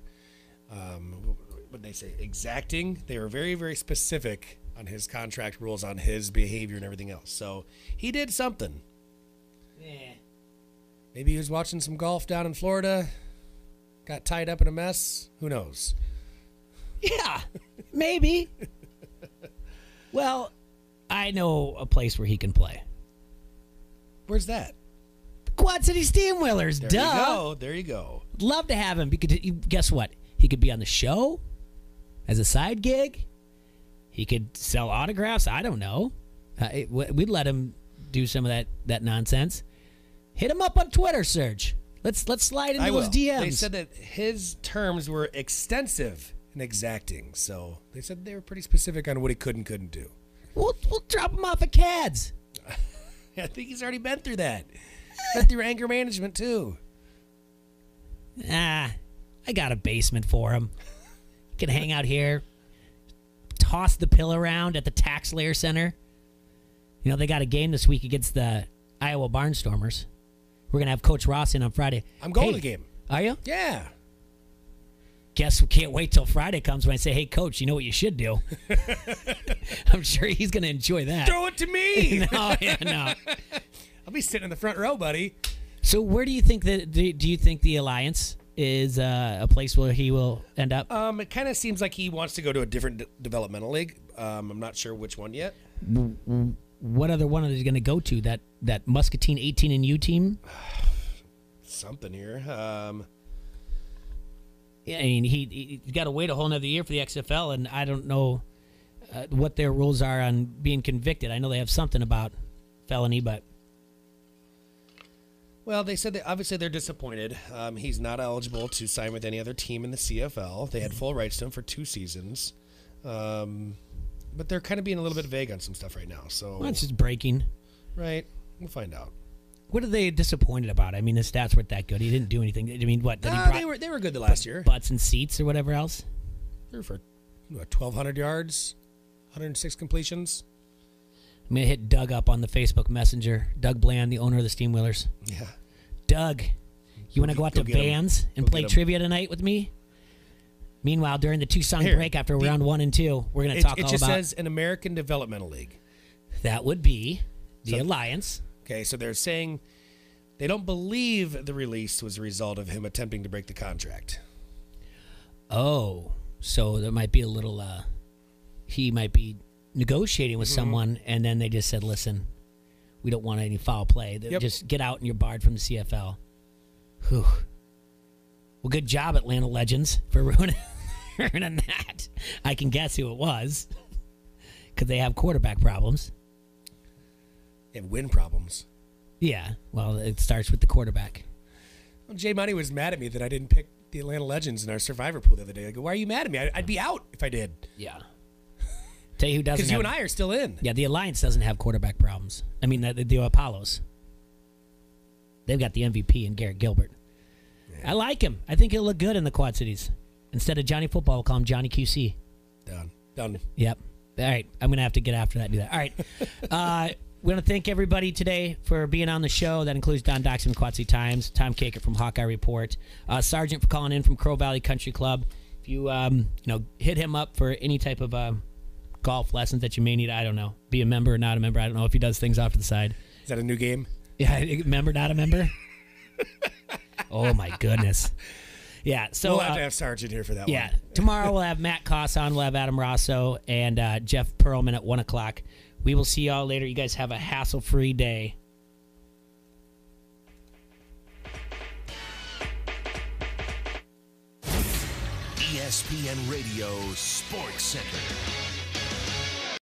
what did they say, exacting. They were very, very specific on his contract rules, on his behavior and everything else. So he did something. Yeah. Maybe he was watching some golf down in Florida, got tied up in a mess. Who knows? Yeah, maybe. Well, I know a place where he can play. Where's that? Quad City Steamwheelers, There duh. you go. There you go. Love to have him. Because guess what? He could be on the show as a side gig. He could sell autographs. I don't know. We'd let him do some of that nonsense. Hit him up on Twitter, Serge. Let's slide into those DMs. They said that his terms were extensive and exacting. So they said they were pretty specific on what he could and couldn't do. We'll drop him off at CADS. I think he's already been through that. Been through anger management, too. I got a basement for him. He can hang out here, toss the pill around at the Tax Layer Center. You know, they got a game this week against the Iowa Barnstormers. We're going to have Coach Ross in on Friday. I'm going to the game. Are you? Yeah. Guess we can't wait till Friday comes when I say, hey, Coach, you know what you should do? I'm sure he's going to enjoy that. Throw it to me. No. I'll be sitting in the front row, buddy. So where do you think that? Do you think the Alliance is a place where he will end up? It kind of seems like he wants to go to a different developmental league. I'm not sure which one yet. What other one is he going to go to? That Muscatine 18 and U team? Something here. Yeah, I mean, he's got to wait a whole nother year for the XFL, and I don't know what their rules are on being convicted. I know they have something about felony, but... Well, they said that obviously they're disappointed. He's not eligible to sign with any other team in the CFL. They had full rights to him for 2 seasons. But they're kind of being a little bit vague on some stuff right now. So well, it's just breaking. Right. We'll find out. What are they disappointed about? I mean, his stats weren't that good. He didn't do anything. I mean, what? They were good the last year. Butts and seats or whatever else? They were for 1,200 yards, 106 completions. I'm going to hit Doug up on the Facebook Messenger. Doug Bland, the owner of the Steamwheelers. Yeah. Doug, you want to go out to Vans and play trivia tonight with me? Meanwhile, during the 2-song break after round 1 and 2, we're going to talk all about... It just says an American Developmental League. That would be the Alliance. Okay, so they're saying they don't believe the release was a result of him attempting to break the contract. Oh, so there might be a little... he might be negotiating with someone, and then they just said, listen, we don't want any foul play. Just get out and you're barred from the CFL. Whew. Well, good job, Atlanta Legends, for ruining that. I can guess who it was, because they have quarterback problems. They have win problems. Yeah, well, it starts with the quarterback. Well, Jay Money was mad at me that I didn't pick the Atlanta Legends in our Survivor pool the other day. I go, why are you mad at me? I'd be out if I did. Yeah. Tell you who doesn't. Because you and I are still in. Yeah, the Alliance doesn't have quarterback problems. I mean, the Apollos. They've got the MVP in Garrett Gilbert. Yeah. I like him. I think he'll look good in the Quad Cities. Instead of Johnny Football, we'll call him Johnny QC. Done. Yep. All right. I'm going to have to get after that and do that. All right. We want to thank everybody today for being on the show. That includes Don Doxson from Quad City Times, Tom Caker from Hawkeye Report, Sergeant for calling in from Crow Valley Country Club. If you hit him up for any type of golf lessons that you may need, I don't know, be a member or not a member. I don't know if he does things off to the side. Is that a new game? Yeah, member, not a member. Oh my goodness. Yeah, so we'll have to have Sergeant here for that one. Yeah, tomorrow we'll have Matt Koss on. We'll have Adam Rosso and Jeff Perlman at 1 o'clock. We will see y'all later. You guys have a hassle-free day. ESPN Radio Sports Center.